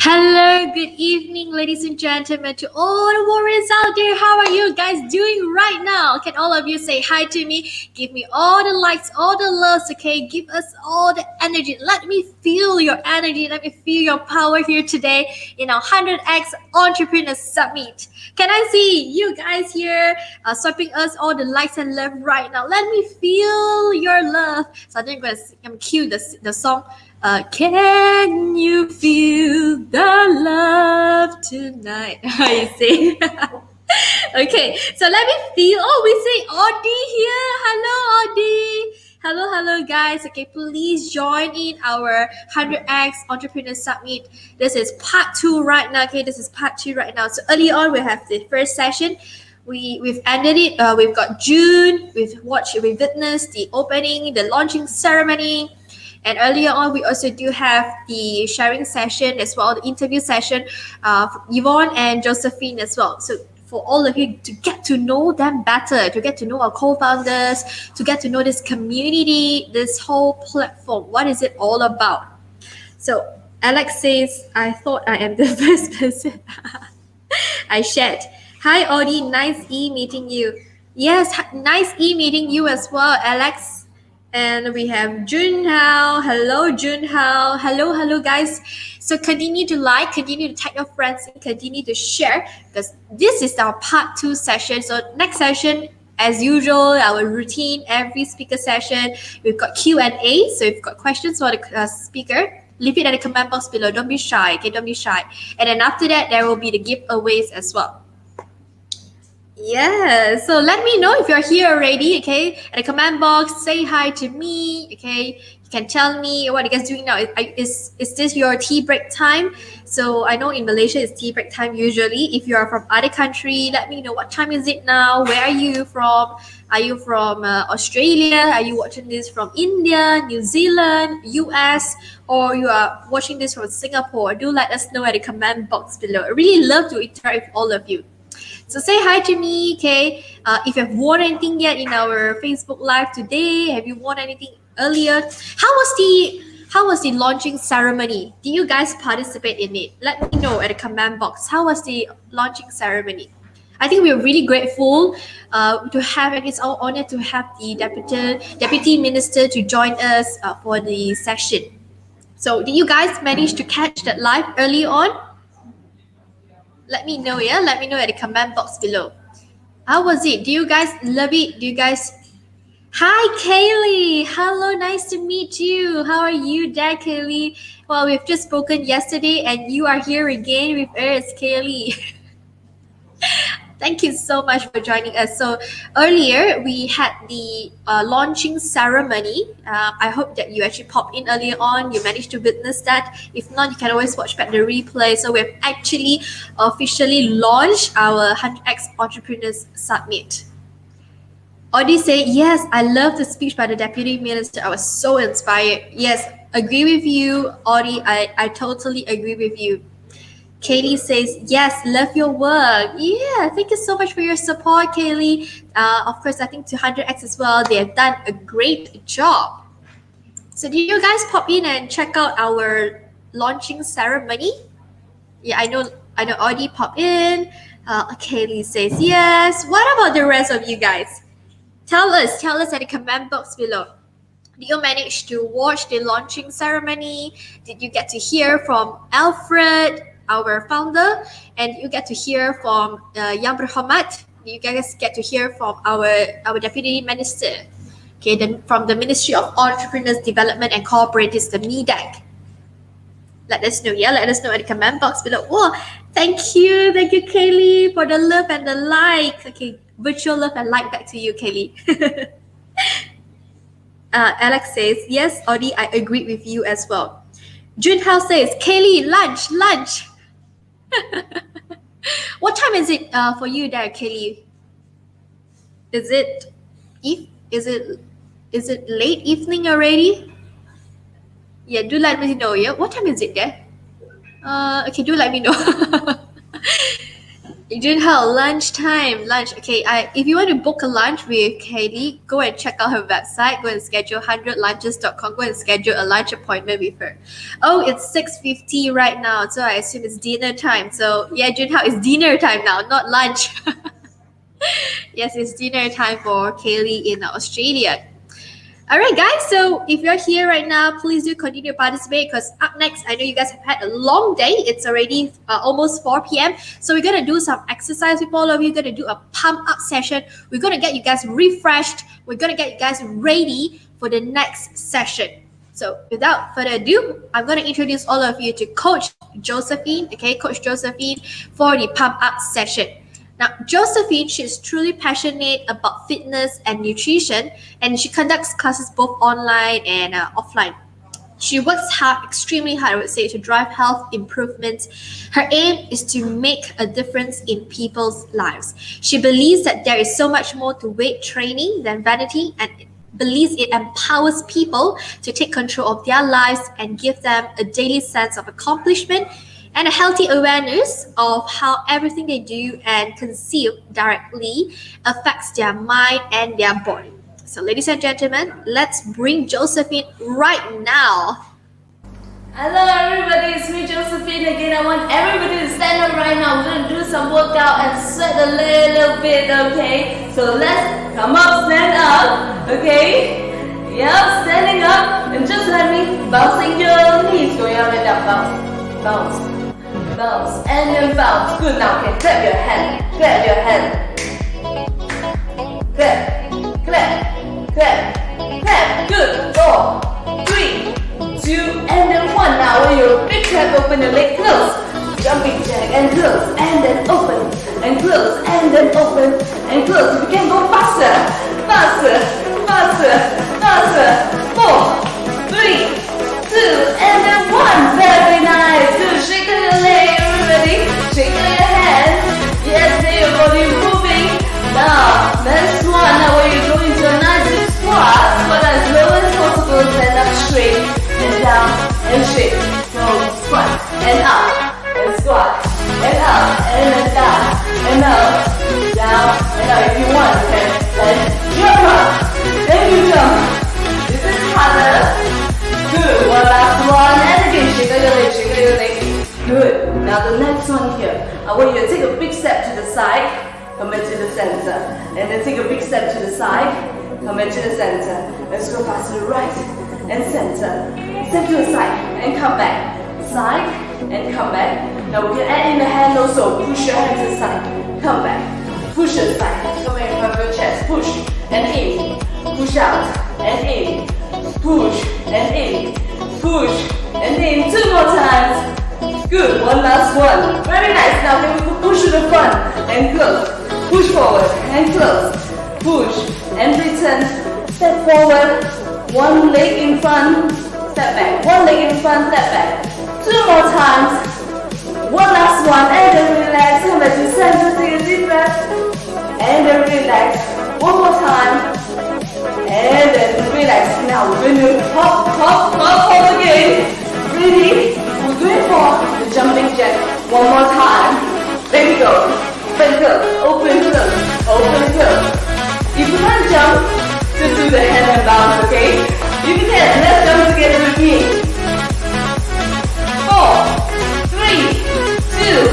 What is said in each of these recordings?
Hello, good evening, ladies and gentlemen, to all the warriors out there. How are you guys doing right now? Can all of you say hi to me? Give me all the likes, all the loves, okay? Give us all the energy. Let me feel your energy. Let me feel your power here today in our 100X Entrepreneur Summit. Can I see you guys here swiping us all the likes and love right now? Let me feel your love. So I think I'm going to cue the song. Can you feel the love tonight? You see? Okay, so let me feel. Oh, we say Audie here. Hello, Audie. Hello, guys. Okay, please join in our 100X Entrepreneur Summit. This is part 2 right now. Okay, this is part 2 right now. So early on, we have the first session. We've ended it. We've got June. We've witnessed the opening, the launching ceremony. And earlier on, we also do have the sharing session as well, the interview session for Yvonne and Josephine as well. So for all of you to get to know them better, to get to know our co-founders, to get to know this community, this whole platform, what is it all about? So Alex says, I thought I am the first person. I shared. Hi, Audie, nice meeting you. Yes, nice meeting you as well, Alex. And we have Junhao. Hello, Junhao. Hello, guys. So continue to like, continue to tag your friends, and continue to share, because this is our part 2 session. So next session, as usual, our routine, every speaker session, we've got Q&A. So if you've got questions for the speaker, leave it in the comment box below. Don't be shy, okay? Don't be shy. And then after that, there will be the giveaways as well. Yeah, so let me know if you're here already, okay? In the comment box, say hi to me, okay? You can tell me what you guys doing now. Is this your tea break time? So I know in Malaysia it's tea break time usually. If you are from other country, let me know what time is it now. Where are you from? Are you from Australia? Are you watching this from India, New Zealand, US, or you are watching this from Singapore? Do let us know at the comment box below. I really love to interact with all of you. So say hi to me, okay? If you've won anything yet in our Facebook Live today, have you won anything earlier? How was the launching ceremony? Did you guys participate in it? Let me know at the comment box. How was the launching ceremony? I think we're really grateful to have, and it's our honor to have the deputy minister to join us for the session. So did you guys manage to catch that live early on? Let me know, yeah? Let me know at the comment box below. How was it? Do you guys love it? Do you guys... Hi, Kaylee. Hello, nice to meet you. How are you there, Kaylee? Well, we've just spoken yesterday and you are here again with us, Kaylee. Thank you so much for joining us. So earlier we had the launching ceremony. I hope that you actually popped in earlier on. You managed to witness that. If not, you can always watch back the replay. So we've actually officially launched our 100X Entrepreneurs Summit. Audie said, yes, I love the speech by the Deputy Minister. I was so inspired. Yes, agree with you, Audie. I totally agree with you. Katie says, yes, love your work. Yeah, thank you so much for your support, Kaylee. Of course, I think 200X as well. They have done a great job. So did you guys pop in and check out our launching ceremony? Yeah, I know Audie popped in. Kaylee says, yes. What about the rest of you guys? Tell us at the comment box below. Did you manage to watch the launching ceremony? Did you get to hear from Alfred, our founder, and you get to hear from Yang Berhormat? You guys get to hear from our Deputy Minister, okay, then from the Ministry of Entrepreneurs Development and Cooperatives, the MEDAC. Let us know, yeah? Let us know at the comment box below. Oh, thank you, Kaylee, for the love and the like. Okay, virtual love and like back to you, Kaylee. Alex says, yes, Audie, I agree with you as well. Junhao says, Kaylee, lunch. What time is it for you there, Kaylee? Is it late evening already? Yeah, do let me know. Yeah, what time is it there? Okay, do let me know. Junhao, lunch. Okay, if you want to book a lunch with Kaylee, go and check out her website. Go and schedule 100lunches.com. Go and schedule a lunch appointment with her. Oh, it's 6:50 right now, so I assume it's dinner time. So yeah, Junhao, it's dinner time now, not lunch. Yes, it's dinner time for Kaylee in Australia. All right, guys, so if you're here right now, please do continue to participate because up next, I know you guys have had a long day. It's already almost 4 p.m. So we're going to do some exercise with all of you. We're going to do a pump-up session. We're going to get you guys refreshed. We're going to get you guys ready for the next session. So without further ado, I'm going to introduce all of you to Coach Josephine, okay, Coach Josephine for the pump-up session. Now, Josephine, she's truly passionate about fitness and nutrition, and she conducts classes both online and offline. She works hard, extremely hard, I would say, to drive health improvements. Her aim is to make a difference in people's lives. She believes that there is so much more to weight training than vanity, and believes it empowers people to take control of their lives and give them a daily sense of accomplishment and a healthy awareness of how everything they do and consume directly affects their mind and their body. So ladies and gentlemen, let's bring Josephine right now. Hello everybody, it's me Josephine again. I want everybody to stand up right now. We're going to do some workout and sweat a little bit, okay? So let's come up, stand up, okay? Yep, standing up, and just let me bouncing your knees, going up and down, bounce. Bounce and then bounce. Good. Now okay, clap your hand. Clap your hand. Clap. Good. 4, 3, 2, and then 1. Now when you big clap, open your leg, close. Jumping jack and close, and then open, and close, and then open, and close. You can go faster. 4, 3, next one here. I want you to take a big step to the side, come back to the center. And then take a big step to the side, come back to the center. Let's go fast to the right and center. Step to the side and come back. Side and come back. Now we can add in the hand also. Push your hand to the side, come back. Push to the side, come back in front of your chest. Push and in. Push out and in. Push and in. Push and in. 2 more times. Good. One last one. Very nice. Now can we push to the front and close. Push forward and close. Push and return. Step forward. One leg in front. Step back. One leg in front. Step back. 2 more times. One last one. And then relax. Come back to center. Take a deep breath. And then relax. One more time. And then relax. Now we're going to hop, hop, hop, hop again. Ready? We're going for the jumping jack. One more time. There we go. Open, close, open, close, open, close. If you can't jump, just do the hand and bounce, okay? If you can, let's jump together with me. 4, 3, 2,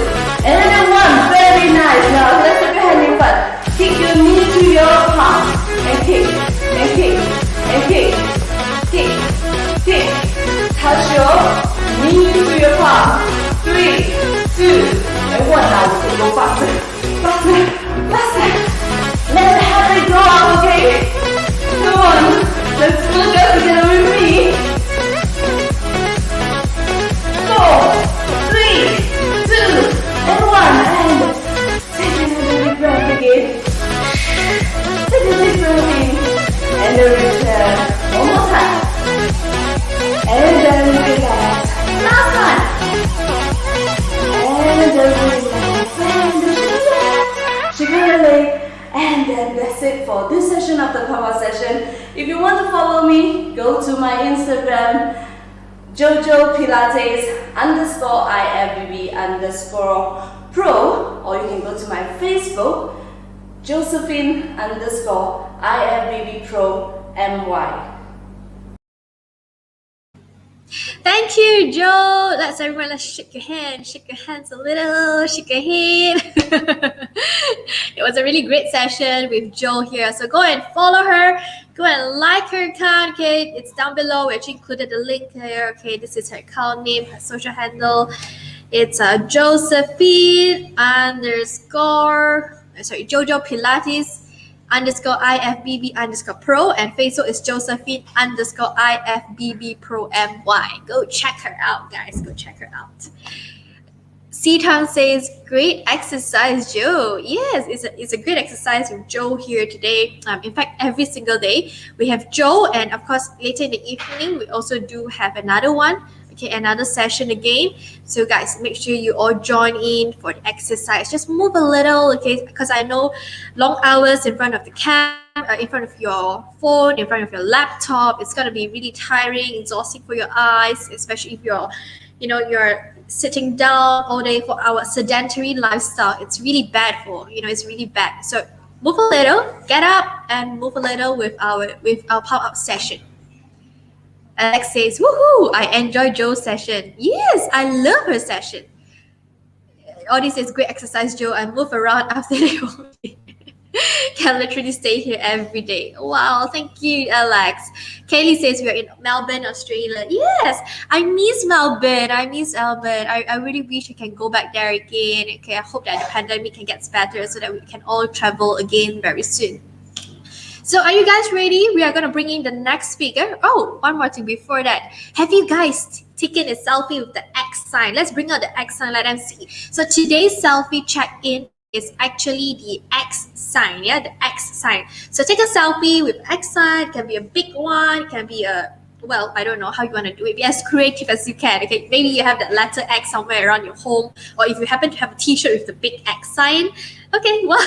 and then 1. Very nice. Now let's put your hand in front. Kick your knee to your palm. And kick, and kick, and kick, kick, kick. Touch your knee to your palm. 3, 2, and 1. Now we can go faster, faster, faster. Let's have it go up, okay? Come on, let's go down together with me. 4, 3, 2, and 1. And take another deep breath again. Take a deep breath in. And then return. One more time. And then relax. Last one. And then relax. And then shake your leg. And then that's it for this session of the power session. If you want to follow me, go to my Instagram, Jojo Pilates _IFBB _pro, or you can go to my Facebook, Josephine _IFBB Pro MY. Thank you, Joe. Let's shake your hand. Shake your hands a little. Shake your head. It was a really great session with Joe here. So go and follow her. Go and like her account. Okay, it's down below. We actually included the link here. Okay, this is her account name, her social handle. It's Josephine Jojo Pilates _IFBB _pro, and Facebook is Josephine _IFBB Pro MY. Go check her out, guys. Go check her out. C-Town says, great exercise, Joe. Yes, it's a great exercise with Joe here today. In fact, every single day we have Joe, and of course later in the evening we also do have another one. Okay, another session again. So guys, make sure you all join in for the exercise. Just move a little, okay? Because I know long hours in front of the camera, in front of your phone, in front of your laptop, it's gonna be really tiring, exhausting for your eyes, especially if you're sitting down all day for our sedentary lifestyle. It's really bad it's really bad. So move a little, get up and move a little with our pop-up session. Alex says, woohoo, I enjoy Joe's session. Yes, I love her session. Audie says, great exercise, Joe. I move around after the whole day. Can literally stay here every day. Wow, thank you, Alex. Kaylee says, we're in Melbourne, Australia. Yes, I miss Melbourne. I really wish I can go back there again. Okay, I hope that the pandemic can get better so that we can all travel again very soon. So are you guys ready? We are going to bring in the next speaker. Oh, one more thing before that. Have you guys taken a selfie with the X sign? Let's bring out the X sign, let them see. So today's selfie check-in is actually the X sign, yeah, the X sign. So take a selfie with X sign. It can be a big one, it can be I don't know how you want to do it. Be as creative as you can. Okay, maybe you have that letter X somewhere around your home, or if you happen to have a T-shirt with the big X sign. Okay, well,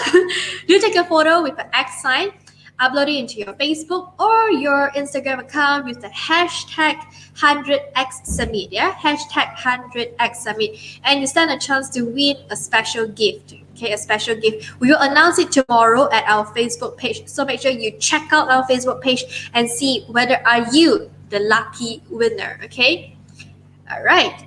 do take a photo with the X sign. Upload it into your Facebook or your Instagram account with the hashtag 100xsummit, yeah? Hashtag 100xsummit. And you stand a chance to win a special gift, okay? A special gift. We will announce it tomorrow at our Facebook page. So make sure you check out our Facebook page and see whether are you the lucky winner, okay? All right.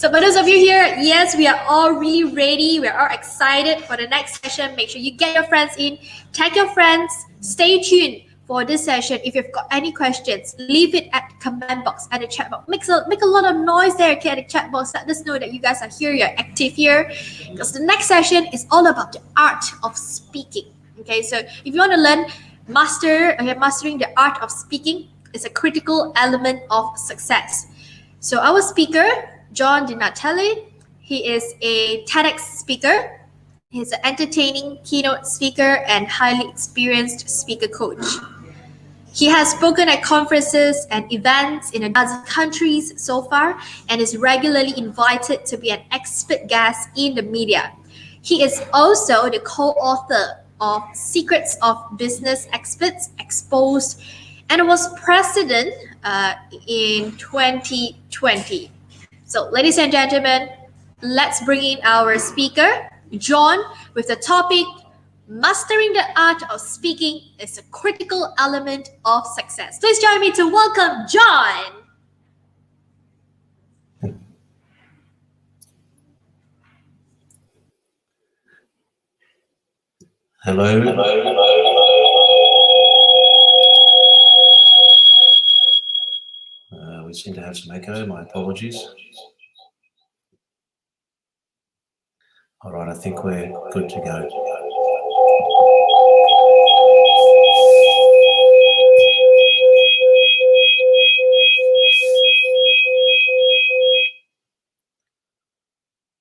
So for those of you here, yes, we are all really ready. We are all excited for the next session. Make sure you get your friends in, tag your friends, stay tuned for this session. If you've got any questions, leave it at the comment box and the chat box. Make a lot of noise there, okay, at the chat box. Let us know that you guys are here, you're active here. Because the next session is all about the art of speaking. Okay, so if you want to learn mastering the art of speaking is a critical element of success. So our speaker, John Di Natale, he is a TEDx speaker. He's an entertaining keynote speaker and highly experienced speaker coach. He has spoken at conferences and events in a dozen countries so far and is regularly invited to be an expert guest in the media. He is also the co-author of Secrets of Business Experts Exposed and was president in 2020. So, ladies and gentlemen, let's bring in our speaker, John, with the topic, Mastering the Art of Speaking is a Critical Element of Success. Please join me to welcome John. Hello. We seem to have some echo. My apologies. All right, I think we're good to go.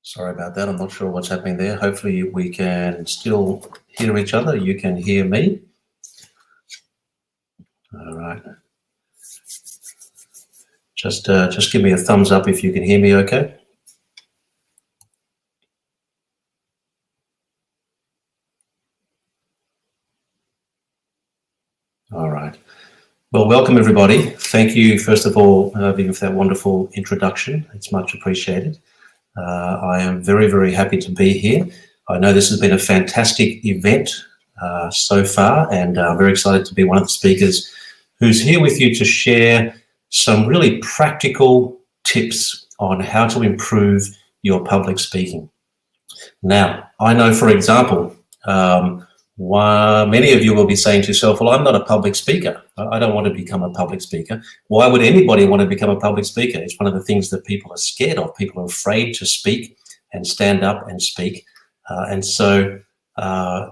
Sorry about that. I'm not sure what's happening there. Hopefully we can still hear each other. You can hear me. All right. Just give me a thumbs up if you can hear me okay. All right. Well, welcome everybody. Thank you, first of all, Vivian, for that wonderful introduction. It's much appreciated. I am very, very happy to be here. I know this has been a fantastic event so far, and I'm very excited to be one of the speakers who's here with you to share some really practical tips on how to improve your public speaking. Now, I know, for example, many of you will be saying to yourself, well, I'm not a public speaker. I don't want to become a public speaker. Why would anybody want to become a public speaker? It's one of the things that people are scared of. People are afraid to speak and stand up and speak.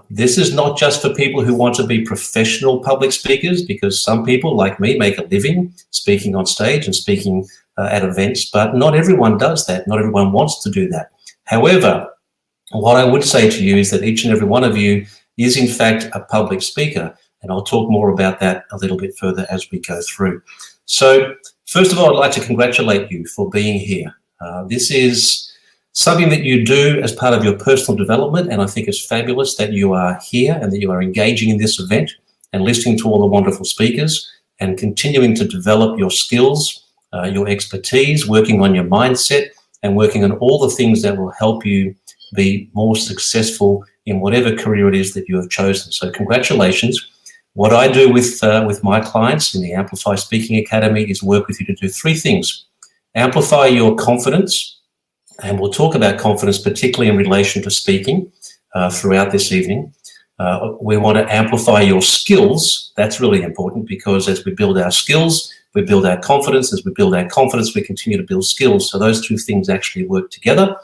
This is not just for people who want to be professional public speakers, because some people like me make a living speaking on stage and speaking at events, but not everyone does that. Not everyone wants to do that. However, what I would say to you is that each and every one of you is in fact a public speaker, and I'll talk more about that a little bit further as we go through. So first of all, I'd like to congratulate you for being here. This is something that you do as part of your personal development, and I think it's fabulous that you are here and that you are engaging in this event and listening to all the wonderful speakers and continuing to develop your skills, your expertise, working on your mindset and working on all the things that will help you be more successful in whatever career it is that you have chosen. So congratulations. What I do with my clients in the Amplify Speaking Academy is work with you to do three things. Amplify your confidence, and we'll talk about confidence, particularly in relation to speaking throughout this evening. We want to amplify your skills. That's really important, because as we build our skills, we build our confidence. As we build our confidence, we continue to build skills. So those two things actually work together.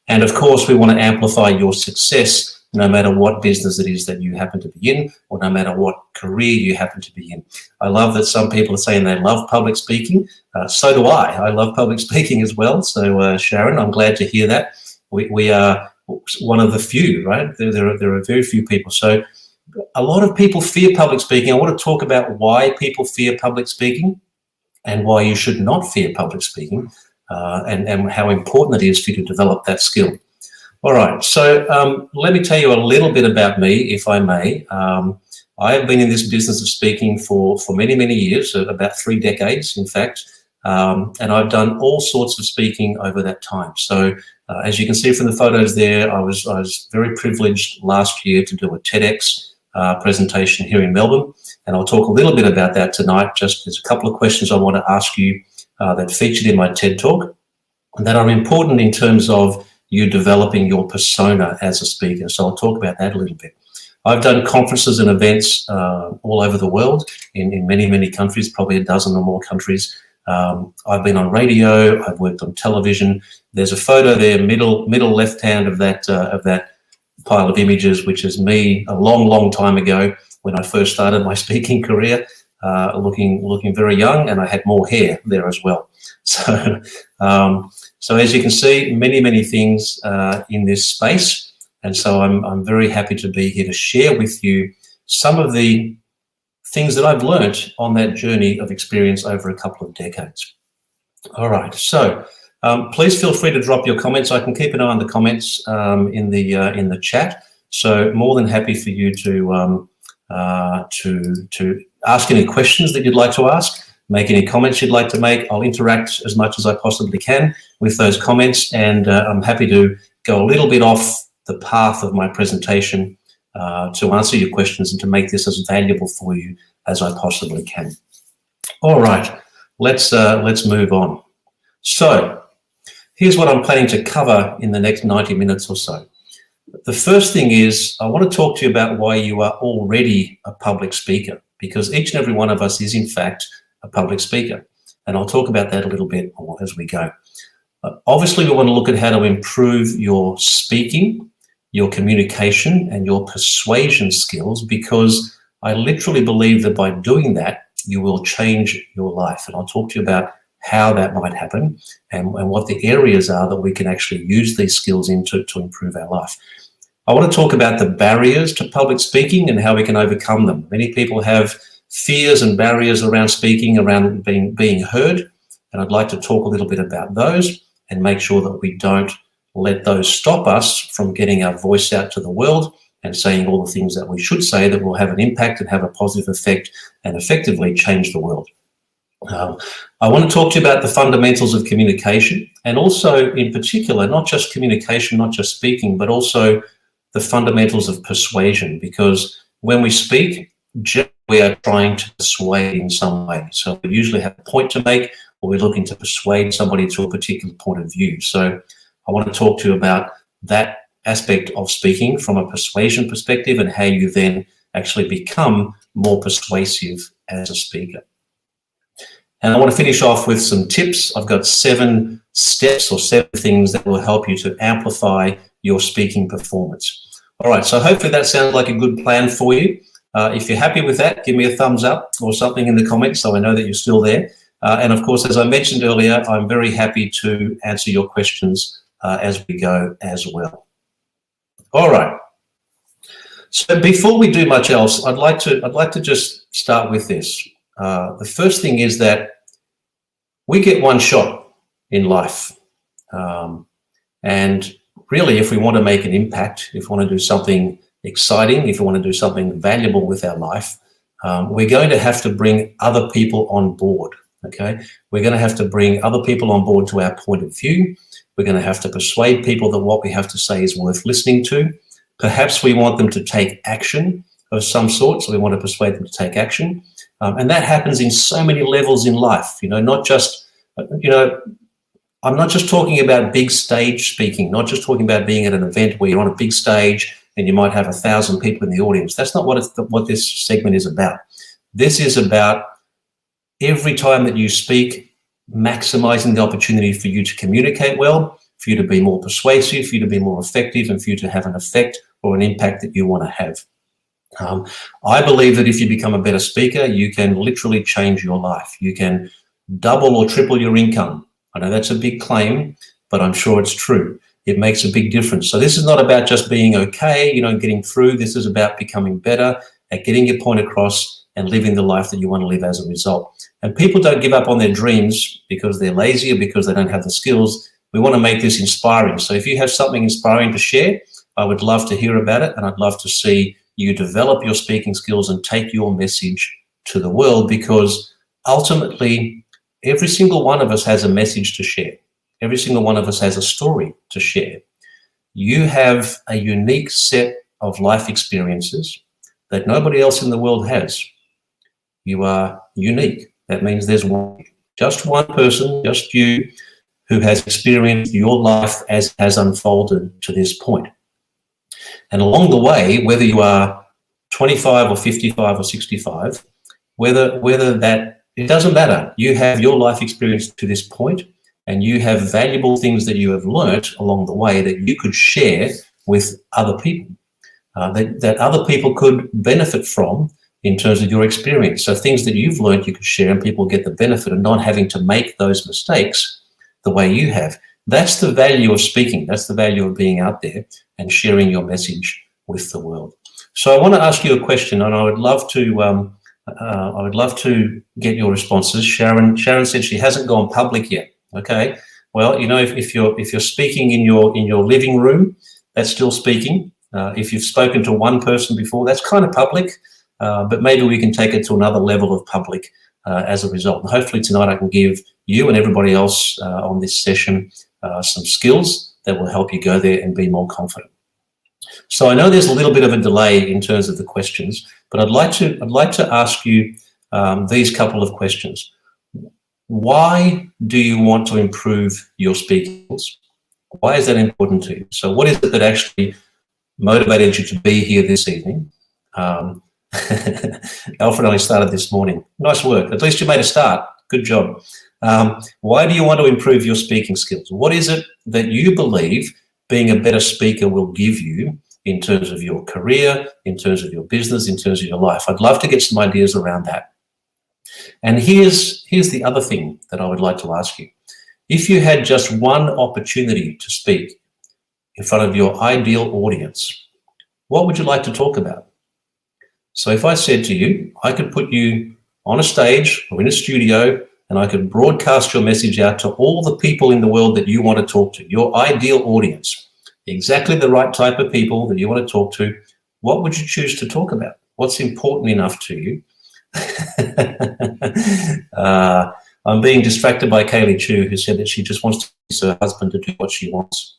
And of course, we want to amplify your success no matter what business it is that you happen to be in, or no matter what career you happen to be in. I love that some people are saying they love public speaking. So do I. I love public speaking as well. So Sharon, I'm glad to hear that. We are one of the few, right? There are very few people. So a lot of people fear public speaking. I want to talk about why people fear public speaking and why you should not fear public speaking, and how important it is for you to develop that skill. All right, so let me tell you a little bit about me, if I may. I have been in this business of speaking for many, many years, about 3 decades, in fact, and I've done all sorts of speaking over that time. So as you can see from the photos there, I was very privileged last year to do a TEDx presentation here in Melbourne, and I'll talk a little bit about that tonight. Just there's a couple of questions I want to ask you that featured in my TED Talk. that are important in terms of you developing your persona as a speaker. So I'll talk about that a little bit. I've done conferences and events all over the world in many, many countries, probably a dozen or more countries. I've been on radio, I've worked on television. There's a photo there, middle left hand of that pile of images, which is me a long, long time ago when I first started my speaking career, looking very young, and I had more hair there as well. So, so as you can see, many, many things in this space. And so I'm very happy to be here to share with you some of the things that I've learnt on that journey of experience over a couple of decades. All right, so please feel free to drop your comments. I can keep an eye on the comments in the chat. So more than happy for you to ask any questions that you'd like to ask, make any comments you'd like to make. I'll interact as much as I possibly can with those comments, and I'm happy to go a little bit off the path of my presentation to answer your questions and to make this as valuable for you as I possibly can. All right, let's move on. So here's what I'm planning to cover in the next 90 minutes or so. The first thing is I want to talk to you about why you are already a public speaker, because each and every one of us is in fact a public speaker. And I'll talk about that a little bit more as we go. Obviously, we want to look at how to improve your speaking, your communication, and your persuasion skills, because I literally believe that by doing that, you will change your life. And I'll talk to you about how that might happen and what the areas are that we can actually use these skills into to improve our life. I want to talk about the barriers to public speaking and how we can overcome them. Many people have fears and barriers around speaking, around being heard, and I'd like to talk a little bit about those and make sure that we don't let those stop us from getting our voice out to the world and saying all the things that we should say that will have an impact and have a positive effect and effectively change the world. I want to talk to you about the fundamentals of communication, and also in particular, not just communication, not just speaking, but also the fundamentals of persuasion, because when we speak, we are trying to persuade in some way. So we usually have a point to make, or we're looking to persuade somebody to a particular point of view. So I want to talk to you about that aspect of speaking from a persuasion perspective and how you then actually become more persuasive as a speaker. And I want to finish off with some tips. I've got 7 steps or 7 things that will help you to amplify your speaking performance. All right, so hopefully that sounds like a good plan for you. If you're happy with that, give me a thumbs up or something in the comments so I know that you're still there. And of course, as I mentioned earlier, I'm very happy to answer your questions as we go as well. All right. So before we do much else, I'd like to just start with this. The first thing is that we get one shot in life. And really, if we want to make an impact, if we want to do something exciting, if we want to do something valuable with our life, we're going to have to bring other people on board, okay? We're going to have to bring other people on board to our point of view. We're going to have to persuade people that what we have to say is worth listening to. Perhaps we want them to take action of some sort, so we want to persuade them to take action. And that happens in so many levels in life, not just, I'm not just talking about big stage speaking, not just talking about being at an event where you're on a big stage and you might have 1,000 people in the audience. That's not what this segment is about. This is about every time that you speak, maximizing the opportunity for you to communicate well, for you to be more persuasive, for you to be more effective, and for you to have an effect or an impact that you want to have. I believe that if you become a better speaker, you can literally change your life. You can double or triple your income. I know that's a big claim, but I'm sure it's true. It makes a big difference. So this is not about just being okay, getting through. This is about becoming better at getting your point across and living the life that you want to live as a result. And people don't give up on their dreams because they're lazy or because they don't have the skills. We want to make this inspiring. So if you have something inspiring to share, I would love to hear about it, and I'd love to see you develop your speaking skills and take your message to the world, because ultimately every single one of us has a message to share. Every single one of us has a story to share. You have a unique set of life experiences that nobody else in the world has. You are unique. That means there's just one person, just you, who has experienced your life as it has unfolded to this point. And along the way, whether you are 25 or 55 or 65, whether that, it doesn't matter. You have your life experience to this point, and you have valuable things that you have learnt along the way that you could share with other people, that other people could benefit from in terms of your experience. So things that you've learnt you could share, and people get the benefit of not having to make those mistakes the way you have. That's the value of speaking. That's the value of being out there and sharing your message with the world. So I want to ask you a question, and I would love to get your responses. Sharon said she hasn't gone public yet. Okay. Well, you know, if you're speaking in your living room, that's still speaking. If you've spoken to one person before, that's kind of public. But maybe we can take it to another level of public as a result. And hopefully tonight I can give you and everybody else on this session some skills that will help you go there and be more confident. So I know there's a little bit of a delay in terms of the questions, but I'd like to ask you these couple of questions. Why do you want to improve your speaking skills? Why is that important to you? So what is it that actually motivated you to be here this evening? Alfred only started this morning. Nice work. At least you made a start. Good job. Why do you want to improve your speaking skills? What is it that you believe being a better speaker will give you in terms of your career, in terms of your business, in terms of your life? I'd love to get some ideas around that. And here's the other thing that I would like to ask you. If you had just one opportunity to speak in front of your ideal audience, what would you like to talk about? So if I said to you, I could put you on a stage or in a studio, and I could broadcast your message out to all the people in the world that you want to talk to, your ideal audience, exactly the right type of people that you want to talk to, what would you choose to talk about? What's important enough to you? I'm being distracted by Kaylee Chu, who said that she just wants to use her husband to do what she wants.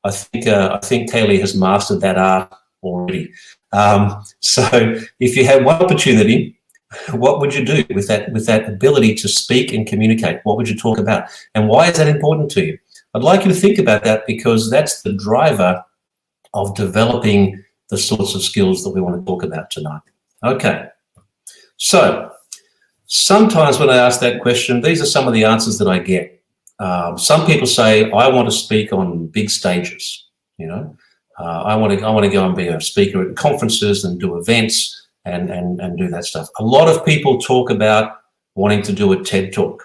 I think Kaylee has mastered that art already. So if you had one opportunity, what would you do with that ability to speak and communicate? What would you talk about? And why is that important to you? I'd like you to think about that, because that's the driver of developing the sorts of skills that we want to talk about tonight. Okay. So sometimes when I ask that question, these are some of the answers that I get. Some people say, I want to speak on big stages, you know. I want to go and be a speaker at conferences and do events and do that stuff. A lot of people talk about wanting to do a TED talk,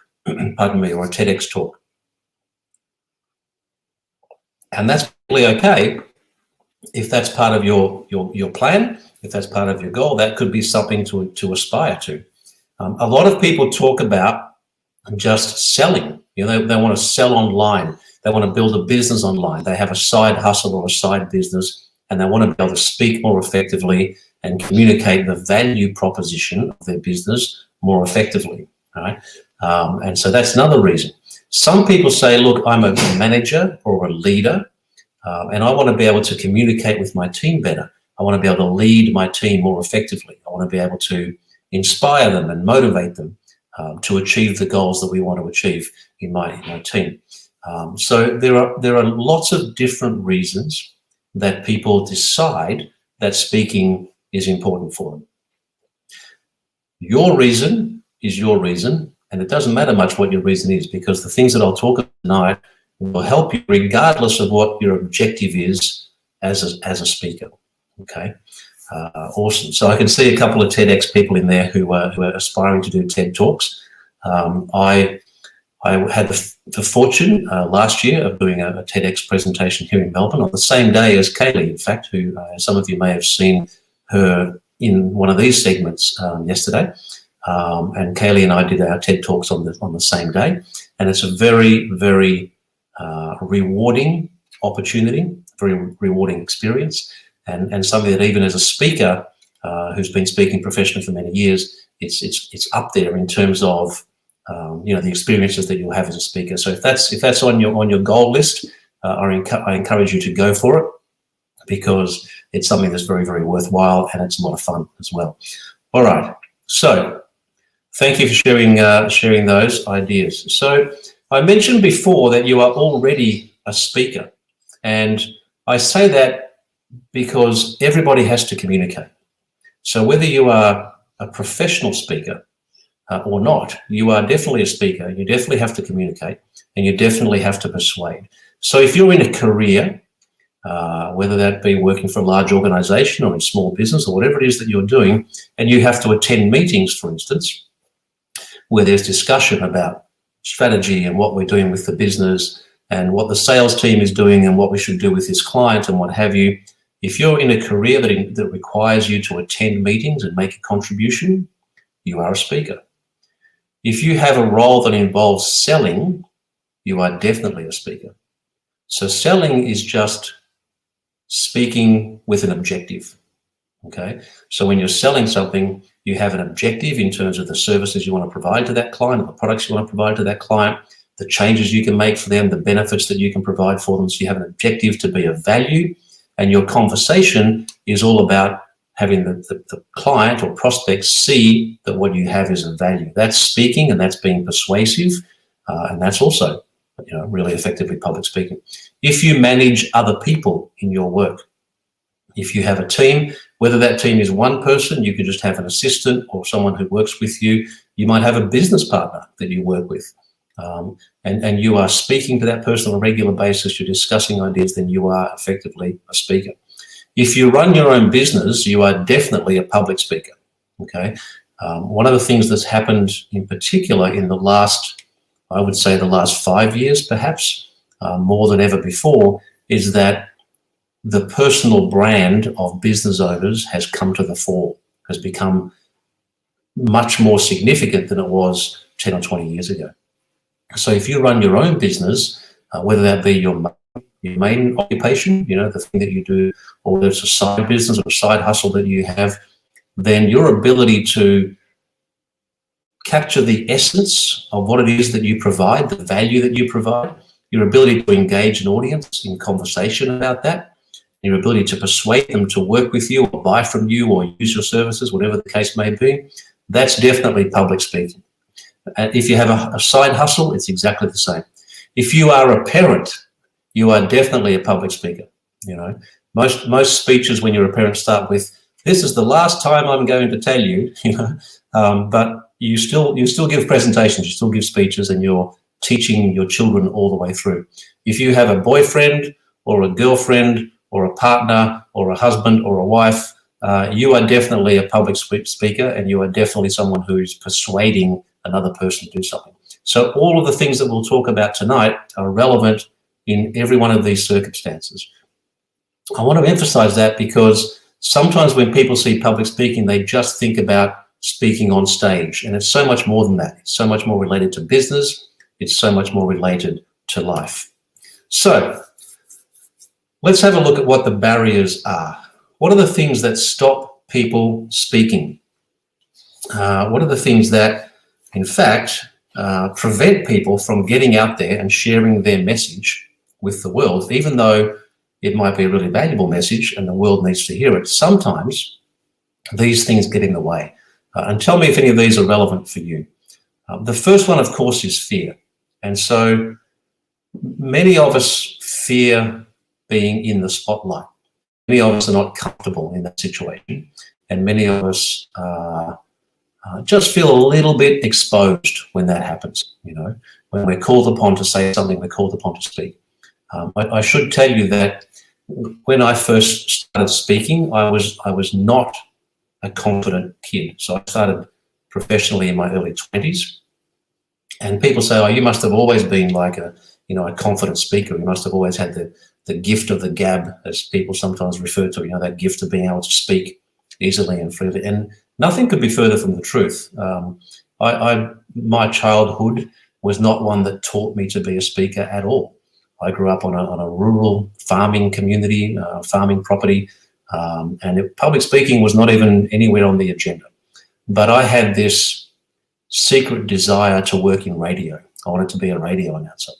pardon me, or a TEDx talk. And that's really okay if that's part of your plan, if that's part of your goal. That could be something to aspire to. A lot of people talk about just selling. You know, they want to sell online. They want to build a business online. They have a side hustle or a side business, and they want to be able to speak more effectively and communicate the value proposition of their business more effectively. Right? And so that's another reason. Some people say, look, I'm a manager or a leader, and I want to be able to communicate with my team better. I want to be able to lead my team more effectively. I want to be able to inspire them and motivate them to achieve the goals that we want to achieve in my team. So there are lots of different reasons that people decide that speaking is important for them. Your reason is your reason, and it doesn't matter much what your reason is, because the things that I'll talk about tonight will help you regardless of what your objective is as a speaker. Okay, awesome. So I can see a couple of TEDx people in there who are aspiring to do TED Talks. I had the fortune last year of doing a TEDx presentation here in Melbourne on the same day as Kaylee, in fact, who some of you may have seen her in one of these segments yesterday. And Kaylee and I did our TED Talks on the same day. And it's a very, very rewarding opportunity, very rewarding experience. And something that even as a speaker who's been speaking professionally for many years, it's up there in terms of the experiences that you'll have as a speaker. So if that's on your goal list, I encourage you to go for it, because it's something that's very, very worthwhile, and it's a lot of fun as well. All right. So thank you for sharing those ideas. So I mentioned before that you are already a speaker, and I say that because everybody has to communicate. So whether you are a professional speaker or not, you are definitely a speaker. You definitely have to communicate, and you definitely have to persuade. So if you're in a career, whether that be working for a large organization or in small business or whatever it is that you're doing, and you have to attend meetings, for instance, where there's discussion about strategy and what we're doing with the business and what the sales team is doing and what we should do with this client and what have you. If you're in a career that requires you to attend meetings and make a contribution, you are a speaker. If you have a role that involves selling, you are definitely a speaker. So selling is just speaking with an objective, okay? So when you're selling something, you have an objective in terms of the services you want to provide to that client, or the products you want to provide to that client, the changes you can make for them, the benefits that you can provide for them. So you have an objective to be of value, and your conversation is all about having the client or prospect see that what you have is of value. That's speaking, and that's being persuasive, and that's also, really effectively public speaking. If you manage other people in your work, if you have a team, whether that team is one person, you could just have an assistant or someone who works with you. You might have a business partner that you work with, and you are speaking to that person on a regular basis, you're discussing ideas, then you are effectively a speaker. If you run your own business, you are definitely a public speaker, okay? One of the things that's happened in particular in the last 5 years perhaps, more than ever before, is that the personal brand of business owners has come to the fore, has become much more significant than it was 10 or 20 years ago. So if you run your own business, whether that be your main occupation, the thing that you do, or whether it's a side business or a side hustle that you have, then your ability to capture the essence of what it is that you provide, the value that you provide, your ability to engage an audience in conversation about that, your ability to persuade them to work with you or buy from you or use your services, whatever the case may be, that's definitely public speaking. And if you have a side hustle, it's exactly the same. If you are a parent, you are definitely a public speaker. Most speeches when you're a parent start with, "This is the last time I'm going to tell you," but you still give presentations, you still give speeches, and you're teaching your children all the way through. If you have a boyfriend or a girlfriend or a partner or a husband or a wife, you are definitely a public speaker, and you are definitely someone who is persuading another person to do something. So all of the things that we'll talk about tonight are relevant in every one of these circumstances. I want to emphasize that because sometimes when people see public speaking, they just think about speaking on stage, and it's so much more than that. It's so much more related to business. It's so much more related to life. So let's have a look at what the barriers are. What are the things that stop people speaking? What are the things that, in fact, prevent people from getting out there and sharing their message with the world, even though it might be a really valuable message and the world needs to hear it? Sometimes these things get in the way. And tell me if any of these are relevant for you. The first one, of course, is fear. And so many of us fear being in the spotlight. Many of us are not comfortable in that situation. And many of us just feel a little bit exposed when that happens. When we're called upon to say something, we're called upon to speak. I should tell you that when I first started speaking, I was not a confident kid. So I started professionally in my early 20s. And people say, "Oh, you must have always been like a confident speaker. You must have always had the gift of the gab," as people sometimes refer to, that gift of being able to speak easily and freely. And nothing could be further from the truth. My childhood was not one that taught me to be a speaker at all. I grew up on a rural farming community, farming property, and public speaking was not even anywhere on the agenda. But I had this secret desire to work in radio. I wanted to be a radio announcer.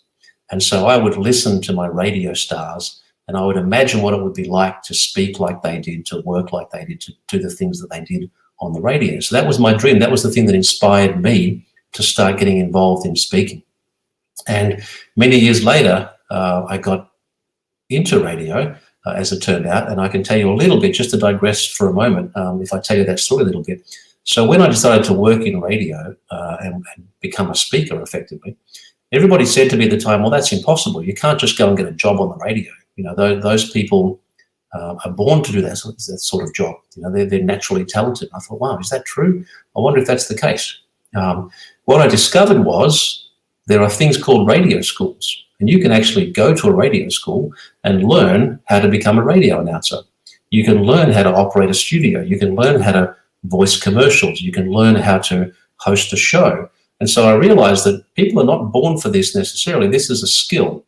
And so I would listen to my radio stars, and I would imagine what it would be like to speak like they did, to work like they did, to do the things that they did on the radio. So that was my dream. That was the thing that inspired me to start getting involved in speaking. And many years later, I got into radio, as it turned out, and I can tell you a little bit, just to digress for a moment, if I tell you that story a little bit. So when I decided to work in radio and become a speaker effectively, everybody said to me at the time, well, that's impossible. You can't just go and get a job on the radio. You know, those people are born to do that sort of job. You know, they're naturally talented. I thought, wow, is that true? I wonder if that's the case. What I discovered was there are things called radio schools, and you can actually go to a radio school and learn how to become a radio announcer. You can learn how to operate a studio. You can learn how to voice commercials. You can learn how to host a show. And so I realized that people are not born for this necessarily. This is a skill.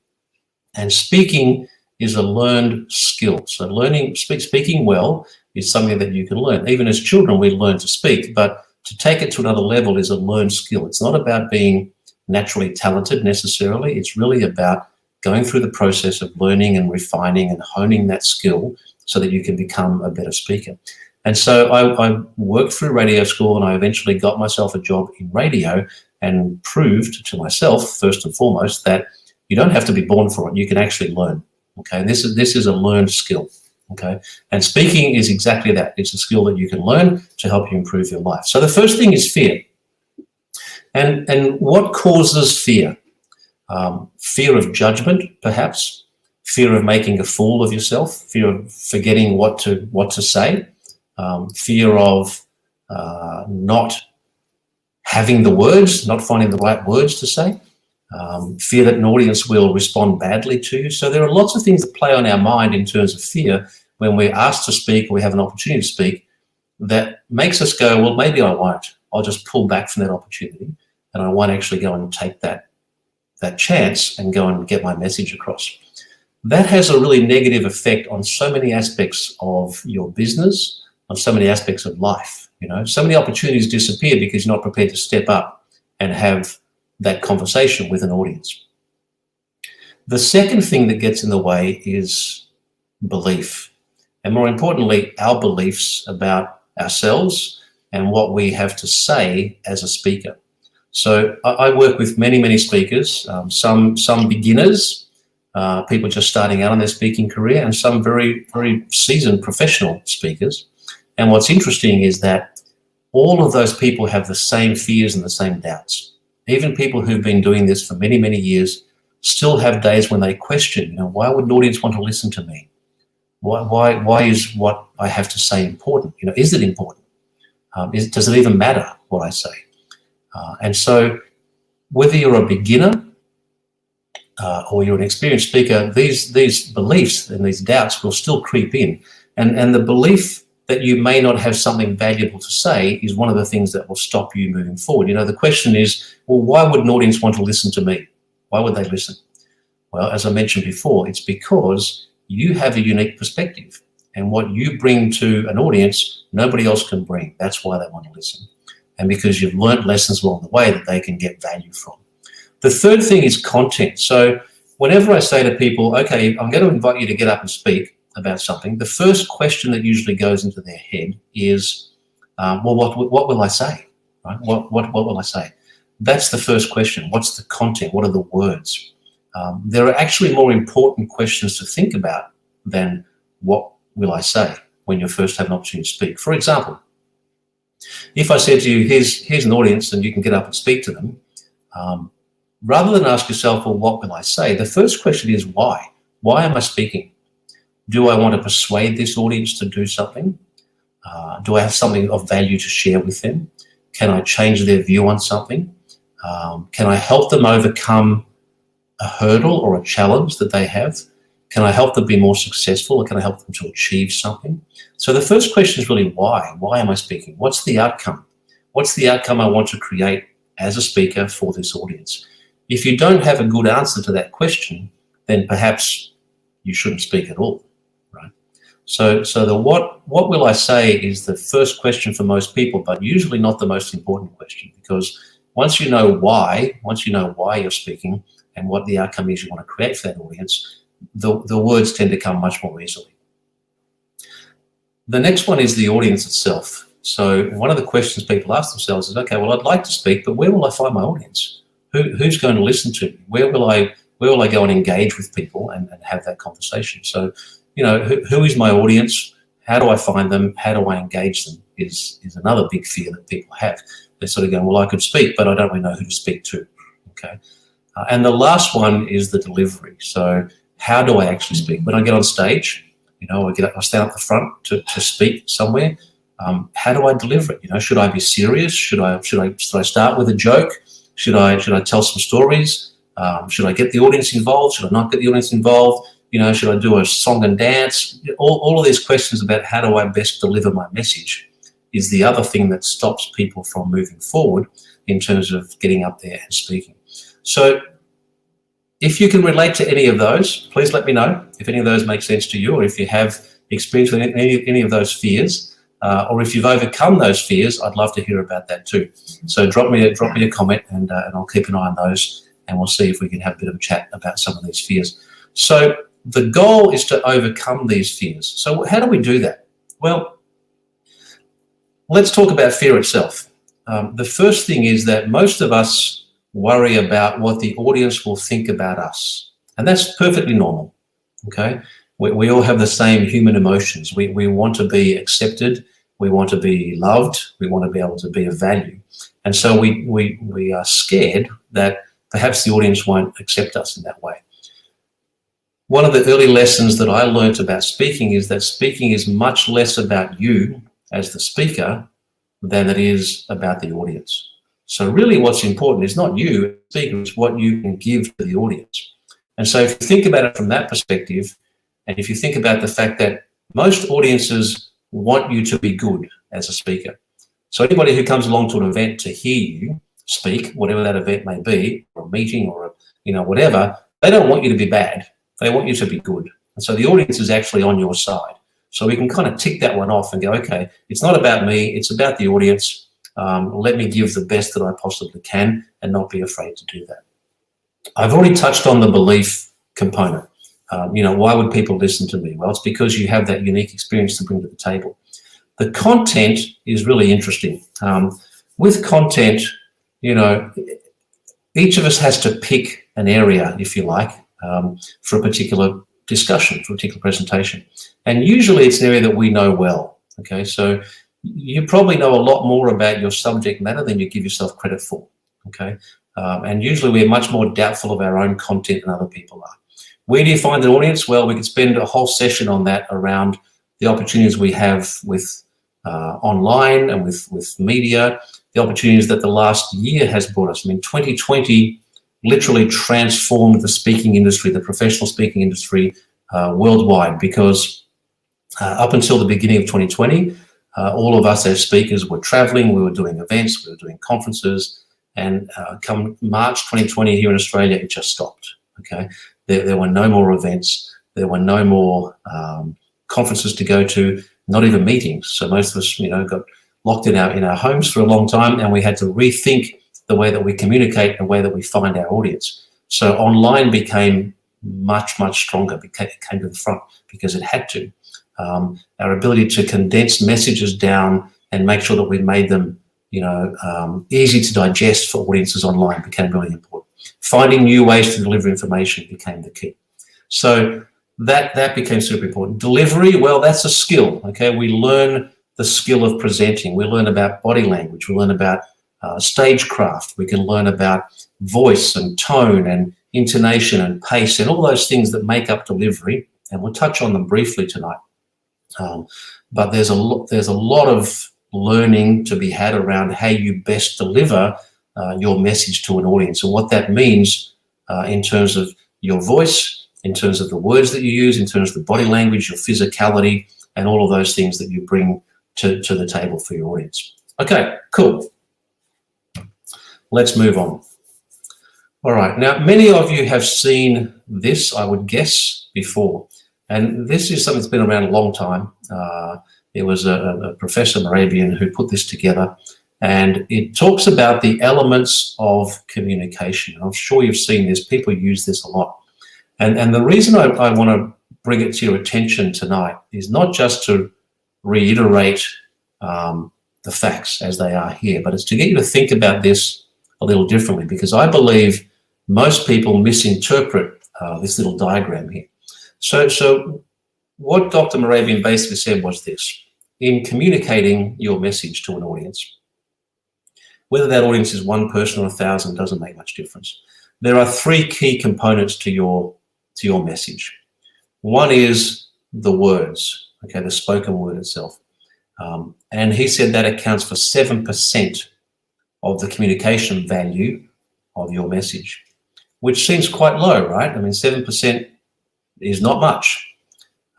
And speaking is a learned skill. So speaking well is something that you can learn. Even as children, we learn to speak, but to take it to another level is a learned skill. It's not about being naturally talented necessarily. It's really about going through the process of learning and refining and honing that skill so that you can become a better speaker. And so I worked through radio school, and I eventually got myself a job in radio and proved to myself, first and foremost, that you don't have to be born for it. You can actually learn. Okay, and this is a learned skill. Okay, and speaking is exactly that. It's a skill that you can learn to help you improve your life. So the first thing is fear. And what causes fear? Fear of judgment, perhaps. Fear of making a fool of yourself. Fear of forgetting what to say. Fear of not having the words, not finding the right words to say. Fear that an audience will respond badly to you. So there are lots of things that play on our mind in terms of fear when we're asked to speak or we have an opportunity to speak that makes us go, well, maybe I won't. I'll just pull back from that opportunity and I won't actually go and take that chance and go and get my message across. That has a really negative effect on so many aspects of your business, on so many aspects of life. You know, so many opportunities disappear because you're not prepared to step up and have that conversation with an audience. The second thing that gets in the way is belief, and more importantly, our beliefs about ourselves and what we have to say as a speaker. So I work with many speakers, some beginners, people just starting out on their speaking career, and some very seasoned professional speakers. And what's interesting is that all of those people have the same fears and the same doubts. Even people who've been doing this for many years still have days when they question, why would an audience want to listen to me? Why is what I have to say important? Is it important? Does it even matter what I say? And so whether you're a beginner or you're an experienced speaker, these beliefs and these doubts will still creep in. And the belief that you may not have something valuable to say is one of the things that will stop you moving forward. The question is, well, why would an audience want to listen to me? Why would they listen? Well, as I mentioned before, it's because you have a unique perspective, and what you bring to an audience, nobody else can bring. That's why they want to listen. And because you've learned lessons along the way that they can get value from. The third thing is content. So whenever I say to people, okay, I'm going to invite you to get up and speak about something, the first question that usually goes into their head is, well, what will I say? Right? What will I say? That's the first question. What's the content? What are the words? There are actually more important questions to think about than what will I say when you first have an opportunity to speak. For example, if I said to you, here's an audience and you can get up and speak to them, rather than ask yourself, well, what will I say? The first question is why? Why am I speaking? Do I want to persuade this audience to do something? Do I have something of value to share with them? Can I change their view on something? Can I help them overcome a hurdle or a challenge that they have? Can I help them be more successful, or can I help them to achieve something? So the first question is really why? Why am I speaking? What's the outcome? What's the outcome I want to create as a speaker for this audience? If you don't have a good answer to that question, then perhaps you shouldn't speak at all, right? So the what will I say is the first question for most people, but usually not the most important question, because once you know why you're speaking and what the outcome is you want to create for that audience, the words tend to come much more easily. The next one is the audience itself. So one of the questions people ask themselves is, okay, well, I'd like to speak, but where will I find my audience? who's going to listen to me? Where will I go and engage with people and have that conversation? So, who is my audience? How do I find them? How do I engage them? Is another big fear that people have. They're sort of going, well, I could speak, but I don't really know who to speak to. Okay. And the last one is the delivery. So how do I actually speak? When I get on stage, I stand up the front to speak somewhere. How do I deliver it? Should I be serious? Should I start with a joke? Should I tell some stories? Should I get the audience involved? Should I not get the audience involved? Should I do a song and dance? All of these questions about how do I best deliver my message is the other thing that stops people from moving forward in terms of getting up there and speaking. So if you can relate to any of those, please let me know if any of those make sense to you, or if you have experience with any of those fears, or if you've overcome those fears. I'd love to hear about that too. So drop me a comment, and I'll keep an eye on those, and we'll see if we can have a bit of a chat about some of these fears. So the goal is to overcome these fears. So how do we do that? Well, let's talk about fear itself. The first thing is that most of us worry about what the audience will think about us. And that's perfectly normal, okay? We all have the same human emotions. We want to be accepted. We want to be loved. We want to be able to be of value. And so we are scared that perhaps the audience won't accept us in that way. One of the early lessons that I learned about speaking is that speaking is much less about you as the speaker than it is about the audience. So really what's important is not you, speaker, it's what you can give to the audience. And so if you think about it from that perspective, and if you think about the fact that most audiences want you to be good as a speaker. So anybody who comes along to an event to hear you speak, whatever that event may be, or a meeting or whatever, they don't want you to be bad. They want you to be good. And so the audience is actually on your side. So we can kind of tick that one off and go, okay, it's not about me, it's about the audience. Let me give the best that I possibly can and not be afraid to do that. I've already touched on the belief component. Why would people listen to me? Well, it's because you have that unique experience to bring to the table. The content is really interesting. With content, each of us has to pick an area, if you like, for a particular discussion, for a particular presentation. And usually it's an area that we know well, okay? So you probably know a lot more about your subject matter than you give yourself credit for, okay? And usually we're much more doubtful of our own content than other people are. Where do you find an audience? Well, we could spend a whole session on that around the opportunities we have with online and with media, the opportunities that the last year has brought us. I mean, 2020 literally transformed the speaking industry, the professional speaking industry worldwide, because up until the beginning of 2020, all of us as speakers were traveling, we were doing events, we were doing conferences, and come March 2020 here in Australia, it just stopped, okay? There were no more events, there were no more conferences to go to, not even meetings. So most of us, got locked in our homes for a long time, and we had to rethink the way that we communicate, the way that we find our audience. So online became much, much stronger. It came to the front because it had to. Our ability to condense messages down and make sure that we made them, easy to digest for audiences online became really important. Finding new ways to deliver information became the key. So that became super important. Delivery, well, that's a skill, okay? We learn the skill of presenting. We learn about body language. We learn about stagecraft. We can learn about voice and tone and intonation and pace and all those things that make up delivery, and we'll touch on them briefly tonight. But there's a lot of learning to be had around how you best deliver your message to an audience, and what that means in terms of your voice, in terms of the words that you use, in terms of the body language, your physicality, and all of those things that you bring to the table for your audience. Okay, cool. Let's move on. All right, now many of you have seen this, I would guess, before. And this is something that's been around a long time. It was a Professor Morabian who put this together, and it talks about the elements of communication. I'm sure you've seen this. People use this a lot. And the reason I want to bring it to your attention tonight is not just to reiterate the facts as they are here, but it's to get you to think about this a little differently, because I believe most people misinterpret this little diagram here. So what Dr. Moravian basically said was this: in communicating your message to an audience, whether that audience is one person or 1,000 doesn't make much difference. There are three key components to your message. One is the words, okay, the spoken word itself. And he said that accounts for 7% of the communication value of your message, which seems quite low, right? I mean, 7% is not much.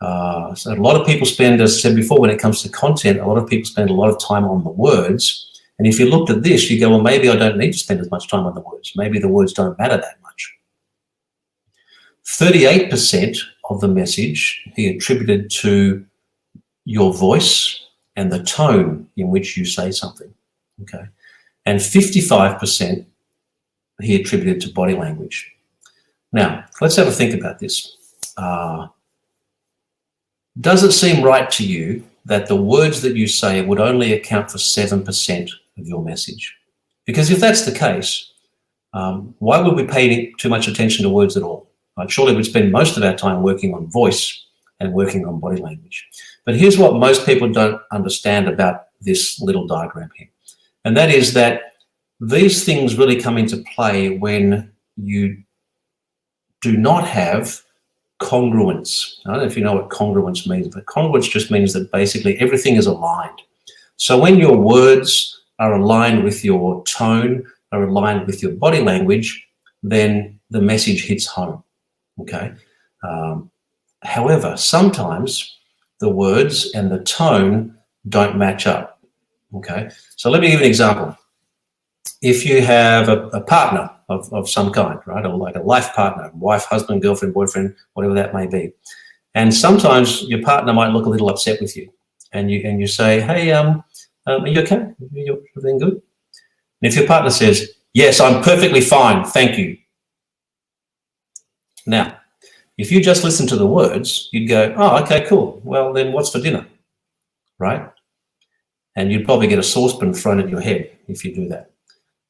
So a lot of people spend, as I said before, when it comes to content, a lot of people spend a lot of time on the words. And if you looked at this, you go, well, maybe I don't need to spend as much time on the words. Maybe the words don't matter that much. 38% of the message he attributed to your voice and the tone in which you say something, okay? And 55% he attributed to body language. Now, let's have a think about this. Does it seem right to you that the words that you say would only account for 7% of your message? Because if that's the case, why would we pay too much attention to words at all? Right? Surely we'd spend most of our time working on voice and working on body language. But here's what most people don't understand about this little diagram here. And that is that these things really come into play when you do not have congruence. I don't know if you know what congruence means, but congruence just means that basically everything is aligned. So when your words are aligned with your tone, are aligned with your body language, then the message hits home, okay? However, sometimes the words and the tone don't match up, okay? So let me give you an example. If you have a partner of some kind, right, or like a life partner, wife, husband, girlfriend, boyfriend, whatever that may be, and sometimes your partner might look a little upset with you, and you say, hey, are you okay? Are you everything good? And if your partner says, yes, I'm perfectly fine, thank you. Now, if you just listen to the words, you'd go, oh, okay, cool. Well, then what's for dinner, right? And you'd probably get a saucepan thrown at your head if you do that,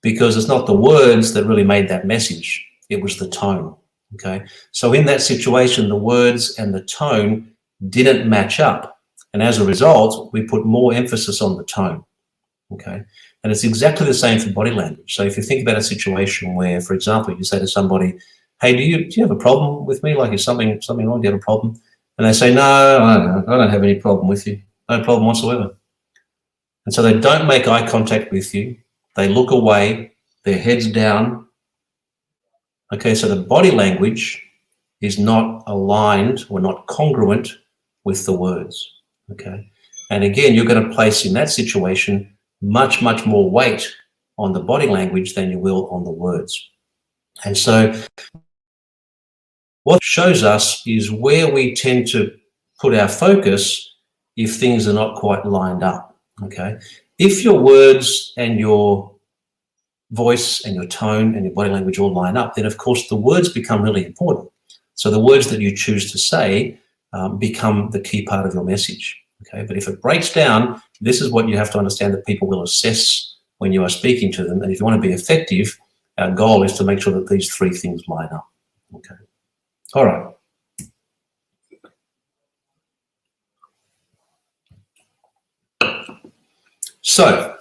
because it's not the words that really made that message. It was the tone, okay? So in that situation, the words and the tone didn't match up. And as a result, we put more emphasis on the tone, okay? And it's exactly the same for body language. So if you think about a situation where, for example, you say to somebody, hey, do you have a problem with me? Like, is something wrong? Do you have a problem? And they say, no, I don't have any problem with you. No problem whatsoever. And so they don't make eye contact with you. They look away, their head's down. Okay, so the body language is not aligned or not congruent with the words, okay? And again, you're going to place in that situation much, much more weight on the body language than you will on the words. And so what shows us is where we tend to put our focus if things are not quite lined up, okay? If your words and your voice and your tone and your body language all line up, then of course the words become really important. So the words that you choose to say become the key part of your message, okay? But if it breaks down, this is what you have to understand that people will assess when you are speaking to them. And if you want to be effective, our goal is to make sure that these three things line up, okay? All right. So,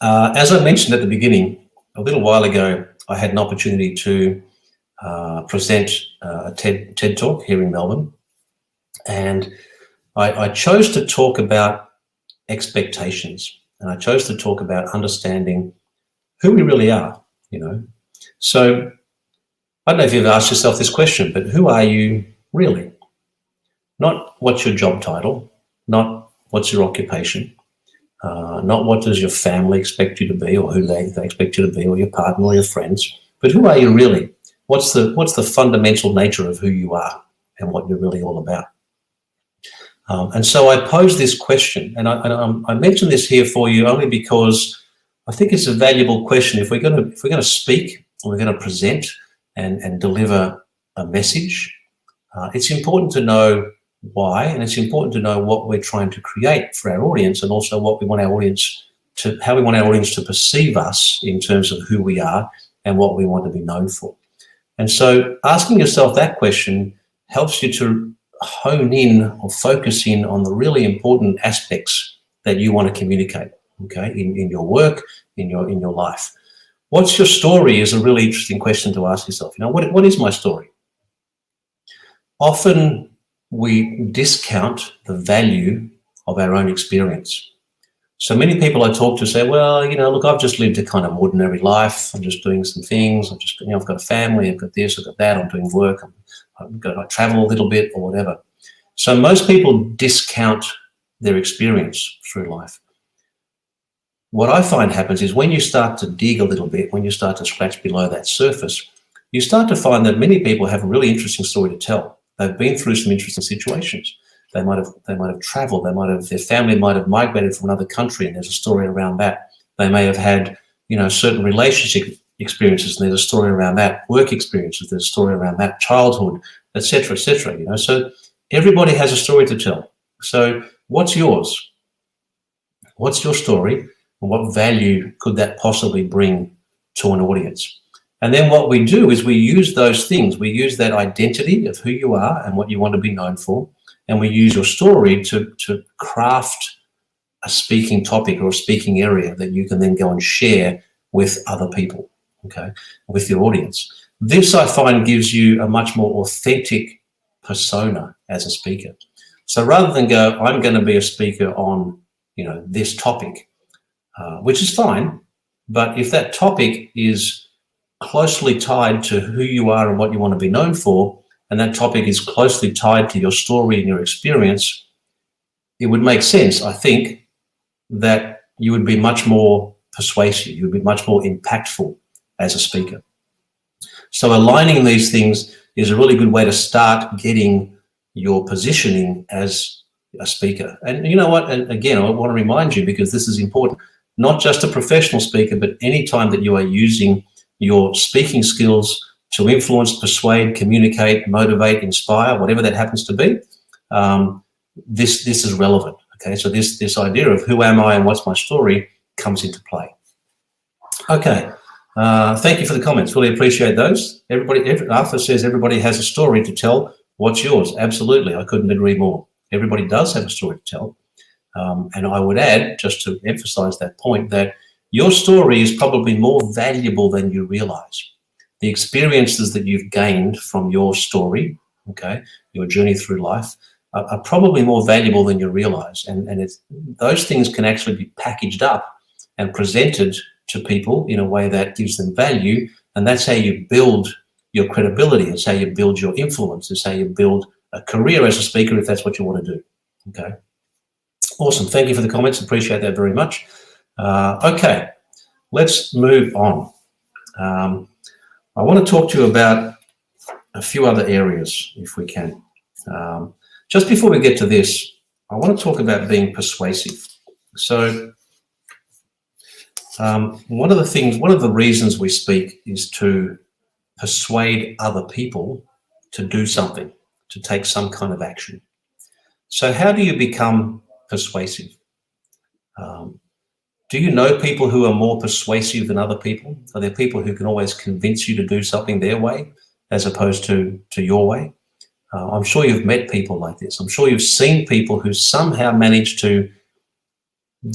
as I mentioned at the beginning, a little while ago, I had an opportunity to present a TED Talk here in Melbourne. And I chose to talk about expectations. And I chose to talk about understanding who we really are, you know. So, I don't know if you've asked yourself this question, but who are you really? Not what's your job title, not what's your occupation, not what does your family expect you to be or who they expect you to be or your partner or your friends, but who are you really? What's the fundamental nature of who you are and what you're really all about? And so I posed this question, and I mention this here for you only because I think it's a valuable question. If we're going to speak and we're going to present and deliver a message, it's important to know why, and it's important to know what we're trying to create for our audience and also what we want our audience how we want our audience to perceive us in terms of who we are and what we want to be known for. And so asking yourself that question helps you to hone in or focus in on the really important aspects that you want to communicate, okay, in your work, in your life. What's your story is a really interesting question to ask yourself. You know, what is my story? Often we discount the value of our own experience. So many people I talk to say, well, you know, look, I've just lived a kind of ordinary life. I'm just doing some things. I've got a family. I've got this, I've got that. I'm doing work. I travel a little bit or whatever. So most people discount their experience through life. What I find happens is when you start to dig a little bit, when you start to scratch below that surface, you start to find that many people have a really interesting story to tell. They've been through some interesting situations. They might have traveled. Their family might have migrated from another country, and there's a story around that. They may have had, you know, certain relationship experiences, and there's a story around that. Work experiences, there's a story around that. Childhood, etc., etc. You know, so everybody has a story to tell. So what's yours? What's your story, and what value could that possibly bring to an audience? And then what we do is we use those things. We use that identity of who you are and what you want to be known for. And we use your story to craft a speaking topic or a speaking area that you can then go and share with other people, okay, with your audience. This, I find, gives you a much more authentic persona as a speaker. So rather than go, I'm going to be a speaker on, you know, this topic, which is fine, but if that topic is closely tied to who you are and what you want to be known for, and that topic is closely tied to your story and your experience, it would make sense, I think, that you would be much more persuasive, you would be much more impactful as a speaker. So aligning these things is a really good way to start getting your positioning as a speaker. And you know what, and again, I want to remind you, because this is important, not just a professional speaker, but any time that you are using your speaking skills to influence, persuade, communicate, motivate, inspire, whatever that happens to be, this is relevant. Okay, so this idea of who am I and what's my story comes into play. Okay, thank you for the comments. Really appreciate those. Arthur says everybody has a story to tell. What's yours? Absolutely, I couldn't agree more. Everybody does have a story to tell. And I would add, just to emphasize that point, that your story is probably more valuable than you realize. The experiences that you've gained from your story, okay, your journey through life, are probably more valuable than you realize. And those things can actually be packaged up and presented to people in a way that gives them value. And that's how you build your credibility. It's how you build your influence. It's how you build a career as a speaker, if that's what you want to do. Okay. Awesome. Thank you for the comments. Appreciate that very much. Okay, let's move on. I want to talk to you about a few other areas, if we can. Just before we get to this, I want to talk about being persuasive. So one of the reasons we speak is to persuade other people to do something, to take some kind of action. So how do you become persuasive? Do you know people who are more persuasive than other people? Are there people who can always convince you to do something their way as opposed to your way? I'm sure you've met people like this. I'm sure you've seen people who somehow manage to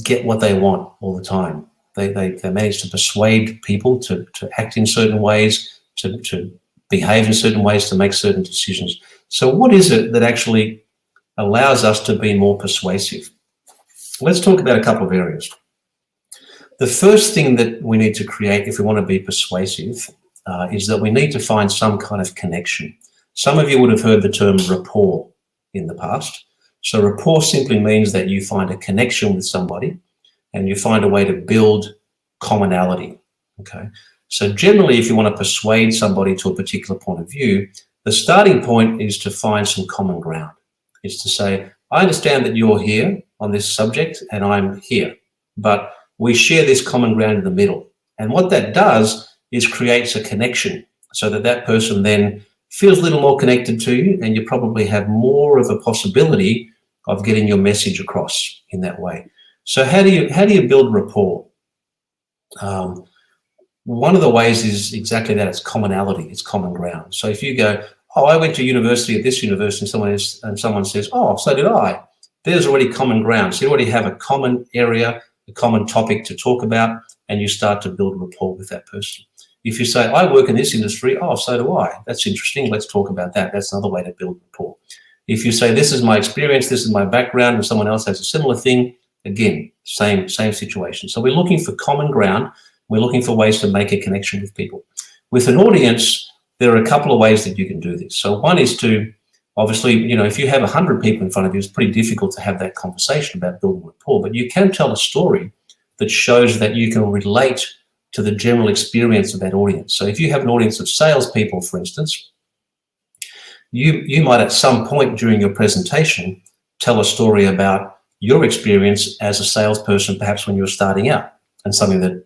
get what they want all the time. They manage to persuade people to act in certain ways, to behave in certain ways, to make certain decisions. So what is it that actually allows us to be more persuasive? Let's talk about a couple of areas. The first thing that we need to create if we want to be persuasive is that we need to find some kind of connection. Some of you would have heard the term rapport in the past. So rapport simply means that you find a connection with somebody and you find a way to build commonality, okay? So generally, if you want to persuade somebody to a particular point of view, the starting point is to find some common ground. It's to say, I understand that you're here on this subject and I'm here, but we share this common ground in the middle. And what that does is creates a connection so that that person then feels a little more connected to you, and you probably have more of a possibility of getting your message across in that way. So how do you build rapport? One of the ways is exactly that. It's commonality. It's common ground. So if you go, oh, I went to university at this university, and someone says, oh, so did I. There's already common ground. So you already have a common area, a common topic to talk about, and you start to build rapport with that person. If you say, I work in this industry, oh, so do I. That's interesting. Let's talk about that. That's another way to build rapport. If you say, this is my experience, this is my background, and someone else has a similar thing, again, same situation. So we're looking for common ground. We're looking for ways to make a connection with people. With an audience, there are a couple of ways that you can do this. So one is to, obviously, if you have 100 people in front of you, it's pretty difficult to have that conversation about building rapport, but you can tell a story that shows that you can relate to the general experience of that audience. So if you have an audience of salespeople, for instance, you might at some point during your presentation tell a story about your experience as a salesperson, perhaps when you were starting out, and something that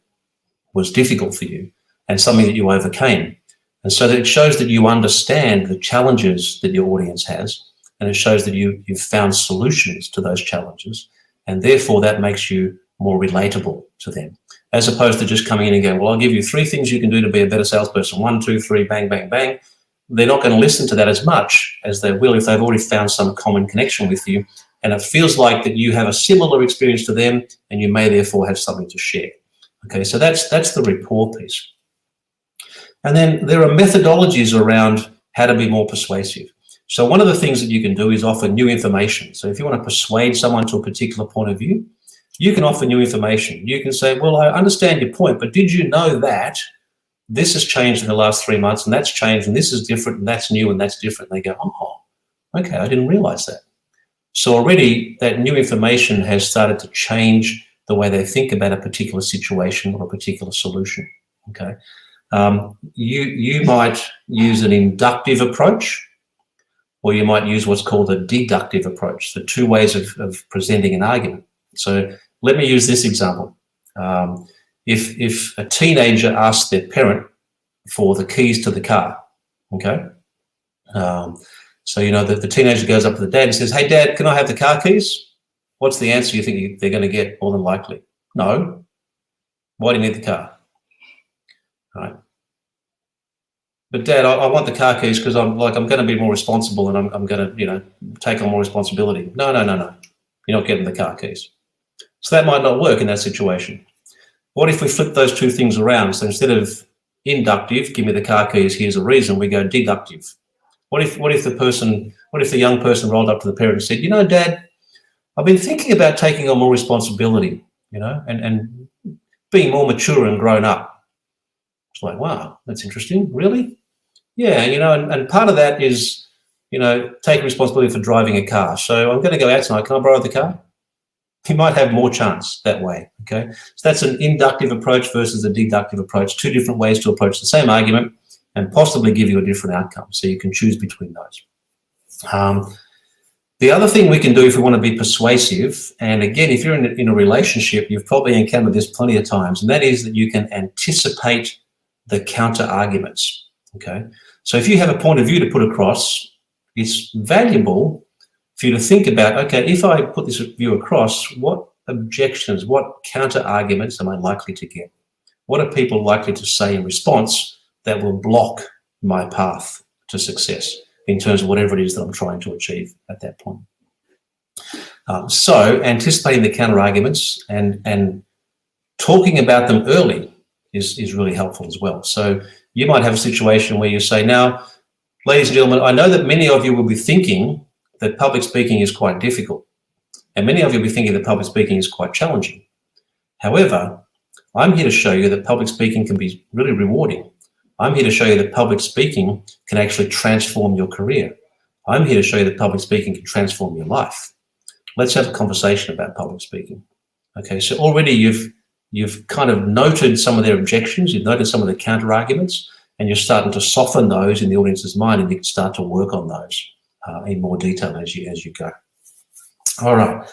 was difficult for you and something that you overcame. And so that it shows that you understand the challenges that your audience has, and it shows that you've found solutions to those challenges, and therefore that makes you more relatable to them, as opposed to just coming in and going, well, I'll give you 3 things you can do to be a better salesperson. 1, 2, 3, bang, bang, bang. They're not going to listen to that as much as they will if they've already found some common connection with you, and it feels like that you have a similar experience to them, and you may therefore have something to share. Okay, so that's the rapport piece. And then there are methodologies around how to be more persuasive. So one of the things that you can do is offer new information. So if you want to persuade someone to a particular point of view, you can offer new information. You can say, well, I understand your point, but did you know that this has changed in the last 3 months, and that's changed, and this is different, and that's new, and that's different. And they go, oh, okay, I didn't realize that. So already that new information has started to change the way they think about a particular situation or a particular solution, okay? You might use an inductive approach, or you might use what's called a deductive approach, the 2 ways of presenting an argument. So let me use this example. If a teenager asks their parent for the keys to the car, okay? So the teenager goes up to the dad and says, hey, Dad, can I have the car keys? What's the answer you think they're going to get more than likely? No. Why do you need the car? All right. But Dad, I want the car keys because I'm going to be more responsible, and I'm going to, take on more responsibility. No. You're not getting the car keys. So that might not work in that situation. What if we flip those 2 things around? So instead of inductive, give me the car keys, here's a reason, we go deductive. What if the young person rolled up to the parent and said, Dad, I've been thinking about taking on more responsibility, and being more mature and grown up. It's like, wow, that's interesting. Really? Yeah, and part of that is, taking responsibility for driving a car. So I'm going to go out tonight. Can I borrow the car? You might have more chance that way, okay? So that's an inductive approach versus a deductive approach, 2 different ways to approach the same argument and possibly give you a different outcome. So you can choose between those. The other thing we can do if we want to be persuasive, and again, if you're in a relationship, you've probably encountered this plenty of times, and that is that you can anticipate the counter arguments, okay? So if you have a point of view to put across, it's valuable for you to think about, okay, if I put this view across, what objections, what counter arguments am I likely to get? What are people likely to say in response that will block my path to success in terms of whatever it is that I'm trying to achieve at that point? So anticipating the counter arguments and talking about them early is really helpful as well. So you might have a situation where you say, now, ladies and gentlemen, I know that many of you will be thinking that public speaking is quite difficult, and many of you will be thinking that public speaking is quite challenging. However, I'm here to show you that public speaking can be really rewarding. I'm here to show you that public speaking can actually transform your career. I'm here to show you that public speaking can transform your life. Let's have a conversation about public speaking. Okay, so already you've kind of noted some of their objections, you've noted some of the counter arguments, and you're starting to soften those in the audience's mind, and you can start to work on those in more detail as you go. All right.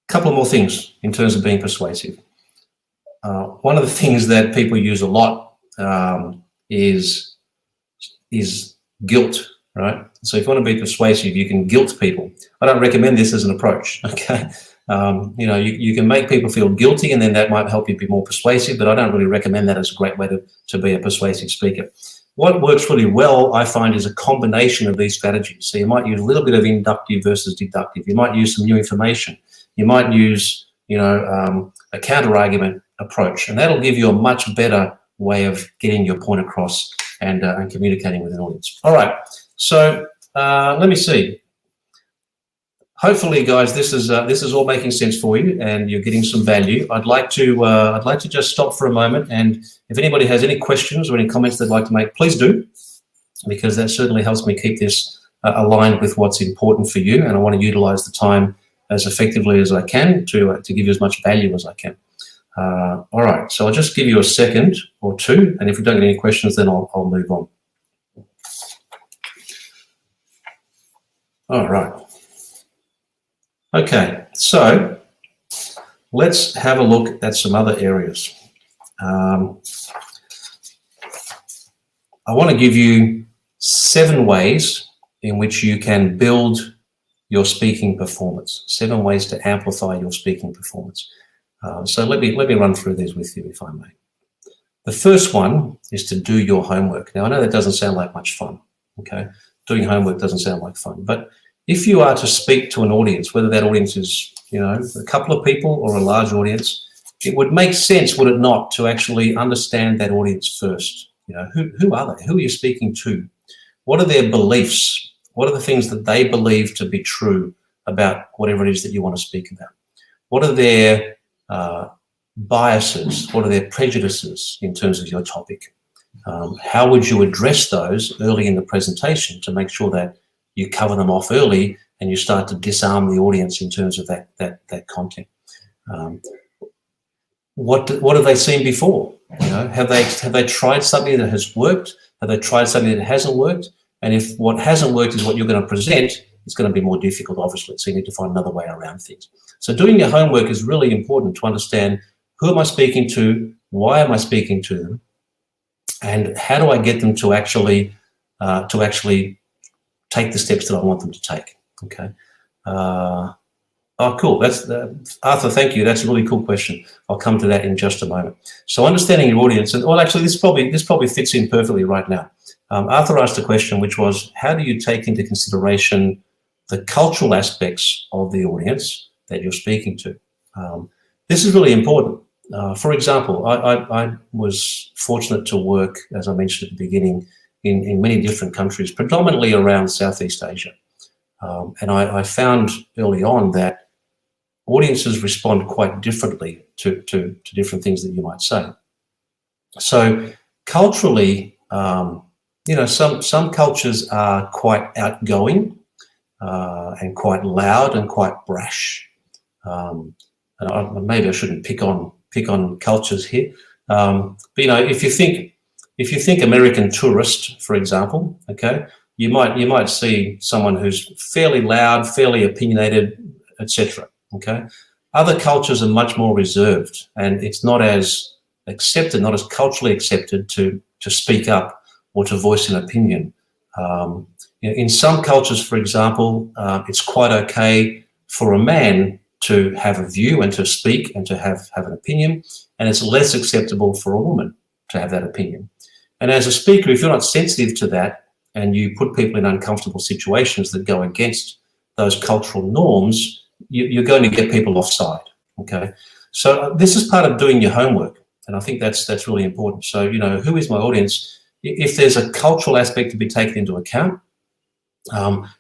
Couple more things in terms of being persuasive. One of the things that people use a lot is guilt, right? So if you want to be persuasive, you can guilt people. I don't recommend this as an approach, okay? You know, you can make people feel guilty, and then that might help you be more persuasive, but I don't really recommend that as a great way to be a persuasive speaker. What works really well, I find, is a combination of these strategies. So you might use a little bit of inductive versus deductive. You might use some new information. You might use, you know, a counter-argument approach, and that'll give you a much better way of getting your point across and communicating with an audience. All right, so let me see. Hopefully, guys, this is all making sense for you, and you're getting some value. I'd like to just stop for a moment, and if anybody has any questions or any comments they'd like to make, please do, because that certainly helps me keep this aligned with what's important for you, and I want to utilize the time as effectively as I can to give you as much value as I can. All right, so I'll just give you a second or two, and if we don't get any questions, then I'll move on. All right. Okay, so let's have a look at some other areas. I want to give you 7 ways in which you can build your speaking performance, 7 ways to amplify your speaking performance. So let me run through these with you, if I may. The first one is to do your homework. Now, I know that doesn't sound like much fun, okay? Doing homework doesn't sound like fun, but if you are to speak to an audience, whether that audience is, you know, a couple of people or a large audience, it would make sense, would it not, to actually understand that audience first. You know, who are they? Who are you speaking to? What are their beliefs? What are the things that they believe to be true about whatever it is that you want to speak about? What are their biases? What are their prejudices in terms of your topic? How would you address those early in the presentation to make sure that you cover them off early and you start to disarm the audience in terms of that content? What have they seen before? You know, have they tried something that has worked? Have they tried something that hasn't worked? And if what hasn't worked is what you're going to present, it's going to be more difficult, obviously. So you need to find another way around things. So doing your homework is really important to understand, who am I speaking to? Why am I speaking to them? And how do I get them to actually take the steps that I want them to take? Okay. Oh, cool. That's Arthur. Thank you. That's a really cool question. I'll come to that in just a moment. So understanding your audience, and well, actually, this probably fits in perfectly right now. Arthur asked a question, which was, how do you take into consideration the cultural aspects of the audience that you're speaking to? This is really important. For example, I was fortunate to work, as I mentioned at the beginning, in many different countries, predominantly around Southeast Asia. And I found early on that audiences respond quite differently to different things that you might say. So culturally, you know, some cultures are quite outgoing and quite loud and quite brash. And maybe I shouldn't pick on cultures here, but you know, if you think American tourist, for example, okay, you might see someone who's fairly loud, fairly opinionated, etc. Okay, other cultures are much more reserved, and it's not as accepted, not as culturally accepted to speak up or to voice an opinion. In some cultures, for example, it's quite okay for a man to have a view and to speak and to have an opinion, and it's less acceptable for a woman to have that opinion. And as a speaker, if you're not sensitive to that and you put people in uncomfortable situations that go against those cultural norms, you're going to get people offside, okay? So this is part of doing your homework, and I think that's really important. So, you know, who is my audience? If there's a cultural aspect to be taken into account,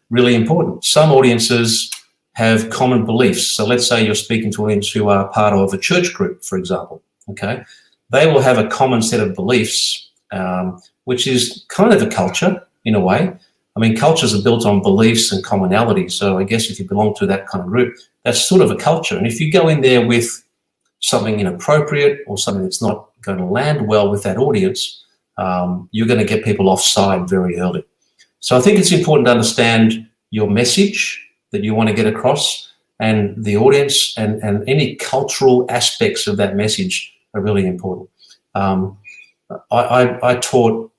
really important. Some audiences have common beliefs. So let's say you're speaking to an audience who are part of a church group, for example, okay? They will have a common set of beliefs, which is kind of a culture in a way. I mean, cultures are built on beliefs and commonality. So I guess if you belong to that kind of group, that's sort of a culture. And if you go in there with something inappropriate or something that's not going to land well with that audience, you're going to get people offside very early. So I think it's important to understand your message that you want to get across, and the audience and any cultural aspects of that message are really important. I taught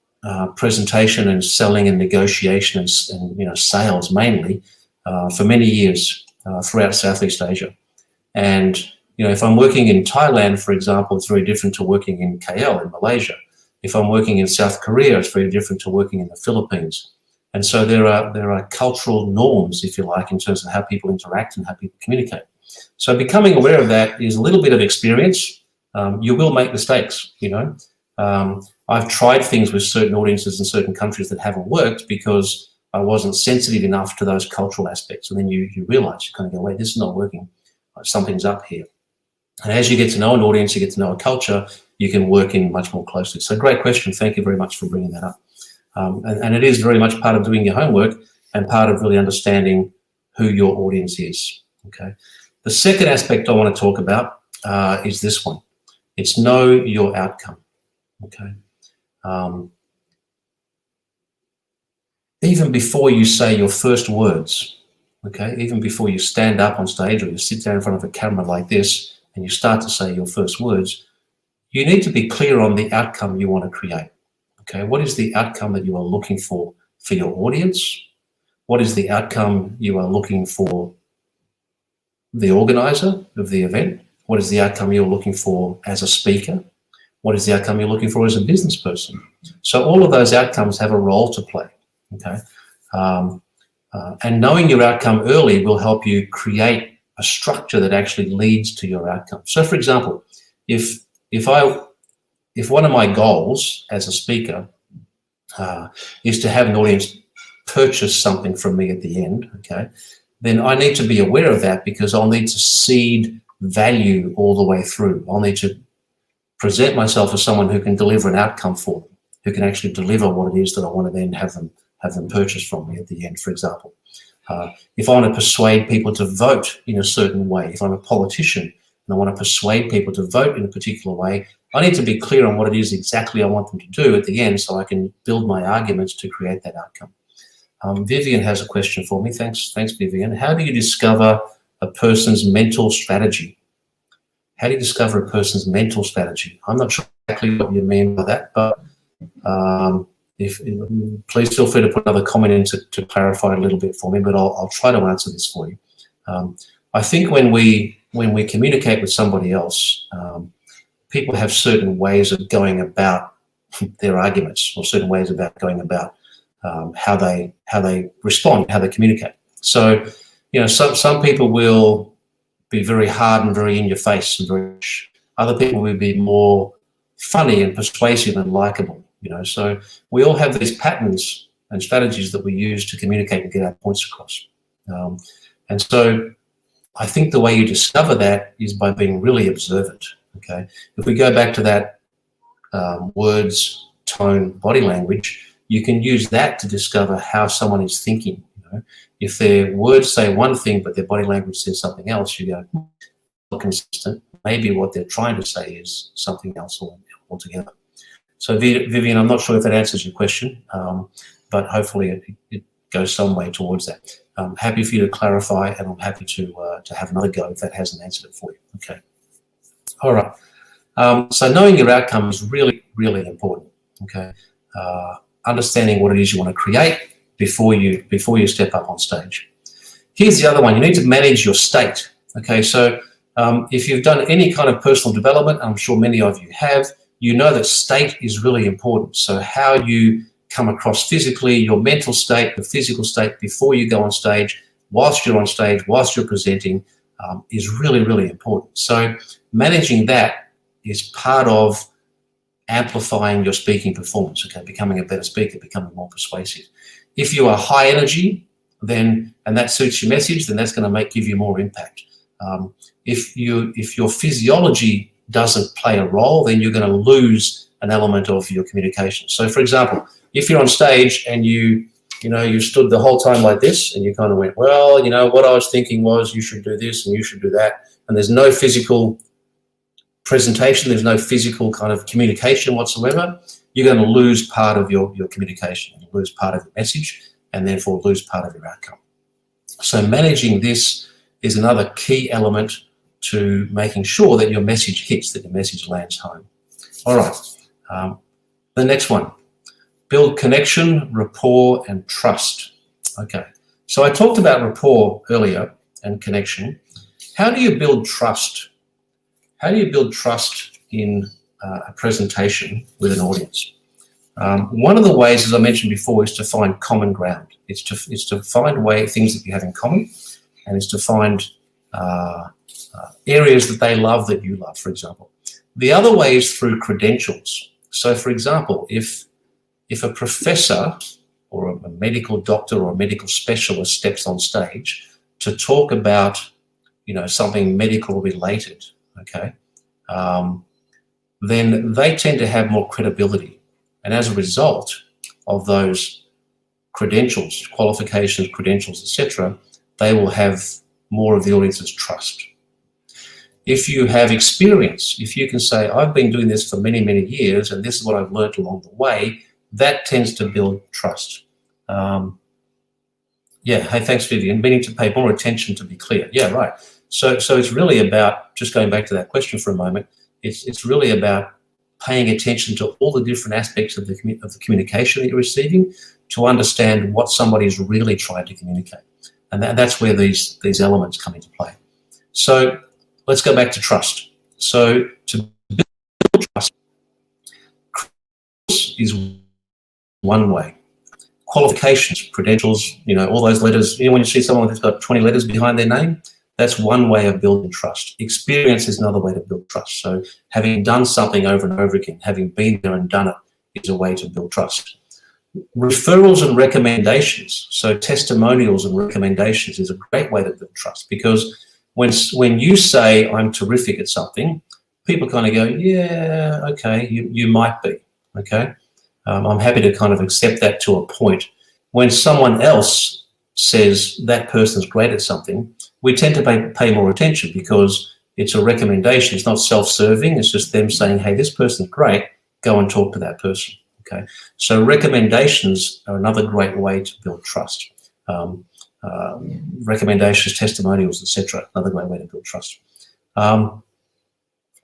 presentation and selling and negotiation and you know, sales mainly for many years throughout Southeast Asia. And, you know, if I'm working in Thailand, for example, it's very different to working in KL in Malaysia. If I'm working in South Korea, it's very different to working in the Philippines. And so there are cultural norms, if you like, in terms of how people interact and how people communicate. So becoming aware of that is a little bit of experience. You will make mistakes, you know. I've tried things with certain audiences in certain countries that haven't worked because I wasn't sensitive enough to those cultural aspects. And then you realize, you kind of go, wait, this is not working. Something's up here. And as you get to know an audience, you get to know a culture, you can work in much more closely. So great question. Thank you very much for bringing that up. And it is very much part of doing your homework and part of really understanding who your audience is, okay? The second aspect I want to talk about is this one. It's know your outcome, okay? Even before you say your first words, okay, even before you stand up on stage or you sit down in front of a camera like this and you start to say your first words, you need to be clear on the outcome you want to create, okay? What is the outcome that you are looking for your audience? What is the outcome you are looking for the organizer of the event? What is the outcome you're looking for as a speaker? What is the outcome you're looking for as a business person? So all of those outcomes have a role to play, okay? And knowing your outcome early will help you create a structure that actually leads to your outcome. So for example, if one of my goals as a speaker is to have an audience purchase something from me at the end, okay, then I need to be aware of that because I'll need to seed value all the way through. I'll need to present myself as someone who can deliver an outcome for them, who can actually deliver what it is that I want to then have them purchase from me at the end, for example. If I want to persuade people to vote in a certain way, if I'm a politician and I want to persuade people to vote in a particular way, I need to be clear on what it is exactly I want them to do at the end so I can build my arguments to create that outcome. Vivian has a question for me. Thanks, Vivian. How do you discover a person's mental strategy? How do you discover a person's mental strategy? I'm not sure exactly what you mean by that, but please feel free to put another comment in to clarify it a little bit for me, but I'll try to answer this for you. I think when we communicate with somebody else, people have certain ways of going about their arguments or certain ways about going about how they respond, how they communicate. So, you know, some people will be very hard and very in your face and very harsh. Other people will be more funny and persuasive and likable, you know. So we all have these patterns and strategies that we use to communicate and get our points across. And so I think the way you discover that is by being really observant, okay? If we go back to that words, tone, body language, you can use that to discover how someone is thinking. You know? If their words say one thing but their body language says something else, you go, not consistent. Maybe what they're trying to say is something else altogether. So Vivian, I'm not sure if that answers your question, but hopefully it goes some way towards that. I'm happy for you to clarify, and I'm happy to have another go if that hasn't answered it for you. Okay. All right. So knowing your outcome is really, really important. Okay. Understanding what it is you want to create before you step up on stage. Here's the other one. You need to manage your state. Okay. So if you've done any kind of personal development, I'm sure many of you have, you know that state is really important. So how you come across physically, your mental state, the physical state before you go on stage, whilst you're on stage, whilst you're presenting, is really, really important. So managing that is part of amplifying your speaking performance, okay, becoming a better speaker, becoming more persuasive. If you are high energy, then, and that suits your message, then that's going to give you more impact. If your physiology doesn't play a role, then you're going to lose an element of your communication. So for example, if you're on stage and you stood the whole time like this and you kind of went, well, you know, what I was thinking was you should do this and you should do that, and there's no physical presentation, there's no physical kind of communication whatsoever, you're going to lose part of your communication, you'll lose part of your message, and therefore lose part of your outcome. So managing this is another key element to making sure that your message hits, that your message lands home. All right, the next one, build connection, rapport, and trust. Okay, so I talked about rapport earlier and connection. how do you build trust? How do you build trust in a presentation with an audience? One of the ways, as I mentioned before, is to find common ground. It's to find things that you have in common, and it's to find areas that they love that you love, for example. The other way is through credentials. So, for example, if a professor or a medical doctor or a medical specialist steps on stage to talk about, something medical related, okay, then they tend to have more credibility. And as a result of those credentials, qualifications, credentials, etc., they will have more of the audience's trust. If you have experience, if you can say, I've been doing this for many, many years, and this is what I've learned along the way, that tends to build trust. Hey, thanks, Vivian. Meaning to pay more attention, to be clear. Yeah, right. So it's really about, just going back to that question for a moment, it's really about paying attention to all the different aspects of the communication that you're receiving to understand what somebody is really trying to communicate. And that's where these elements come into play. So let's go back to trust. So to build trust is one way. Qualifications, credentials, all those letters. When you see someone who's got 20 letters behind their name, that's one way of building trust. Experience is another way to build trust. So having done something over and over again, having been there and done it, is a way to build trust. Referrals and recommendations, so testimonials and recommendations, is a great way to build trust, because when you say, I'm terrific at something, people kind of go, yeah, okay, you might be, okay. I'm happy to kind of accept that to a point. When someone else says that person's great at something, we tend to pay more attention, because it's a recommendation. It's not self-serving. It's just them saying, hey, this person's great. Go and talk to that person. Okay. So recommendations are another great way to build trust. Recommendations, testimonials, etc. Another great way to build trust.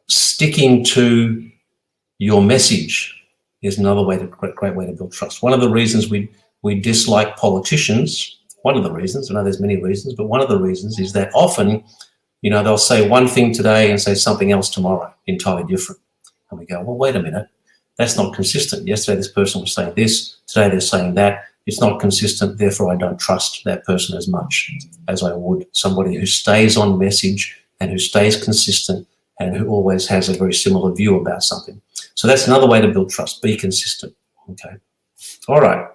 Sticking to your message is another great way to build trust. One of the reasons we dislike politicians, one of the reasons, I know there's many reasons, but one of the reasons is that often, they'll say one thing today and say something else tomorrow, entirely different. And we go, well, wait a minute, that's not consistent. Yesterday this person was saying this, today they're saying that. It's not consistent, therefore I don't trust that person as much as I would somebody who stays on message and who stays consistent and who always has a very similar view about something. So that's another way to build trust. Be consistent. Okay. All right.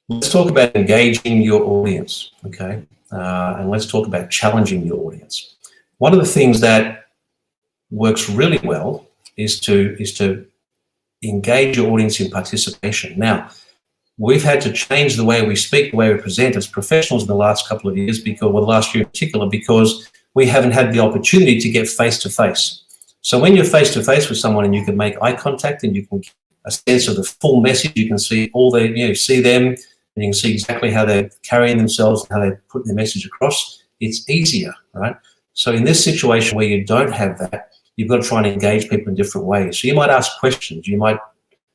Let's talk about engaging your audience. Okay. And let's talk about challenging your audience. One of the things that works really well is to engage your audience in participation. Now, we've had to change the way we speak, the way we present as professionals in the last couple of years, the last year in particular, because we haven't had the opportunity to get face-to-face. So when you're face-to-face with someone and you can make eye contact and you can get a sense of the full message, you can see see them, and you can see exactly how they're carrying themselves and how they're putting their message across, it's easier, right? So in this situation where you don't have that, you've got to try and engage people in different ways. So you might ask questions, you might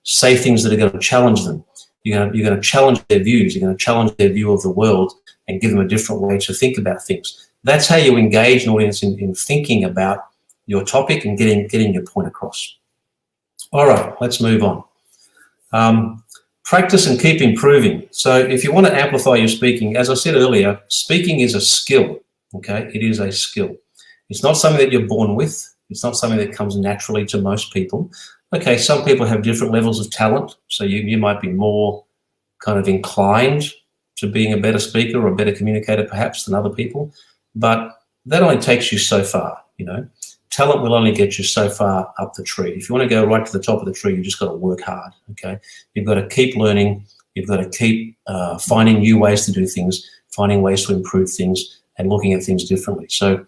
say things that are going to challenge them. You're going to challenge their views. You're going to challenge their view of the world and give them a different way to think about things. That's how you engage an audience in thinking about your topic and getting your point across. All right, let's move on. Practice and keep improving. So if you want to amplify your speaking, as I said earlier, speaking is a skill, okay? It is a skill. It's not something that you're born with. It's not something that comes naturally to most people. Okay, some people have different levels of talent, so you might be more kind of inclined to being a better speaker or a better communicator perhaps than other people, but that only takes you so far, Talent will only get you so far up the tree. If you want to go right to the top of the tree, you just got to work hard, okay? You've got to keep learning. You've got to keep finding new ways to do things, finding ways to improve things and looking at things differently. So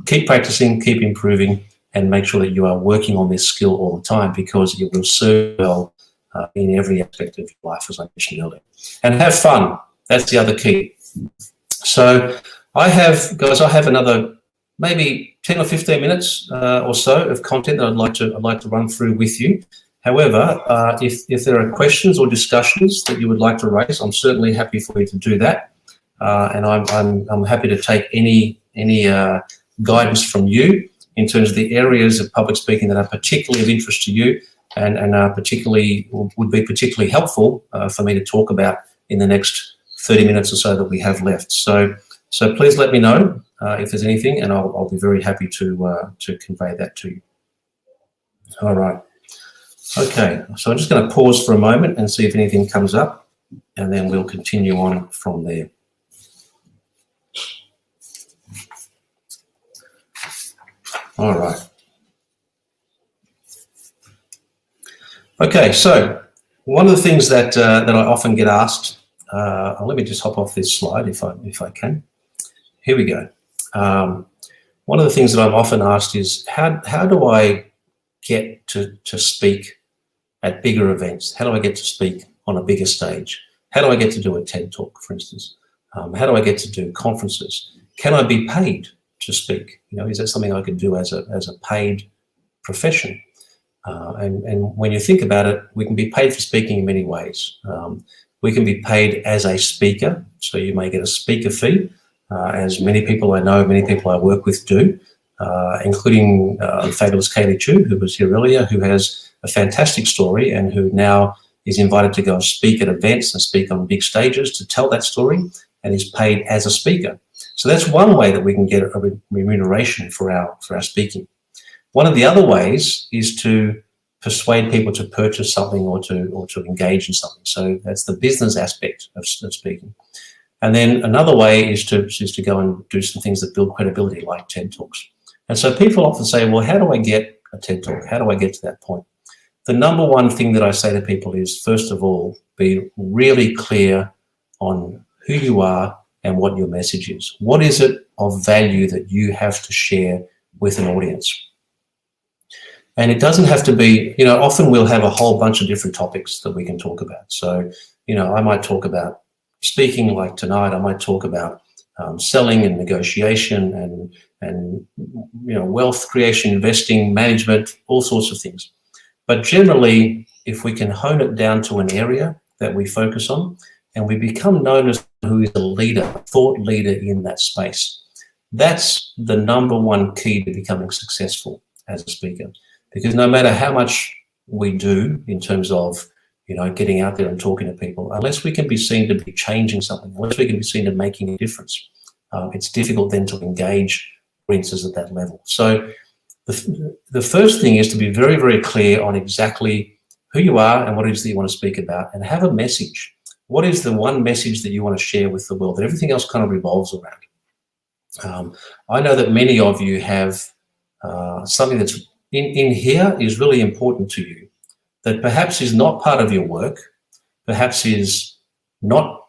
keep practicing, keep improving, and make sure that you are working on this skill all the time, because it will serve well in every aspect of your life, as I mentioned earlier. And have fun. That's the other key. So I have another maybe 10 or 15 minutes or so of content that I'd like to run through with you. However, if there are questions or discussions that you would like to raise, I'm certainly happy for you to do that. and I'm happy to take any guidance from you in terms of the areas of public speaking that are particularly of interest to you and are would be particularly helpful for me to talk about in the next 30 minutes or so that we have left. So please let me know if there's anything, and I'll be very happy to convey that to you. All right. Okay, so I'm just going to pause for a moment and see if anything comes up, and then we'll continue on from there. All right. Okay, so one of the things that I often get asked, let me just hop off this slide if I can. Here we go. One of the things that I'm often asked is how do I get to speak at bigger events? How do I get to speak on a bigger stage? How do I get to do a TED Talk, for instance? How do I get to do conferences? Can I be paid to speak? You know, is that something I could do as a paid profession? And when you think about it, we can be paid for speaking in many ways. We can be paid as a speaker, so you may get a speaker fee, as many people I know, many people I work with do, including the fabulous Kaylee Chu, who was here earlier, who has a fantastic story and who now is invited to go and speak at events and speak on big stages to tell that story, and is paid as a speaker. So that's one way that we can get a remuneration for our speaking. One of the other ways is to persuade people to purchase something or to engage in something. So that's the business aspect of speaking. And then another way is to go and do some things that build credibility, like TED Talks. And so people often say, well, how do I get a TED Talk? How do I get to that point? The number one thing that I say to people is, first of all, be really clear on who you are and what your message is. What is it of value that you have to share with an audience? And it doesn't have to be, you know, often we'll have a whole bunch of different topics that we can talk about. So, you know, I might talk about speaking like tonight. I might talk about selling and negotiation and you know, wealth creation, investing, management, all sorts of things. But generally, if we can hone it down to an area that we focus on, and we become known as who is a leader, a thought leader in that space, that's the number one key to becoming successful as a speaker. Because no matter how much we do in terms of, you know, getting out there and talking to people, unless we can be seen to be changing something, unless we can be seen to making a difference, it's difficult then to engage audiences at that level. So the first thing is to be very, very clear on exactly who you are and what it is that you want to speak about, and have a message. What is the one message that you want to share with the world that everything else kind of revolves around? I know that many of you have something that's in here is really important to you, that perhaps is not part of your work, perhaps is not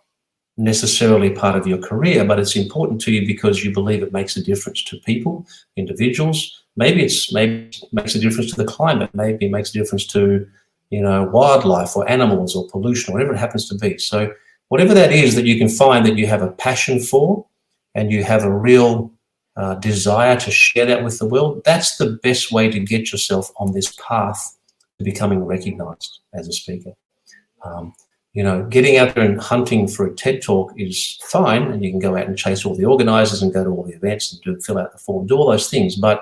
necessarily part of your career, but it's important to you because you believe it makes a difference to people, individuals. Maybe it makes a difference to the climate. Maybe it makes a difference to, you know, wildlife or animals or pollution, or whatever it happens to be. So whatever that is that you can find that you have a passion for and you have a real desire to share that with the world, that's the best way to get yourself on this path to becoming recognized as a speaker. You know, getting out there and hunting for a TED Talk is fine, and you can go out and chase all the organizers and go to all the events and fill out the form, do all those things. But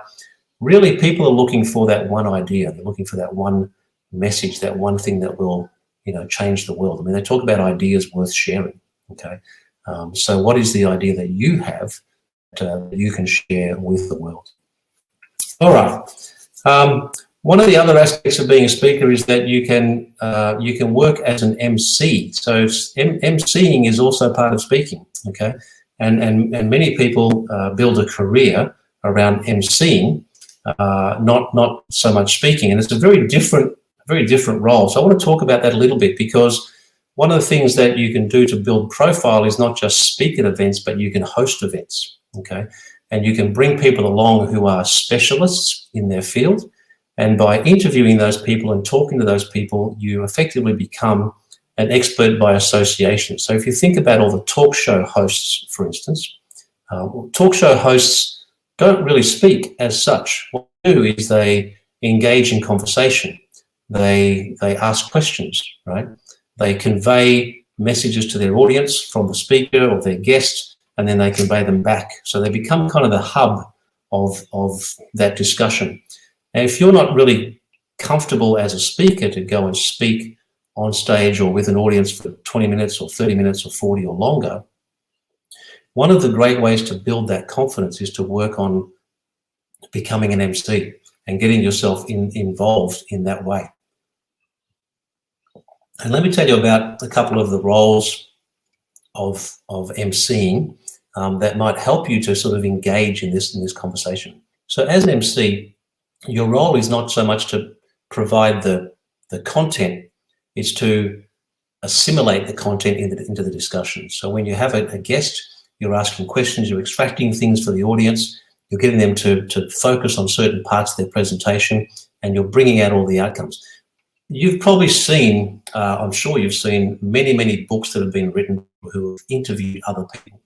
really, people are looking for that one idea. They're looking for that one message, that one thing that will, you know, change the world. I mean, they talk about ideas worth sharing, okay? So what is the idea that you have that you can share with the world? All right. One of the other aspects of being a speaker is that you can work as an MC. So MCing is also part of speaking, okay? And many people build a career around MCing, not so much speaking, and it's a very different role. So I want to talk about that a little bit, because one of the things that you can do to build profile is not just speak at events, but you can host events, okay? And you can bring people along who are specialists in their field. And by interviewing those people and talking to those people, you effectively become an expert by association. So if you think about all the talk show hosts, for instance, talk show hosts don't really speak as such. What they do is they engage in conversation. They ask questions, right? They convey messages to their audience from the speaker or their guest, and then they convey them back. So they become kind of the hub of that discussion. And if you're not really comfortable as a speaker to go and speak on stage or with an audience for 20 minutes or 30 minutes or 40 or longer, one of the great ways to build that confidence is to work on becoming an MC and getting yourself involved in that way. And let me tell you about a couple of the roles of MCing that might help you to sort of engage in this conversation. So as an MC, your role is not so much to provide the content, it's to assimilate the content into the discussion. So when you have a guest, you're asking questions, you're extracting things for the audience, you're getting them to focus on certain parts of their presentation, and you're bringing out all the outcomes. You've probably seen, I'm sure you've seen many books that have been written who have interviewed other people.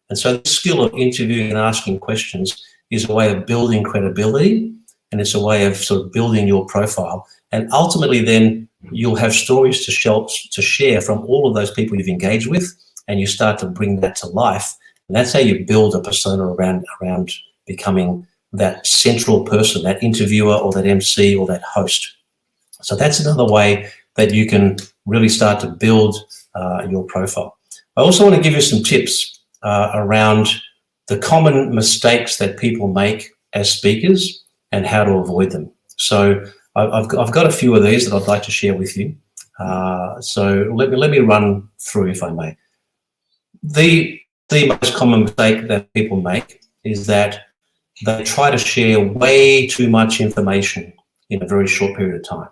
And so the skill of interviewing and asking questions is a way of building credibility, and it's a way of sort of building your profile. And ultimately then you'll have stories to share from all of those people you've engaged with, and you start to bring that to life. And that's how you build a persona around becoming that central person, that interviewer or that MC or that host. So that's another way that you can really start to build your profile. I also want to give you some tips around the common mistakes that people make as speakers and how to avoid them. So I've got a few of these that I'd like to share with you. So let me run through, if I may. The most common mistake that people make is that they try to share way too much information in a very short period of time.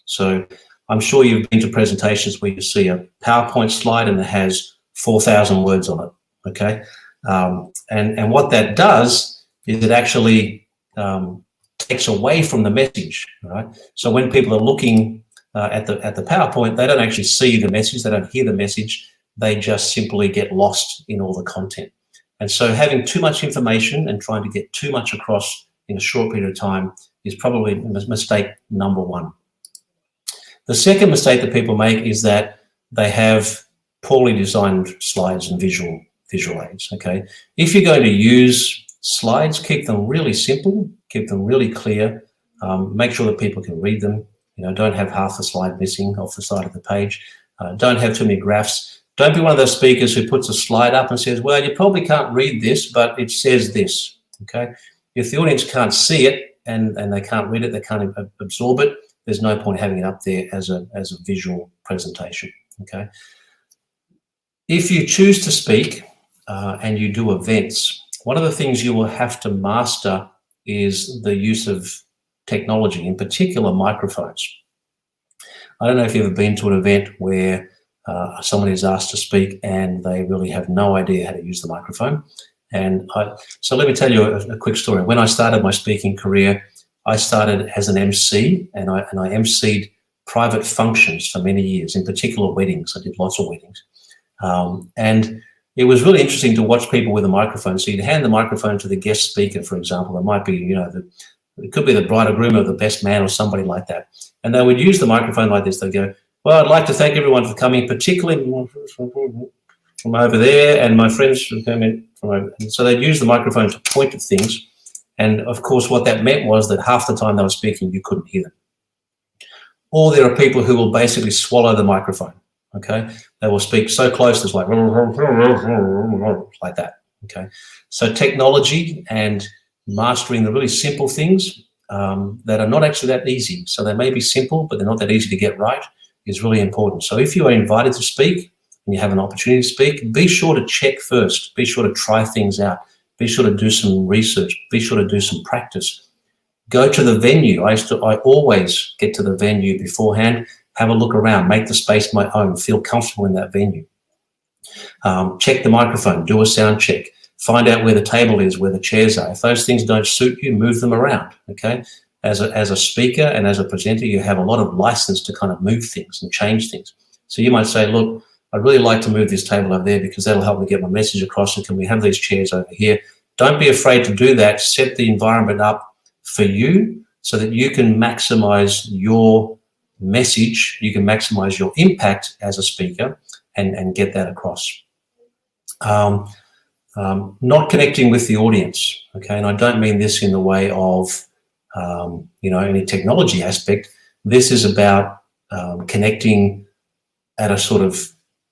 So I'm sure you've been to presentations where you see a PowerPoint slide and it has 4,000 words on it, okay? And what that does is it actually takes away from the message, right? So when people are looking at the PowerPoint, they don't actually see the message, they don't hear the message, they just simply get lost in all the content. And so having too much information and trying to get too much across in a short period of time is probably mistake number one. The second mistake that people make is that they have poorly designed slides and visual aids, okay? If you're going to use slides, keep them really simple, keep them really clear, make sure that people can read them, don't have half the slide missing off the side of the page, don't have too many graphs. Don't be one of those speakers who puts a slide up and says, well, you probably can't read this, but it says this, okay? If the audience can't see it and they can't read it, they can't absorb it, there's no point having it up there as a visual presentation, okay? If you choose to speak and you do events, one of the things you will have to master is the use of technology, in particular microphones. I don't know if you've ever been to an event where someone is asked to speak and they really have no idea how to use the microphone. So let me tell you a quick story. When I started my speaking career, I started as an MC and I MC'd private functions for many years, in particular weddings. I did lots of weddings. And it was really interesting to watch people with a microphone. So you'd hand the microphone to the guest speaker, for example. It might be, it could be the bride or groom or the best man or somebody like that. And they would use the microphone like this. They'd go, well, I'd like to thank everyone for coming, particularly from over there and my friends from over. And so they'd use the microphone to point at things. And of course, what that meant was that half the time they were speaking, you couldn't hear them. Or there are people who will basically swallow the microphone, okay? They will speak so close, it's like that, okay? So technology and mastering the really simple things that are not actually that easy. So they may be simple, but they're not that easy to get right, is really important. So if you are invited to speak and you have an opportunity to speak, be sure to check first. Be sure to try things out. Be sure to do some research. Be sure to do some practice. Go to the venue. I always get to the venue beforehand, have a look around, make the space my own, feel comfortable in that venue. Check the microphone, do a sound check, find out where the table is, where the chairs are. If those things don't suit you, move them around, okay? As a speaker and as a presenter, you have a lot of license to kind of move things and change things. So you might say, look, I'd really like to move this table over there because that'll help me get my message across, and can we have these chairs over here? Don't be afraid to do that. Set the environment up for you so that you can maximize your message, you can maximize your impact as a speaker, and get that across. Not connecting with the audience, okay? And I don't mean this in the way of, any technology aspect. This is about connecting at a sort of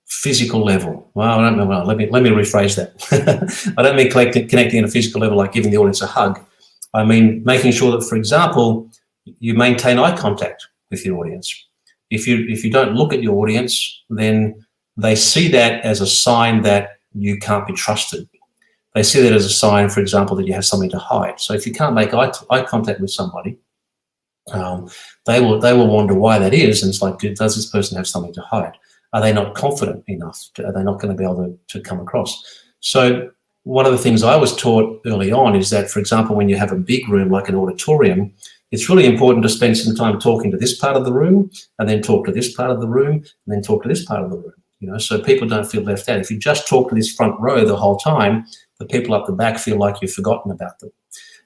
physical level. Well, let me rephrase that. I don't mean connecting at a physical level like giving the audience a hug. I mean making sure that, for example, you maintain eye contact with your audience. If you don't look at your audience, then they see that as a sign that you can't be trusted. They see that as a sign, for example, that you have something to hide. So if you can't make eye contact with somebody, they will wonder why that is, and it's like, does this person have something to hide? Are they not confident enough? Are they not going to be able to come across? So one of the things I was taught early on is that, for example, when you have a big room like an auditorium, it's really important to spend some time talking to this part of the room, and then talk to this part of the room, and then talk to this part of the room, so people don't feel left out. If you just talk to this front row the whole time, the people up the back feel like you've forgotten about them.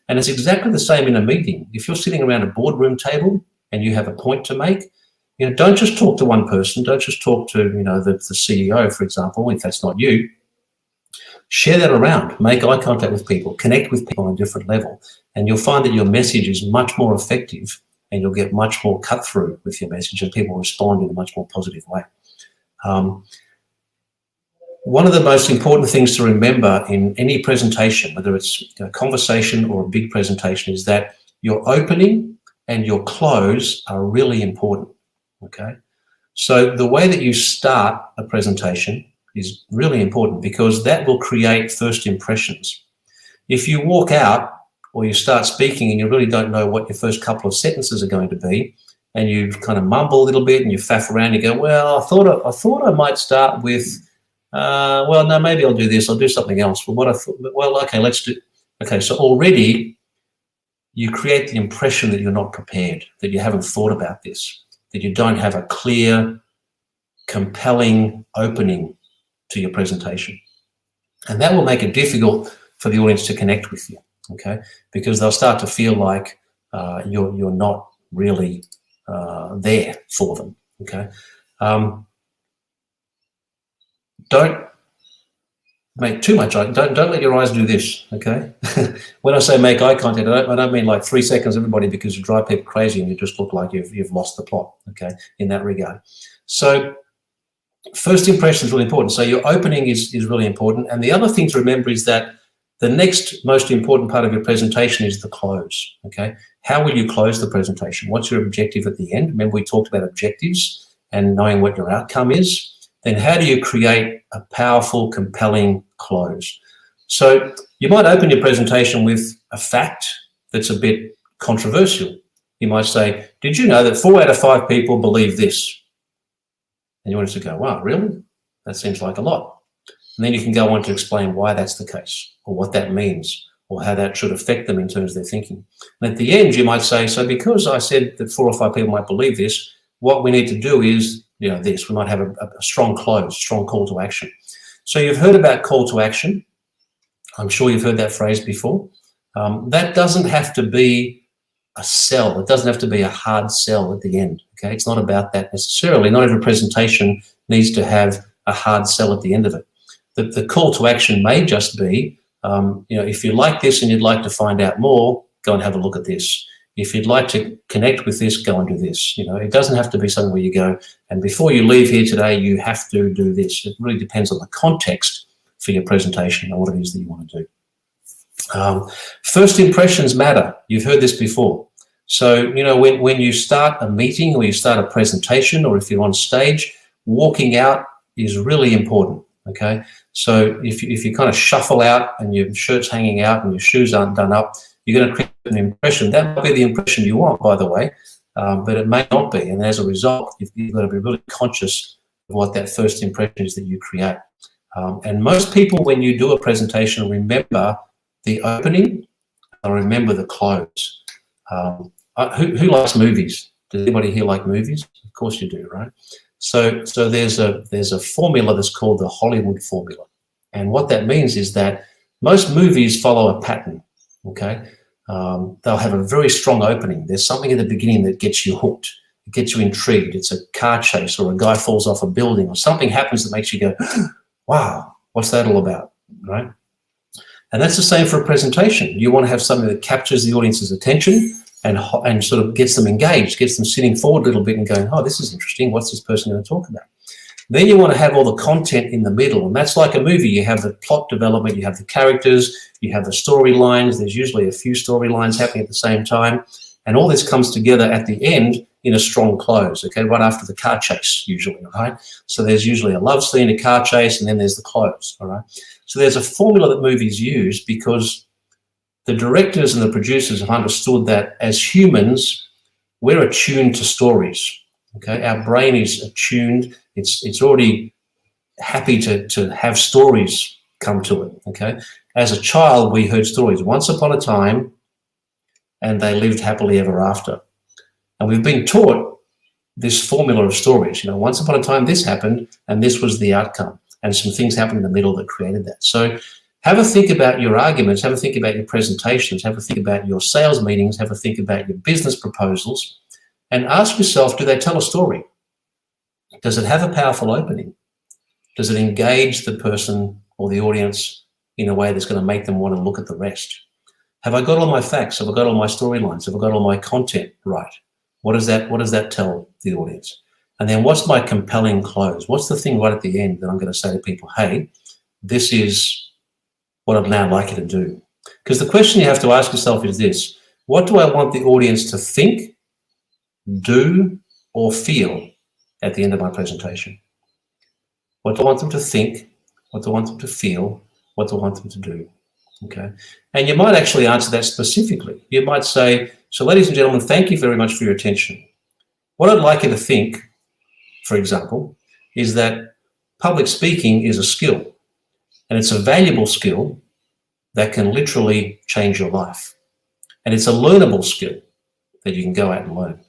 And it's exactly the same in a meeting. If you're sitting around a boardroom table and you have a point to make, don't just talk to one person. Don't just talk to, the CEO, for example, if that's not you. Share that around. Make eye contact with people. Connect with people on a different level. And you'll find that your message is much more effective, and you'll get much more cut through with your message, and people respond in a much more positive way. One of the most important things to remember in any presentation, whether it's a conversation or a big presentation, is that your opening and your close are really important, okay? So the way that you start a presentation is really important, because that will create first impressions. If you walk out or you start speaking and you really don't know what your first couple of sentences are going to be, and you kind of mumble a little bit and you faff around, you go, well, I thought I might start with, well, no, maybe I'll do this. I'll do something else. Okay, let's do. Okay, so already you create the impression that you're not prepared, that you haven't thought about this, that you don't have a clear, compelling opening to your presentation. And that will make it difficult for the audience to connect with you, okay? Because they'll start to feel like you're not really there for them, okay? Don't make too much eye. Don't let your eyes do this, okay? When I say make eye contact, I don't mean like 3 seconds, everybody, because you drive people crazy and you just look like you've lost the plot, okay, in that regard. So first impression is really important. So your opening is really important. And the other thing to remember is that the next most important part of your presentation is the close, okay? How will you close the presentation? What's your objective at the end? Remember, we talked about objectives and knowing what your outcome is. Then how do you create a powerful, compelling close? So you might open your presentation with a fact that's a bit controversial. You might say, did you know that 4 out of 5 people believe this? And you want us to go, wow, really? That seems like a lot. And then you can go on to explain why that's the case, or what that means, or how that should affect them in terms of their thinking. And at the end, you might say, so because I said that 4 or 5 people might believe this, what we need to do is, this. We might have a strong close, strong call to action. So you've heard about call to action. I'm sure you've heard that phrase before. That doesn't have to be a sell. It doesn't have to be a hard sell at the end, okay? It's not about that necessarily. Not every presentation needs to have a hard sell at the end of it. The call to action may just be, if you like this and you'd like to find out more, go and have a look at this. If you'd like to connect with this, go and do this. It doesn't have to be something where you go, and before you leave here today, you have to do this. It really depends on the context for your presentation and what it is that you want to do. First impressions matter. You've heard this before. So, when you start a meeting or you start a presentation, or if you're on stage, walking out is really important, okay? So if you kind of shuffle out and your shirt's hanging out and your shoes aren't done up, you're going to create an impression. That might be the impression you want, by the way, but it may not be. And as a result, you've got to be really conscious of what that first impression is that you create. And most people, when you do a presentation, remember the opening or remember the close. Who likes movies? Does anybody here like movies? Of course you do, right? So there's a formula that's called the Hollywood formula. And what that means is that most movies follow a pattern. Okay, they'll have a very strong opening. There's something at the beginning that gets you hooked, It gets you intrigued. It's a car chase, or a guy falls off a building, or something happens that makes you go, wow, what's that all about, right? And that's the same for a presentation. You want to have something that captures the audience's attention and sort of gets them engaged, gets them sitting forward a little bit and going, oh, this is interesting. What's this person going to talk about? Then you want to have all the content in the middle, and that's like a movie. You have the plot development, you have the characters, you have the storylines. There's usually a few storylines happening at the same time, and all this comes together at the end in a strong close, okay, right after the car chase usually, right? So there's usually a love scene, a car chase, and then there's the close, all right? So there's a formula that movies use because the directors and the producers have understood that as humans, we're attuned to stories, okay? Our brain is attuned. It's already happy to have stories come to it, okay? As a child, we heard stories. Once upon a time, and they lived happily ever after. And we've been taught this formula of stories. You know, once upon a time, this happened, and this was the outcome. And some things happened in the middle that created that. So have a think about your arguments, have a think about your presentations, have a think about your sales meetings, have a think about your business proposals, and ask yourself, do they tell a story? Does it have a powerful opening? Does it engage the person or the audience in a way that's going to make them want to look at the rest? Have I got all my facts? Have I got all my storylines? Have I got all my content right? What does that tell the audience? And then what's my compelling close? What's the thing right at the end that I'm going to say to people, hey, this is what I'd now like you to do? Because the question you have to ask yourself is this: what do I want the audience to think, do, or feel at the end of my presentation? What do I want them to think? What do I want them to feel? What do I want them to do? Okay. And you might actually answer that specifically. You might say, so ladies and gentlemen, thank you very much for your attention. What I'd like you to think, for example, is that public speaking is a skill, and it's a valuable skill that can literally change your life. And it's a learnable skill that you can go out and learn.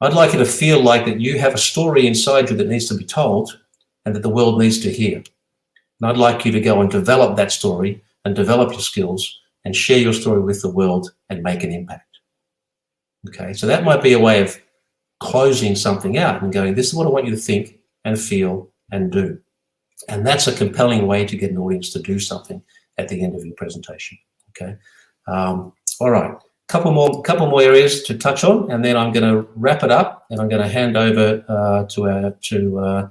I'd like you to feel like that you have a story inside you that needs to be told and that the world needs to hear. And I'd like you to go and develop that story and develop your skills and share your story with the world and make an impact. Okay, so that might be a way of closing something out and going, this is what I want you to think and feel and do. And that's a compelling way to get an audience to do something at the end of your presentation. Okay, all right, couple more areas to touch on, and then I'm going to wrap it up, and I'm going to hand over to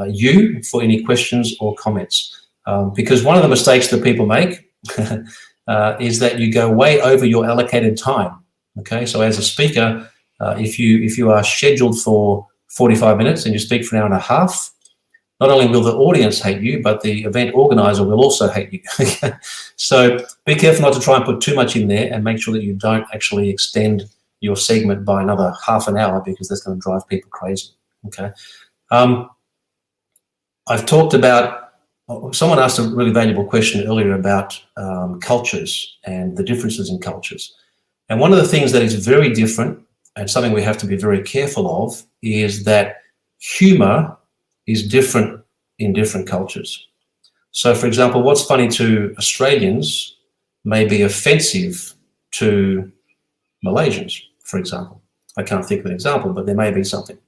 you for any questions or comments. Because one of the mistakes that people make is that you go way over your allocated time. Okay, so as a speaker, if you are scheduled for 45 minutes and you speak for an hour and a half, not only will the audience hate you, but the event organizer will also hate you. So be careful not to try and put too much in there, and make sure that you don't actually extend your segment by another half an hour, because that's going to drive people crazy. Okay, I've talked about. Someone asked a really valuable question earlier about cultures and the differences in cultures. And one of the things that is very different, and something we have to be very careful of, is that humor is different in different cultures. So, for example, what's funny to Australians may be offensive to Malaysians, for example. I can't think of an example, but there may be something.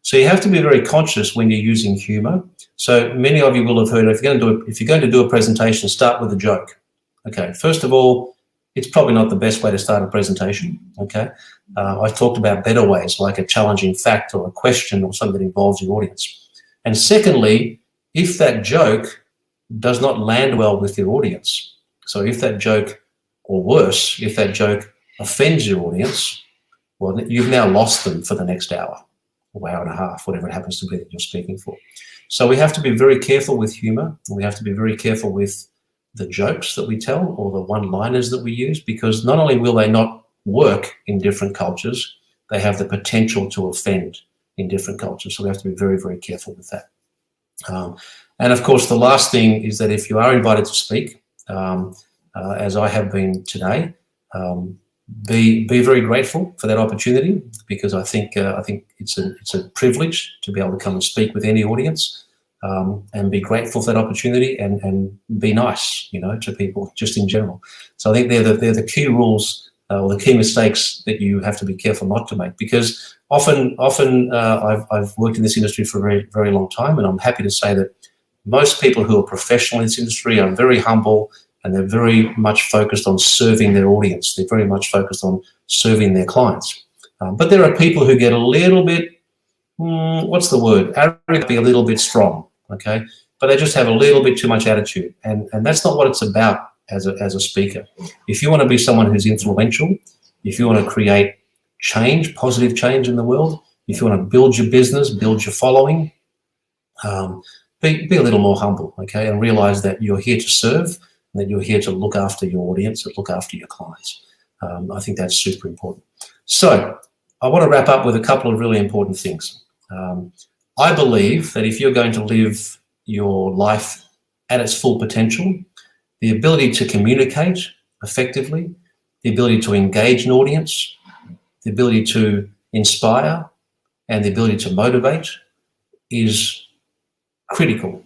So you have to be very conscious when you're using humor. So many of you will have heard, if you're going to do a presentation, start with a joke. Okay, first of all, it's probably not the best way to start a presentation. Okay, I've talked about better ways, like a challenging fact or a question or something that involves your audience. And secondly, if that joke does not land well with your audience, so if that joke, or worse, if that joke offends your audience, well, you've now lost them for the next hour or hour and a half, whatever it happens to be that you're speaking for. So we have to be very careful with humor. We have to be very careful with the jokes that we tell or the one-liners that we use, because not only will they not work in different cultures, they have the potential to offend in different cultures. So we have to be very, very careful with that. And of course, the last thing is that if you are invited to speak, as I have been today, be very grateful for that opportunity, because I think it's a privilege to be able to come and speak with any audience, and be grateful for that opportunity, and be nice, to people just in general. So I think they're the key rules or the key mistakes that you have to be careful not to make, because often I've worked in this industry for a very, very long time, and I'm happy to say that most people who are professional in this industry are very humble, and they're very much focused on serving their audience. They're very much focused on serving their clients. But there are people who get a little bit, what's the word? Arrogant, be a little bit strong, okay? But they just have a little bit too much attitude, and that's not what it's about as a speaker. If you want to be someone who's influential, if you want to create change, positive change in the world, if you want to build your business, build your following, be a little more humble, okay, and realize that you're here to serve, and that you're here to look after your audience and look after your clients. I think that's super important. So I want to wrap up with a couple of really important things. I believe that if you're going to live your life at its full potential, the ability to communicate effectively, the ability to engage an audience, the ability to inspire, and the ability to motivate is critical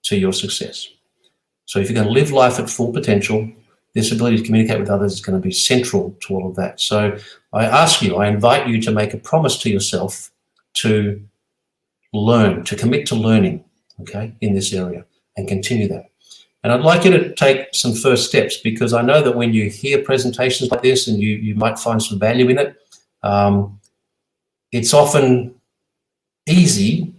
to your success. So if you're going to live life at full potential, this ability to communicate with others is going to be central to all of that. So I invite you to make a promise to yourself to learn, to commit to learning, okay, in this area, and continue that. And I'd like you to take some first steps, because I know that when you hear presentations like this and you might find some value in it, it's often easy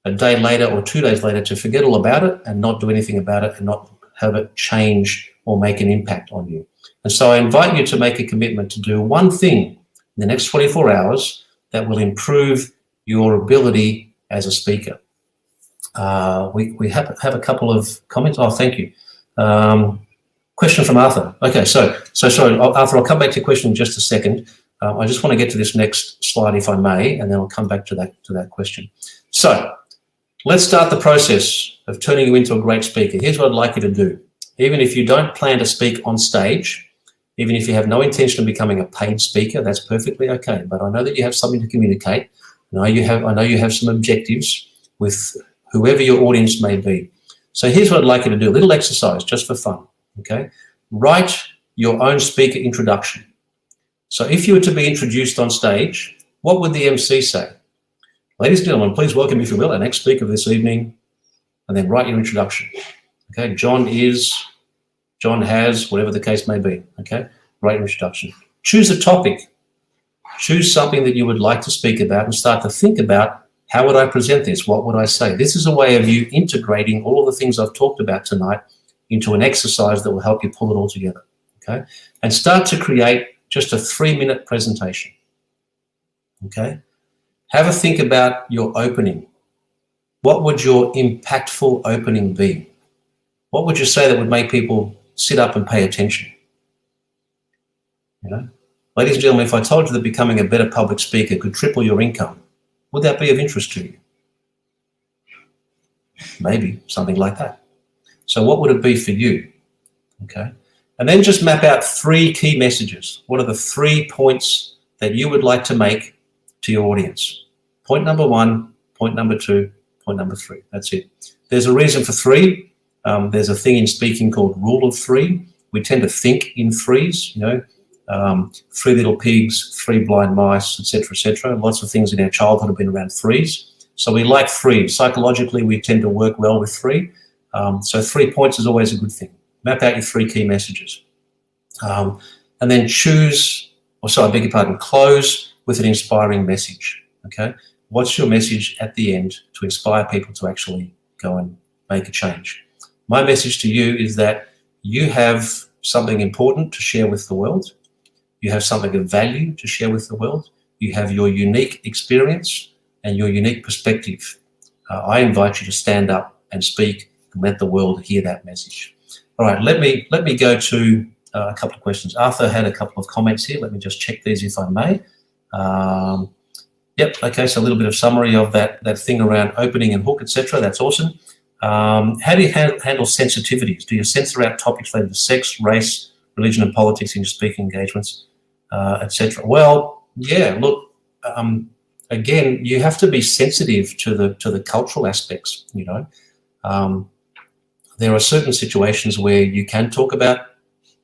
a day later or 2 days later to forget all about it and not do anything about it and not have it change or make an impact on you. And so I invite you to make a commitment to do one thing in the next 24 hours that will improve your ability as a speaker. We have a couple of comments. Oh, thank you. Question from Arthur. Okay, so sorry, Arthur, I'll come back to your question in just a second. I just want to get to this next slide, if I may, and then I'll come back to that question. So let's start the process of turning you into a great speaker. Here's what I'd like you to do. Even if you don't plan to speak on stage, even if you have no intention of becoming a paid speaker, that's perfectly okay. But I know that you have something to communicate. I know you have some objectives with whoever your audience may be. So here's what I'd like you to do, a little exercise just for fun, okay? Write your own speaker introduction. So if you were to be introduced on stage, what would the MC say? Ladies and gentlemen, please welcome, if you will, our next speaker of this evening, and then write your introduction. Okay, John has, whatever the case may be, okay? Write your introduction. Choose a topic. Choose something that you would like to speak about and start to think about, how would I present this? What would I say? This is a way of you integrating all of the things I've talked about tonight into an exercise that will help you pull it all together, okay? And start to create just a 3-minute presentation, okay? Have a think about your opening. What would your impactful opening be? What would you say that would make people sit up and pay attention? You know, ladies and gentlemen, if I told you that becoming a better public speaker could triple your income, would that be of interest to you? Maybe something like that. So what would it be for you? Okay. And then just map out 3 key messages. What are the 3 points that you would like to make to your audience? Point number 1, point number 2, point number 3. That's it. There's a reason for 3. There's a thing in speaking called rule of 3. We tend to think in 3s, you know, 3 little pigs, 3 blind mice, etc., etc. Lots of things in our childhood have been around 3s. So we like 3. Psychologically, we tend to work well with 3. So 3 points is always a good thing. Map out your 3 key messages. And then close with an inspiring message, okay? What's your message at the end to inspire people to actually go and make a change? My message to you is that you have something important to share with the world. You have something of value to share with the world. You have your unique experience and your unique perspective. I invite you to stand up and speak and let the world hear that message. All right, let me go to a couple of questions. Arthur had a couple of comments here. Let me just check these if I may. Yep, okay, so a little bit of summary of that thing around opening and hook, etc. That's awesome. How do you handle sensitivities? Do you censor out topics related to sex, race, religion and politics in your speaking engagements, etc.? Well, yeah, look, again, you have to be sensitive to the cultural aspects, you know. There are certain situations where you can talk about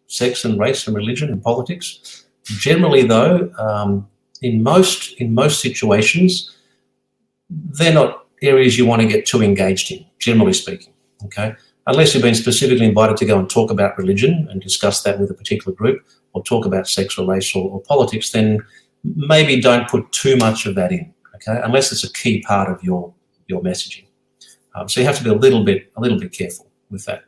sex and race and religion and politics. Generally, though, in most situations, they're not areas you want to get too engaged in, generally speaking, okay? Unless you've been specifically invited to go and talk about religion and discuss that with a particular group, or talk about sex or race or politics, then maybe don't put too much of that in, okay? Unless it's a key part of your messaging. So you have to be a little bit careful with that.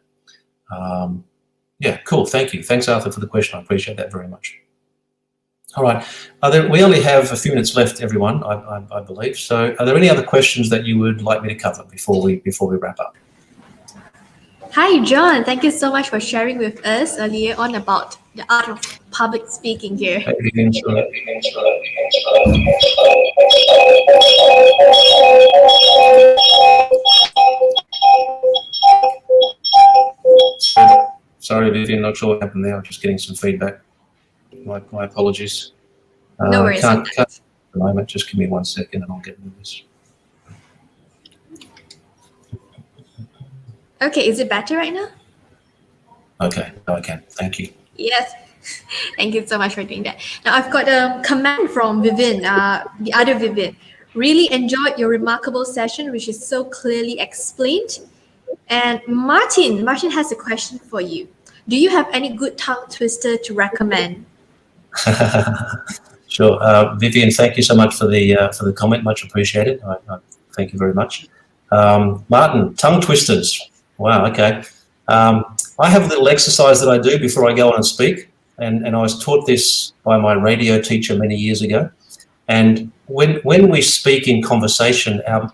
Yeah, cool. Thank you. Thanks, Arthur, for the question. I appreciate that very much. All right. We only have a few minutes left, everyone, I believe. So are there any other questions that you would like me to cover before we wrap up? Hi, John. Thank you so much for sharing with us earlier on about the art of public speaking here. Sorry, Vivian, not sure what happened there. I'm just getting some feedback. My apologies. No worries. Can't at the moment. Just give me 1 second and I'll get into this. Okay, is it better right now? Okay, I can. Thank you. Yes. Thank you so much for doing that. Now, I've got a comment from Vivian, the other Vivian. Really enjoyed your remarkable session, which is so clearly explained. And Martin has a question for you. Do you have any good tongue twister to recommend? Sure. Vivian, thank you so much for the comment. Much appreciated. Thank you very much. Martin, tongue twisters. Wow, okay. I have a little exercise that I do before I go on and speak, and I was taught this by my radio teacher many years ago. And when we speak in conversation, our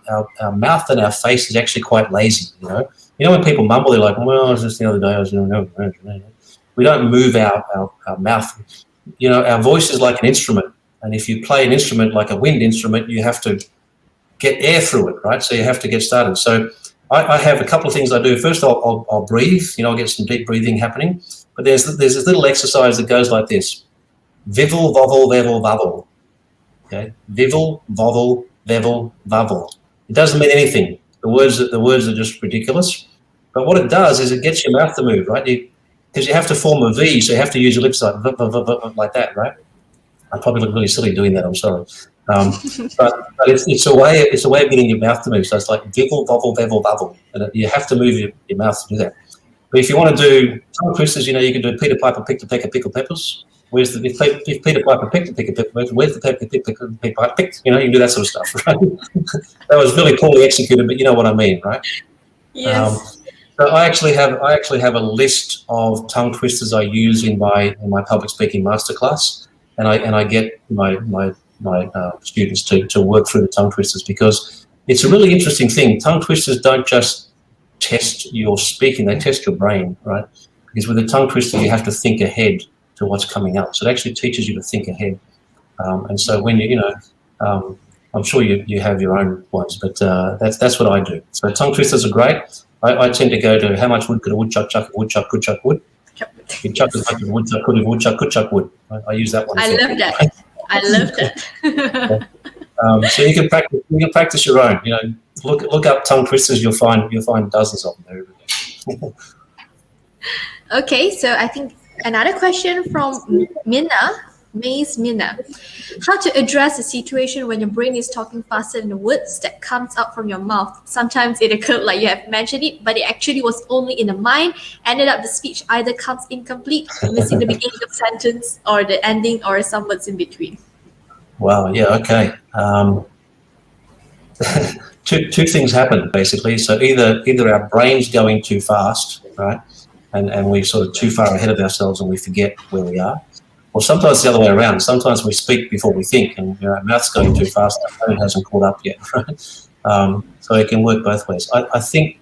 mouth and our face is actually quite lazy, you know. You know, when people mumble, they're like, well, just the other day I was doing no. We don't move our mouth. You know, our voice is like an instrument. And if you play an instrument like a wind instrument, you have to get air through it, right? So you have to get started. So I have a couple of things I do. First, I'll breathe. You know, I'll get some deep breathing happening. But there's this little exercise that goes like this. Vivel, vovel, vevel, vavel. Okay? Vivel, vovel, vevel, vavel. It doesn't mean anything. The words are just ridiculous. But what it does is it gets your mouth to move, right? Because you have to form a V, so you have to use your lips like that, right? I probably look really silly doing that. I'm sorry. But it's a way of getting your mouth to move. So it's like vivel, vovel, vevel, vavel, and you have to move your mouth to do that. But if you want to do tongue twisters, you know, you can do Peter Piper picked a peck of pickled peppers. If Peter Piper picked a peck of peppers, where's the pepper picked? You know, you can do that sort of stuff, right? That was really poorly executed, but you know what I mean, right? Yes. So I actually have a list of tongue twisters I use in my public speaking masterclass, and I get my students to work through the tongue twisters, because it's a really interesting thing. Tongue twisters don't just test your speaking; they test your brain, right? Because with a tongue twister, you have to think ahead to what's coming up. So it actually teaches you to think ahead. And so when I'm sure you have your own ones, but that's what I do. So tongue twisters are great. I tend to go to how much wood could a woodchuck chuck? A woodchuck could chuck wood. You chuck as much as a woodchuck could. A woodchuck could chuck wood. I use that one. I love that. So you can practice your own. You know, look up tongue twisters. You'll find dozens of them there. Okay, so I think another question from Minna. How to address a situation when your brain is talking faster than the words that comes out from your mouth? Sometimes it occurred like you have mentioned it, but it actually was only in the mind. Ended up the speech either comes incomplete, missing the beginning of sentence, or the ending, or some words in between. Wow. Yeah. Okay. Two things happen basically. So either our brain's going too fast, right, and we're sort of too far ahead of ourselves and we forget where we are. Or sometimes the other way around. Sometimes we speak before we think, and our mouth's going too fast, our brain hasn't caught up yet, right? So it can work both ways. I think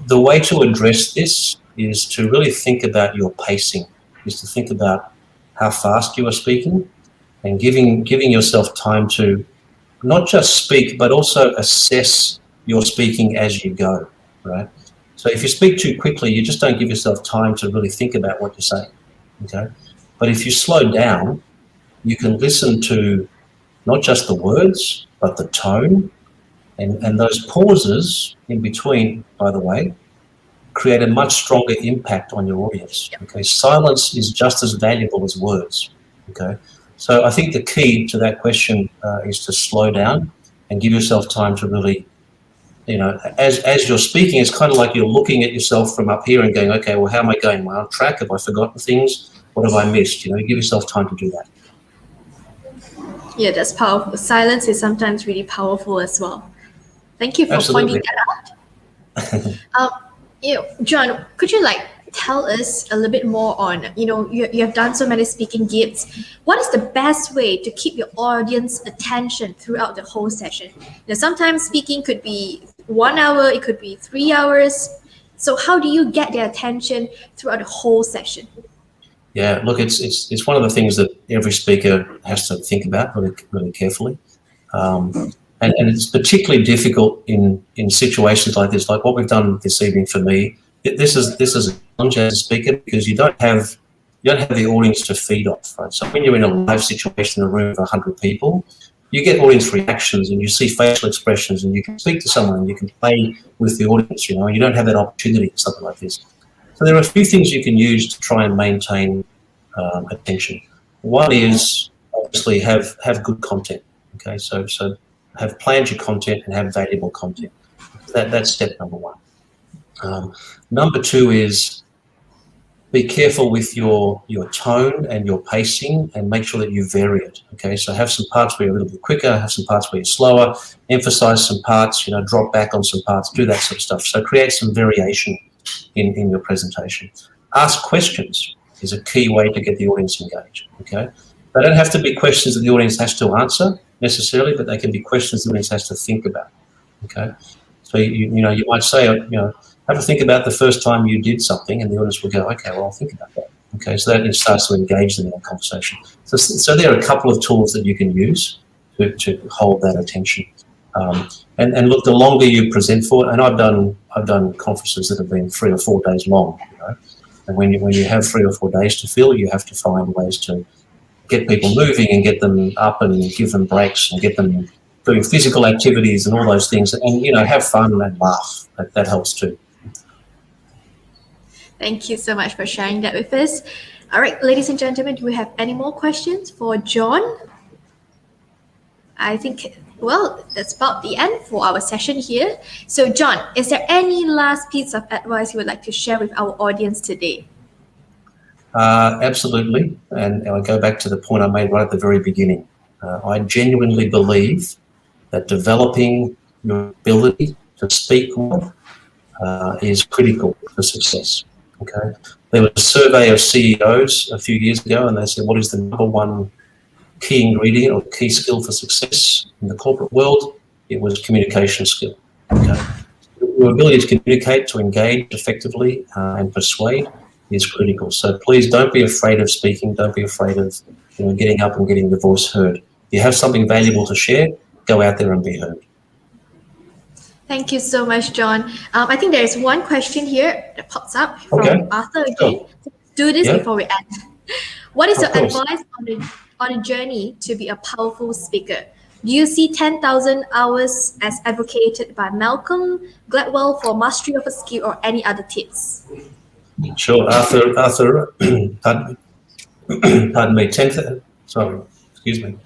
the way to address this is to really think about your pacing, is to think about how fast you are speaking, and giving yourself time to not just speak, but also assess your speaking as you go, right? So if you speak too quickly, you just don't give yourself time to really think about what you're saying, okay? But if you slow down, you can listen to not just the words, but the tone, and those pauses in between, by the way, create a much stronger impact on your audience. Okay, silence is just as valuable as words. Okay, So I think the key to that question is to slow down and give yourself time to really, as you're speaking, it's kind of like you're looking at yourself from up here and going, okay, well, how am I going? Am I on track? Have I forgotten things? What have I missed? Give yourself time to do that. Yeah, that's powerful. Silence is sometimes really powerful as well. Thank you for Absolutely. pointing that out. John, could you tell us a little bit more on, you have done so many speaking gigs. What is the best way to keep your audience attention throughout the whole session? Sometimes speaking could be 1 hour, it could be 3 hours. So how do you get their attention throughout the whole session? Yeah, look, it's one of the things that every speaker has to think about really, really carefully. And it's particularly difficult in situations like this, like what we've done this evening for me. This is a challenge as a speaker because you don't have the audience to feed off, right? So when you're in a live situation in a room of 100 people, you get audience reactions and you see facial expressions and you can speak to someone and you can play with the audience, and you don't have that opportunity in something like this. So there are a few things you can use to try and maintain attention. One is obviously have good content. Okay, so have planned your content and have valuable content. That's step number one. Number two is be careful with your tone and your pacing and make sure that you vary it. Okay, so have some parts where you're a little bit quicker, have some parts where you're slower, emphasize some parts, drop back on some parts, do that sort of stuff. So create some variation in your presentation. Ask questions is a key way to get the audience engaged. Okay, they don't have to be questions that the audience has to answer necessarily, but they can be questions the audience has to think about. Okay, so you might say, have a think about the first time you did something, and the audience will go, okay, well, I'll think about that. Okay, so that starts to engage them in a conversation. So there are a couple of tools that you can use to hold that attention. And look, the longer you present for, and I've done conferences that have been 3 or 4 days long, and when you have 3 or 4 days to fill, you have to find ways to get people moving and get them up and give them breaks and get them doing physical activities and all those things, and have fun and laugh. That helps too. Thank you so much for sharing that with us. All right, ladies and gentlemen, do we have any more questions for John? I think, that's about the end for our session here. So John, is there any last piece of advice you would like to share with our audience today? Absolutely. And I go back to the point I made right at the very beginning. I genuinely believe that developing your ability to speak well is critical for success. Okay. There was a survey of CEOs a few years ago, and they said, what is the number one key ingredient or key skill for success in the corporate world? It was communication skill. Okay. Your ability to communicate, to engage effectively and persuade is critical. So please don't be afraid of speaking. Don't be afraid of getting up and getting your voice heard. If you have something valuable to share, go out there and be heard. Thank you so much, John. I think there is one question here that pops up from Arthur again. Sure. Do this before we end. What is your advice on a journey to be a powerful speaker? Do you see 10,000 hours as advocated by Malcolm Gladwell for mastery of a skill or any other tips? Sure, Arthur, pardon me, 10,000, sorry, excuse me.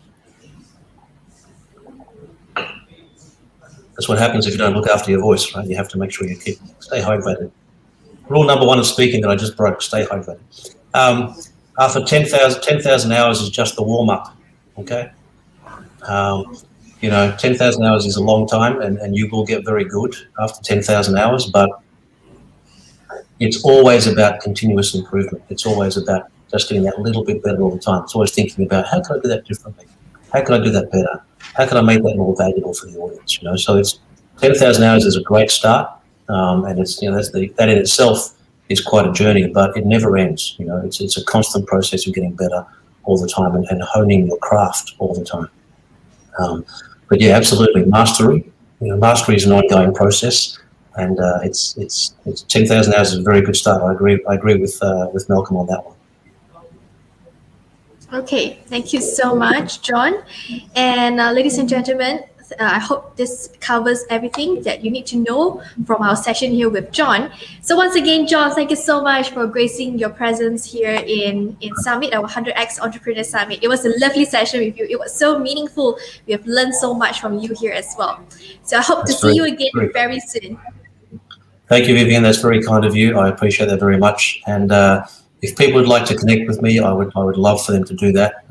That's what happens if you don't look after your voice, right? You have to make sure you stay hydrated. Rule number one of speaking that I just broke, stay hydrated. After 10,000 hours is just the warm-up, okay? 10,000 hours is a long time, and you will get very good after 10,000 hours, but it's always about continuous improvement. It's always about just getting that little bit better all the time. It's always thinking about, how can I do that differently? How can I do that better? How can I make that more valuable for the audience? So it's 10,000 hours is a great start, and it's that in itself is quite a journey, but it never ends. It's a constant process of getting better all the time and honing your craft all the time. But yeah, absolutely, mastery. Mastery is an ongoing process, and it's 10,000 hours is a very good start. I agree with Malcolm on that one. Okay, thank you so much, John. And ladies and gentlemen, I hope this covers everything that you need to know from our session here with John. So once again, John, thank you so much for gracing your presence here in Summit, our 100X Entrepreneur Summit. It was a lovely session with you. It was so meaningful. We have learned so much from you here as well. So I hope to see you again very soon. Thank you, Vivian. That's very kind of you. I appreciate that very much. And if people would like to connect with me, I would love for them to do that.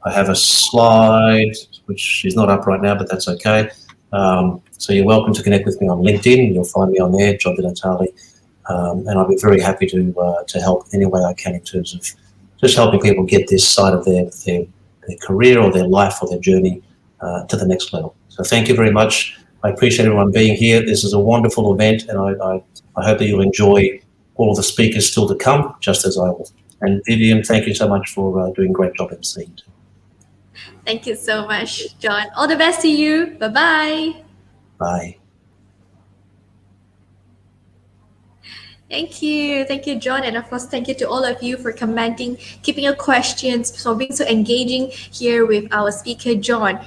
I have a slide, which is not up right now, but that's okay. So you're welcome to connect with me on LinkedIn. You'll find me on there, John Natale. And I'll be very happy to help any way I can in terms of just helping people get this side of their career or their life or their journey to the next level. So thank you very much. I appreciate everyone being here. This is a wonderful event, and I hope that you'll enjoy all of the speakers still to come, just as I will. And Vivian, thank you so much for doing a great job emceeing. Thank you so much, John. All the best to you. Bye-bye. Bye. Thank you, John, and of course, thank you to all of you for commenting, keeping your questions, for being so engaging here with our speaker, John.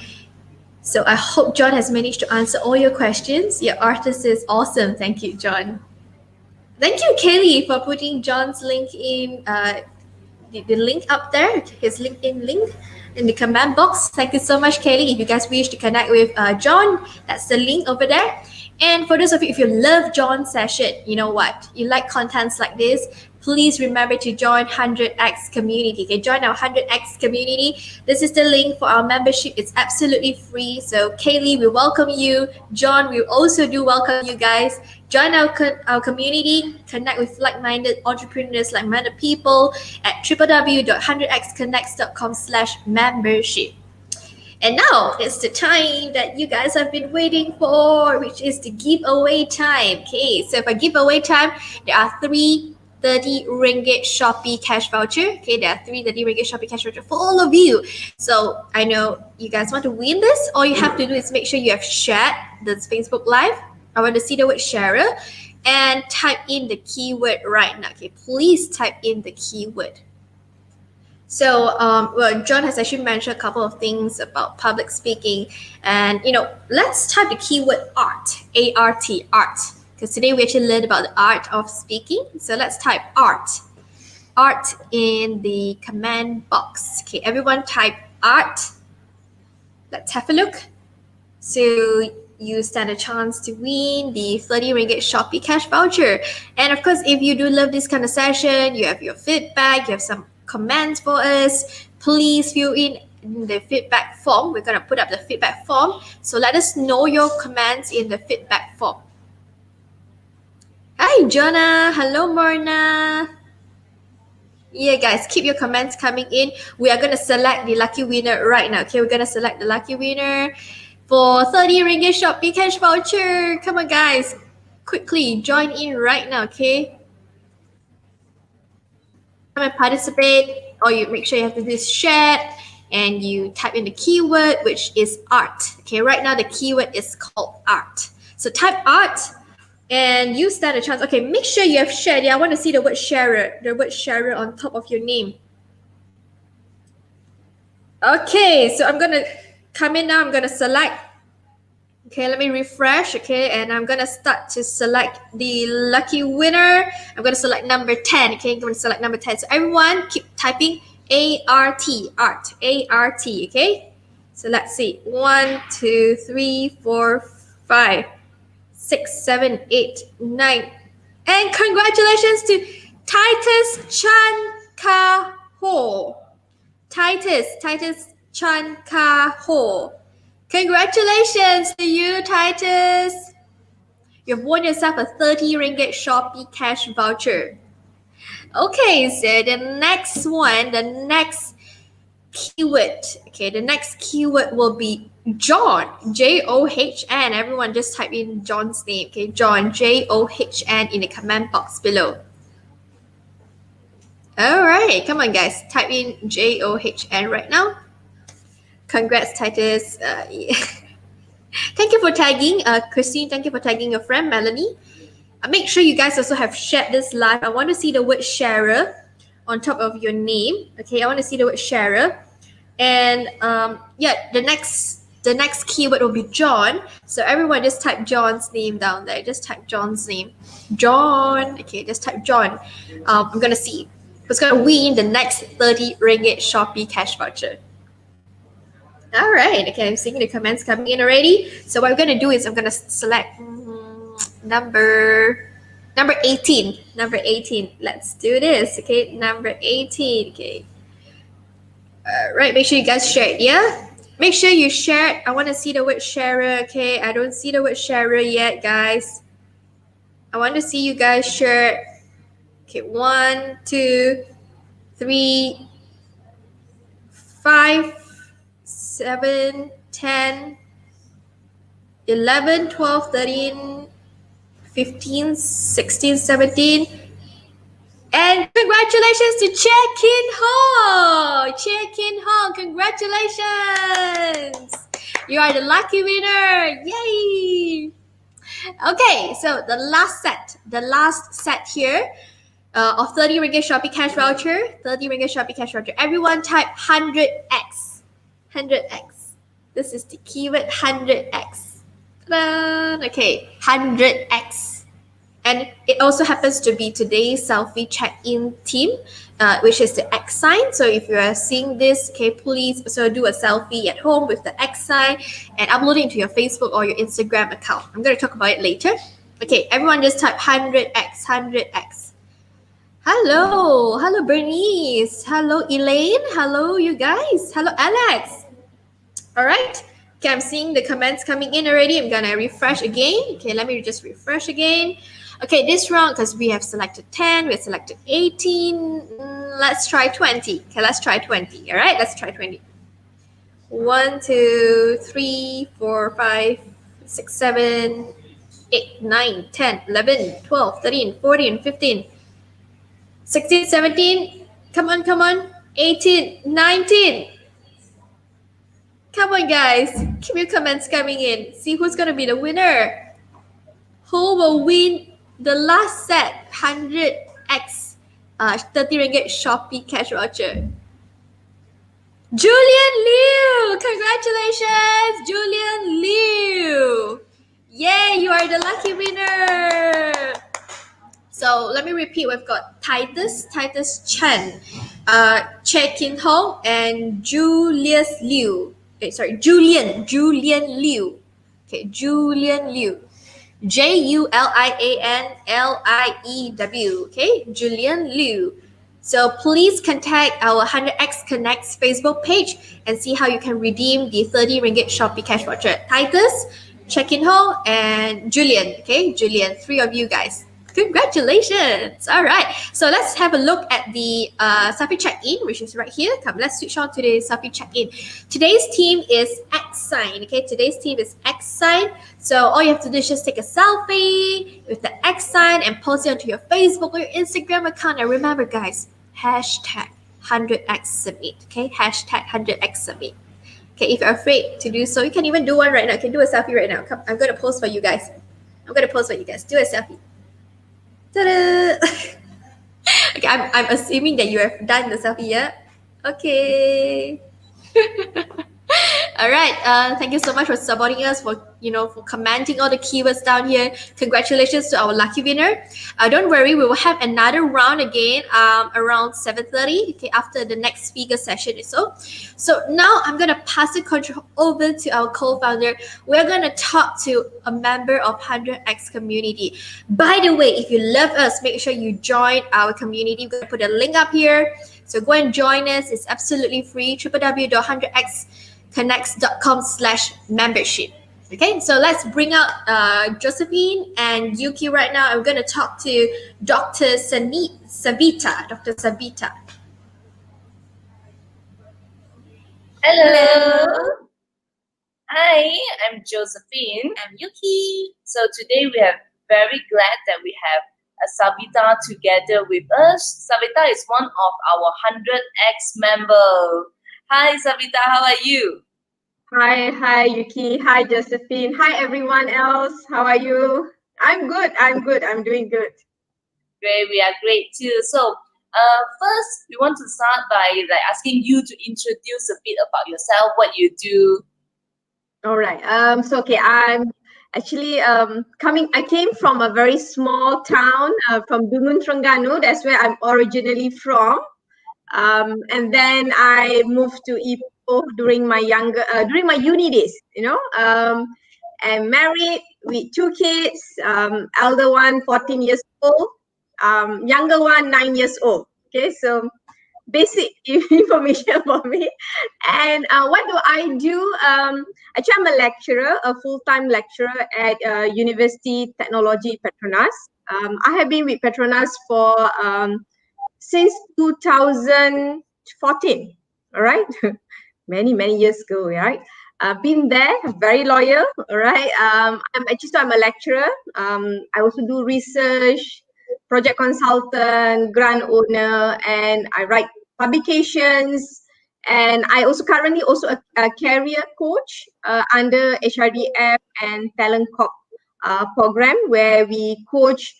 So I hope John has managed to answer all your questions. Your artist is awesome. Thank you, John. Thank you, Kaylee, for putting John's link in, the link up there, his LinkedIn link in the comment box. Thank you so much, Kaylee. If you guys wish to connect with John, that's the link over there. And for those of you, if you love John's session, you know what? You like contents like this, please remember to join 100X community. Okay, join our 100X community. This is the link for our membership. It's absolutely free. So Kaylee, we welcome you. John, we also do welcome you guys. Join our community, connect with like-minded entrepreneurs, like-minded people at www.100xconnects.com/membership. And now it's the time that you guys have been waiting for, which is the giveaway time. Okay, so for giveaway time, there are 3 30 ringgit Shopee cash voucher. Okay, there are 3 30 ringgit Shopee cash voucher for all of you. So I know you guys want to win this. All you have to do is make sure you have shared this Facebook Live. I want to see the word sharer and type in the keyword right now. Okay, please type in the keyword. So, well, John has actually mentioned a couple of things about public speaking, and let's type the keyword art, A-R-T, art, because today we actually learned about the art of speaking. So let's type art in the comment box. Okay, everyone type art. Let's have a look. So you stand a chance to win the 30 ringgit Shopee cash voucher. And of course, if you do love this kind of session, you have your feedback, you have some comments for us, please fill in the feedback form. We're going to put up the feedback form. So let us know your comments in the feedback form. Hi, Jonah. Hello, Morna. Yeah, guys, keep your comments coming in. We are going to select the lucky winner right now. Okay, we're going to select the lucky winner for 30 ringgit Shopee cash voucher. Come on, guys. Quickly join in right now, okay? Come and participate. Or you make sure you have to do this share and you type in the keyword, which is art. Okay, right now the keyword is called art. So type art and you stand a chance. Okay, make sure you have shared. Yeah, I want to see the word sharer on top of your name. Okay, so I'm going to come in now. I'm going to select. Okay, let me refresh. Okay, and I'm going to start to select the lucky winner. I'm going to select number 10. Okay, I'm going to select number 10. So everyone keep typing A-R-T, art, A-R-T. Okay, so let's see. 1, 2, 3, 4, 5, 6, 7, 8, 9. And congratulations to Titus Chan Ka Ho. Titus Chan Ka Ho. Congratulations to you, Titus. You've won yourself a 30 ringgit Shopee cash voucher. Okay, so the next one, the next keyword. Okay, the next keyword will be John, John. Everyone just type in John's name. Okay, John, John in the comment box below. All right, come on, guys. Type in John right now. Congrats, Titus. Thank you for tagging, Christine. Thank you for tagging your friend, Melanie. Make sure you guys also have shared this live. I want to see the word sharer on top of your name. Okay, I want to see the word sharer. And yeah, the next The next keyword will be John. So everyone just type John's name down there. Just type John's name. John. Okay, just type John. I'm gonna see who's gonna win the next 30 ringgit Shopee cash voucher. All right. Okay, I'm seeing the comments coming in already. So what I'm gonna do is I'm gonna select number 18. Number 18. Let's do this. Okay, number 18. Okay. Right. Make sure you guys share it. Yeah. Make sure you share it. I want to see the word sharer. Okay. I don't see the word sharer yet, guys. I want to see you guys share it. Okay. 1, 2, 3, 5, 7, 10, 11, 12, 13, 15, 16, 17. And congratulations to Che Kin Ho! Che Kin Ho, congratulations! You are the lucky winner! Yay! Okay, so the last set here of 30 ringgit Shopee cash voucher. 30 ringgit Shopee cash voucher. Everyone type 100x. 100x. This is the keyword 100x. Ta-da! Okay, 100x. And it also happens to be today's selfie check-in theme, which is the X sign. So if you are seeing this, okay, please also do a selfie at home with the X sign and upload it into your Facebook or your Instagram account. I'm going to talk about it later. Okay, everyone just type 100x, 100x. Hello Bernice. Hello Elaine. Hello you guys. Hello Alex. All right. Okay, I'm seeing the comments coming in already. I'm gonna refresh again. Okay, let me just refresh again. Okay, this round, because we have selected 10, we have selected 18. Let's try 20. Okay, let's try 20. All right, let's try 20. 1, 2, 3, 4, 5, 6, 7, 8, 9, 10, 11, 12, 13, 14, 15, 16, 17. Come on. 18, 19. Come on, guys. Keep your comments coming in. See who's going to be the winner. Who will win the last set 100x 30 ringgit Shopee cash voucher? Julian Liu! Congratulations, Julian Liu! Yay, you are the lucky winner! So let me repeat, we've got Titus Chen, Che Kin Ho, and Julian Liu. Julian Liu. Okay, Julian Liu. JULIANLIEW. Okay, Julian Liu. So please contact our 100x Connects Facebook page and see how you can redeem the 30 ringgit Shopee cash voucher. Titus, Che Kin Ho, and Julian. Okay, Julian, 3 of you guys. Congratulations! All right, so let's have a look at the selfie check-in, which is right here. Come, let's switch on to the selfie check-in. Today's theme is X sign. Okay, today's theme is X sign. So all you have to do is just take a selfie with the X sign and post it onto your Facebook or your Instagram account. And remember, guys, hashtag 100x submit. Okay, hashtag 100x submit. Okay, if you're afraid to do so, you can even do one right now. You can do a selfie right now. Come, I'm going to post for you guys. Do a selfie. Ta-da! Okay, I'm assuming that you have done the selfie, yeah? Okay. All right. Thank you so much for supporting us, for commenting all the keywords down here. Congratulations to our lucky winner. Don't worry, we will have another round again around 7:30. Okay, after the next speaker session or so. So now I'm gonna pass the control over to our co-founder. We're gonna talk to a member of 100x community. By the way, if you love us, make sure you join our community. We're gonna put a link up here. So go and join us. It's absolutely free. www.100xconnects.com/membership. Okay, so let's bring out Josephine and Yuki right now. I'm going to talk to Dr. Savita. Dr. Savita. Hello. Hi, I'm Josephine. I'm Yuki. So today we are very glad that we have Savita together with us. Savita is one of our 100x member. Hi, Savita. How are you? Hi, Yuki. Hi, Josephine. Hi, everyone else. How are you? I'm good. I'm doing good. Great. We are great too. So, first, we want to start by asking you to introduce a bit about yourself, what you do. All right. So okay, I'm actually coming. I came from a very small town from Dungun, Terengganu. That's where I'm originally from. And then I moved to Ipoh during my uni days. I'm married with two kids. Elder one 14 years old, younger one 9 years old. Okay, so basic information about me. And what do I do? Actually, I'm a lecturer, a full-time lecturer at University Technology Petronas. I have been with Petronas for since 2014. All right, many years ago, right? Been there, very loyal. All right. I'm a lecturer. I also do research, project consultant, grant owner, and I write publications. And I also currently also a career coach under HRDF and Talent Corp program, where we coach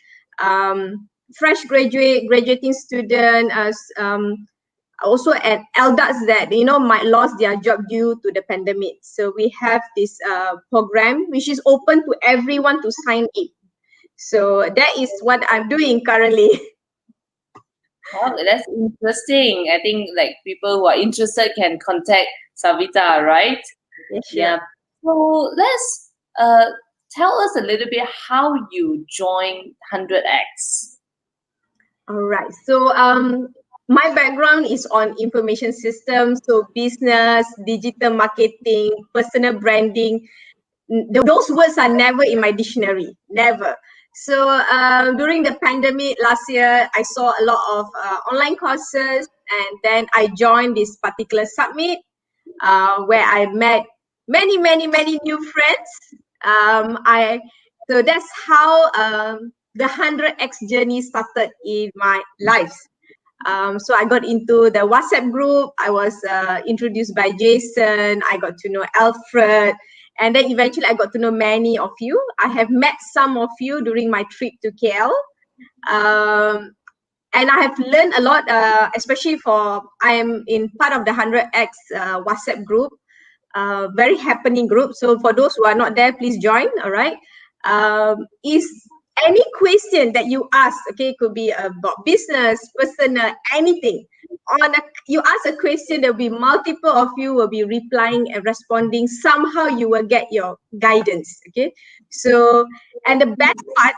fresh graduating student as also at elders that might lost their job due to the pandemic. So we have this program which is open to everyone to sign in. So that is what I'm doing currently. Oh, that's interesting. I think like people who are interested can contact Savita, right? Yes, sure. Yeah. So let's tell us a little bit how you joined 100X. All right. So my background is on information systems, so business, digital marketing, personal branding. Those words are never in my dictionary, never. So during the pandemic last year, I saw a lot of online courses, and then I joined this particular summit where I met many new friends. So that's how the 100x journey started in my life. So I got into the WhatsApp group. I was introduced by Jason. I got to know Alfred. And then eventually I got to know many of you. I have met some of you during my trip to KL. And I have learned a lot, especially I am in part of the 100X WhatsApp group, very happening group. So for those who are not there, please join, all right? Is any question that you ask, okay, could be about business, personal, anything. You ask a question, there will be multiple of you will be replying and responding. Somehow you will get your guidance, okay? So, and the best part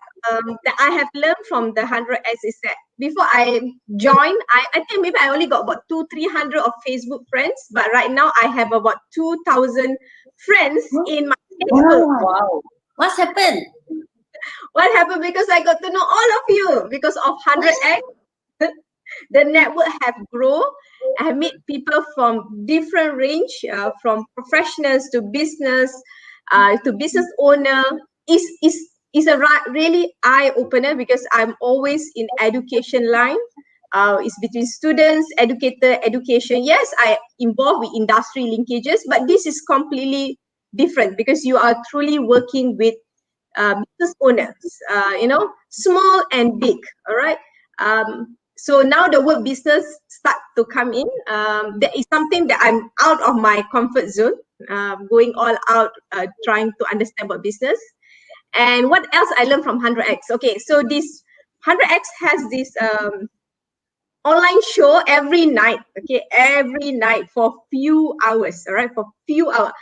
that I have learned from the 100S is that before I joined, I think maybe I only got about 300 of Facebook friends, but right now I have about 2,000 friends in my Facebook. Wow. What's happened? What happened? Because I got to know all of you because of 100X. The network have grown. I have met people from different range, from professionals to business owner. Is a really eye opener because I'm always in education line. It's between students, educator, education. Yes, I involved with industry linkages, but this is completely different because you are truly working with business owners, small and big. All right. So now the word business start to come in. That is something that I'm out of my comfort zone, going all out, trying to understand about business. And what else I learned from 100X? Okay, so this 100X has this online show every night. Okay, every night for few hours. All right, for few hours.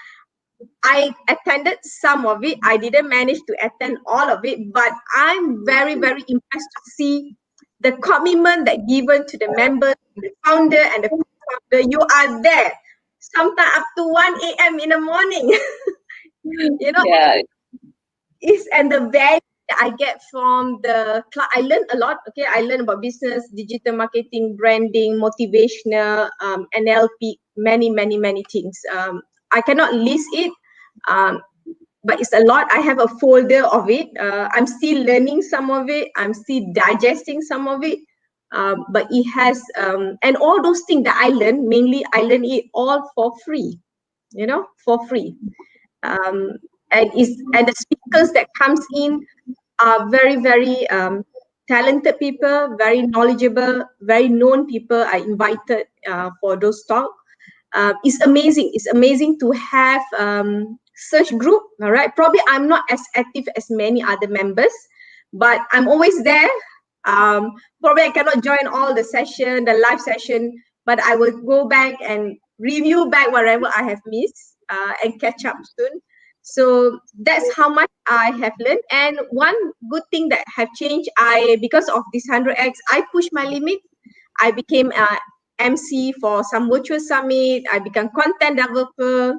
I attended some of it. I didn't manage to attend all of it, but I'm very impressed to see the commitment that given to the members, the founder, and the co-founder. You are there, sometimes up to 1 a.m. in the morning. Yeah. And the value that I get from the class, I learned a lot. Okay, I learned about business, digital marketing, branding, motivational, NLP, many things. I cannot list it, but it's a lot. I have a folder of it. I'm still learning some of it. I'm still digesting some of it. But it has, and all those things that I learned, mainly I learned it all for free, for free. And the speakers that comes in are very talented people, very knowledgeable, very known people are invited for those talk. It's amazing. It's amazing to have search group. All right, probably I'm not as active as many other members, but I'm always there. Probably I cannot join all the session, the live session, but I will go back and review back whatever I have missed and catch up soon. So that's how much I have learned. And one good thing that have changed, because of this 100x, I pushed my limit. I became a MC for some virtual summit. I become content developer,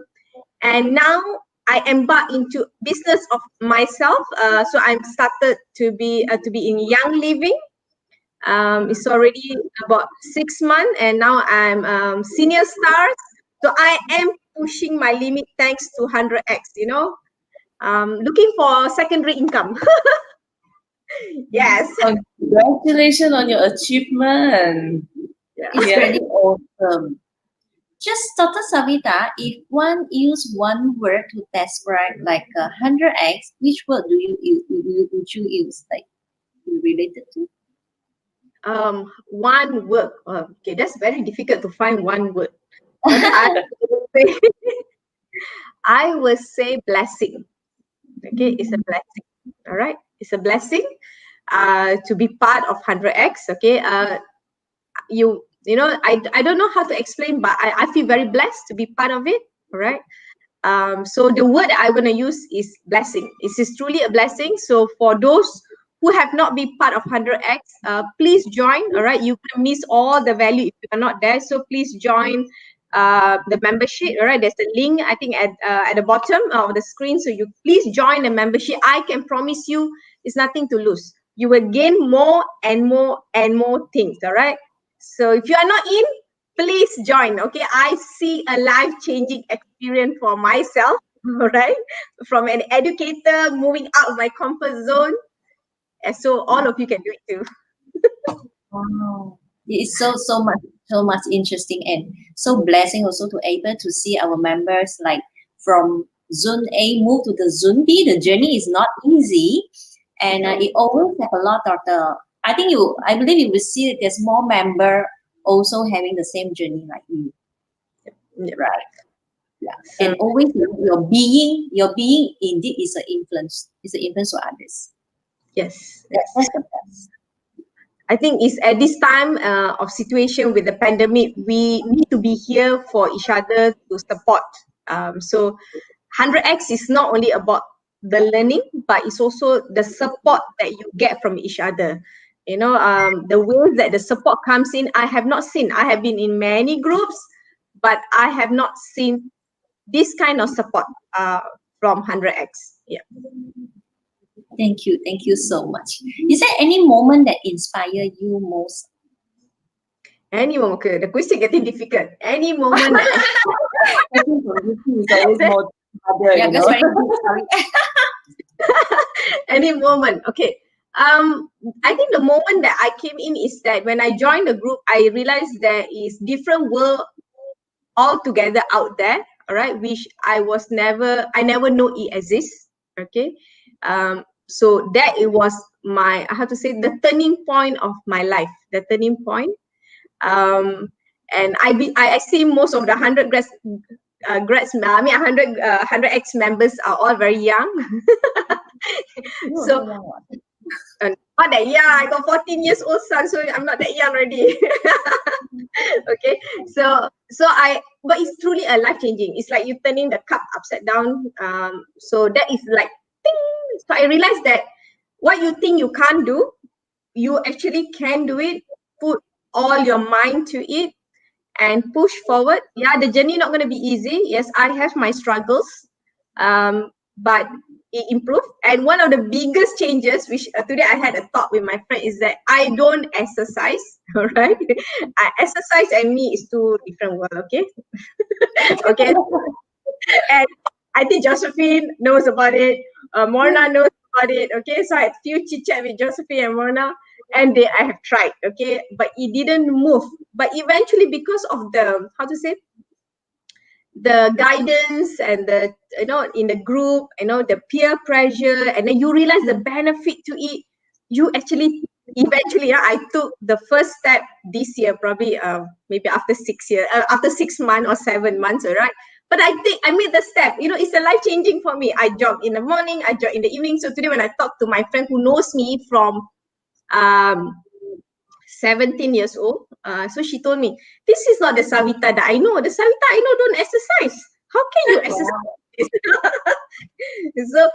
and now I embark into business of myself. So I'm started to be in Young Living. It's already about 6 months, and now I'm senior stars. So I am pushing my limit thanks to 100x. Looking for secondary income. Yes. Congratulations on your achievement. It's Yeah. really awesome. Just Dr. Savita, if one use one word to describe like 100x, which word do you use? Would you use like related to? One word. Okay, that's very difficult to find one word. But I will say blessing. Okay, it's a blessing. All right, it's a blessing. To be part of 100x. Okay. I don't know how to explain, but I feel very blessed to be part of it. All right. So the word I'm going to use is blessing. It is truly a blessing. So for those who have not been part of 100x, please join. All right, you're going to miss all the value if you are not there. So please join the membership. All right, there's a link I think at the bottom of the screen. So you please join the membership. I can promise you, it's nothing to lose. You will gain more and more and more things. All right. So if you are not in, please join. Okay, I see a life-changing experience for myself. All right, from an educator moving out of my comfort zone, and so all of you can do it too. Wow. It's so much interesting and so blessing also to able to see our members like from zone A move to the zone B. The journey is not easy, and it always have a lot of the. I believe you will see that there's more member also having the same journey like you, Yeah. right? Yeah, So, and always your being indeed is an influence. Is an influence to others. yes. That's the best. I think it's at this time of situation with the pandemic, we need to be here for each other to support. So 100x is not only about the learning, but it's also the support that you get from each other. The way that the support comes in, I have not seen. I have been in many groups, but I have not seen this kind of support from 100x. Yeah. Thank you so much. Is there any moment that inspire you most? Any moment, okay, the question getting difficult. Any moment that I think for you it's always more harder, Yeah, you that's know. very good. Sorry. any moment. Okay. I think the moment that I came in is that when I joined the group, I realized there is different world altogether out there. All right, which I never know it exists. Okay. So that it was my, I have to say, the turning point of my life. The turning point. And I see most of the 100 grads, I mean 100x members are all very young. So not that young. I got 14 years old son, so I'm not that young already. Okay, but it's truly a life changing. It's like you turning the cup upside down. So that is like, ding. So I realized that what you think you can't do, you actually can do it. Put all your mind to it and push forward. Yeah, the journey not going to be easy. Yes, I have my struggles, but it improved. And one of the biggest changes, which today I had a talk with my friend, is that I don't exercise. All right, exercise and me is two different world. Okay, okay. And I think Josephine knows about it. Morna knows about it. Okay, so I had few chit chat with Josephine and Morna, and I have tried. Okay, but it didn't move. But eventually, because of the, how to say, the guidance and the, in the group, the peer pressure, and then you realize the benefit to it. You actually eventually, I took the first step this year, probably maybe after 6 years, after 6 months or 7 months, all right. But I think I made the step. It's a life changing for me. I jog in the morning, I jog in the evening. So today when I talk to my friend who knows me from 17 years old, so she told me, this is not the Savita that I know. The Savita I know don't exercise. How can you exercise? So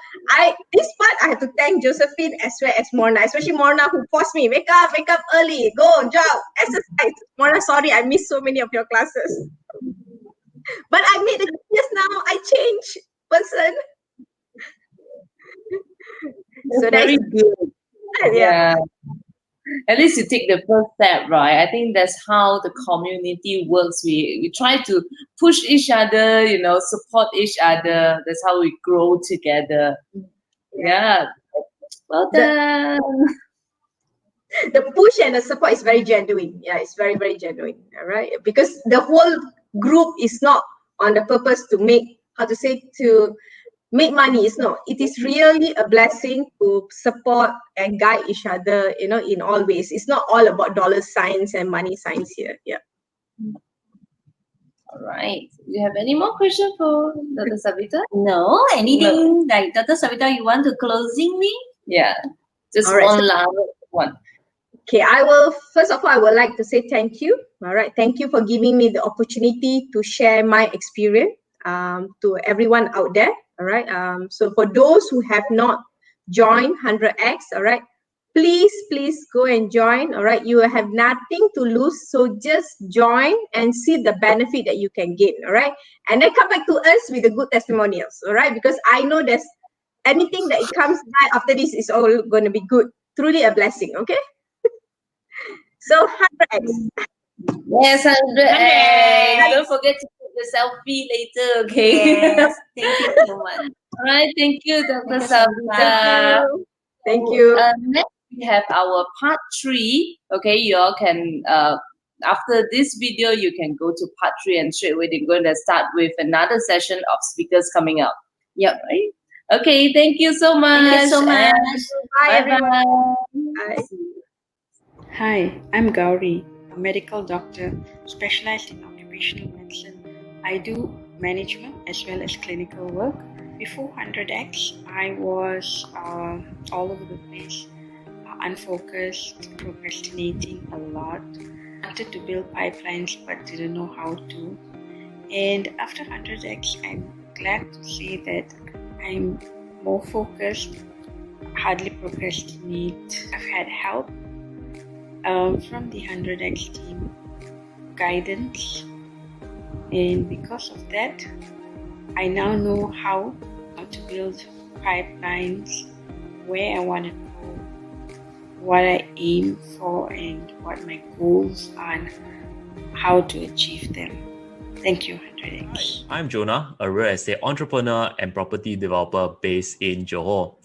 this part I have to thank Josephine as well as Morna, especially Morna who forced me, wake up early, go, jog, exercise. Morna, sorry, I missed so many of your classes. But I made a change now. I changed person. That's very good. Yeah. At least you take the first step, right? I think that's how the community works. We try to push each other, support each other. That's how we grow together. Yeah. Well done. The push and the support is very genuine. Yeah, it's very, very genuine. All right. Because the whole group is not on the purpose to make money. It's not. It is really a blessing to support and guide each other, in all ways. It's not all about dollar signs and money signs here. Yeah. All right. Do you have any more questions for Dr. Savita? No. Anything like Dr. Savita you want to closing me? Yeah. Just all right, one last one. Okay, first of all, I would like to say thank you. All right. Thank you for giving me the opportunity to share my experience to everyone out there. All right. So for those who have not joined 100X, all right, please go and join. All right. You have nothing to lose. So just join and see the benefit that you can gain. All right. And then come back to us with the good testimonials. All right. Because I know there's anything that it comes by after this is all going to be good. Truly a blessing. Okay. So 100X. Yes, 100X. Don't forget to take the selfie later, okay? Yes. Thank you so much. All right, thank you, Dr. Savita. Thank you. Next, we have our part 3. Okay, you all can, after this video, you can go to part 3 and straight away they're going to start with another session of speakers coming up. Yep, right? Okay, thank you so much. Thank you so much. Bye, everyone. Bye. Bye. Hi, I'm Gauri, a medical doctor specialized in occupational medicine. I do management as well as clinical work. Before 100X, I was all over the place, unfocused, procrastinating a lot. Wanted to build pipelines but didn't know how to. And after 100X, I'm glad to say that I'm more focused, hardly procrastinate. I've had help from the 100X team, guidance, and because of that, I now know how to build pipelines, where I want to go, what I aim for, and what my goals are, and how to achieve them. Thank you, 100X. Hi, I'm Jonah, a real estate entrepreneur and property developer based in Johor.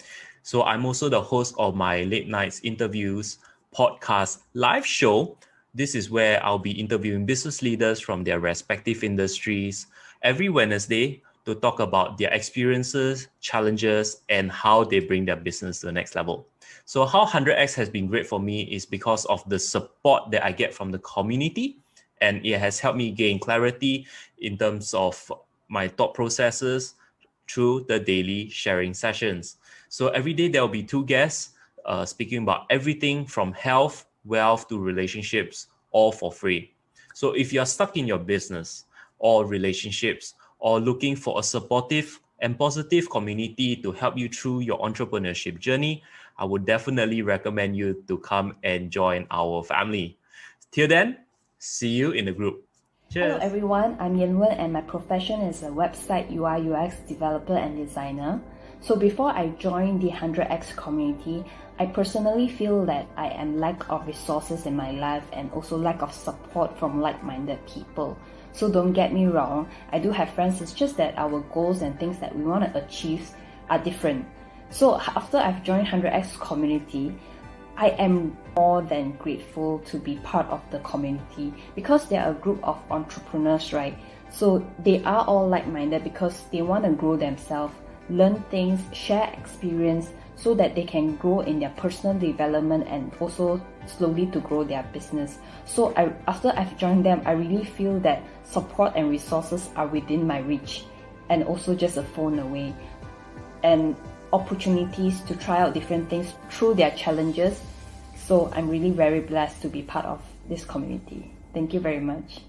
So I'm also the host of my late nights interviews podcast live show. This is where I'll be interviewing business leaders from their respective industries every Wednesday to talk about their experiences, challenges, and how they bring their business to the next level. So how 100X has been great for me is because of the support that I get from the community, and it has helped me gain clarity in terms of my thought processes through the daily sharing sessions. So every day there will be 2 guests speaking about everything from health, wealth to relationships, all for free. So if you're stuck in your business or relationships or looking for a supportive and positive community to help you through your entrepreneurship journey, I would definitely recommend you to come and join our family. Till then, see you in the group. Cheers. Hello everyone, I'm Yanwen and my profession is a website UI UX developer and designer. So before I joined the 100X community, I personally feel that I am lack of resources in my life and also lack of support from like-minded people. So don't get me wrong, I do have friends, it's just that our goals and things that we want to achieve are different. So after I've joined 100X community, I am more than grateful to be part of the community because they are a group of entrepreneurs, right? So they are all like-minded because they want to grow themselves, learn things, share experience so that they can grow in their personal development and also slowly to grow their business. So after I've joined them, I really feel that support and resources are within my reach and also just a phone away, and opportunities to try out different things through their challenges. So I'm really very blessed to be part of this community. Thank you very much.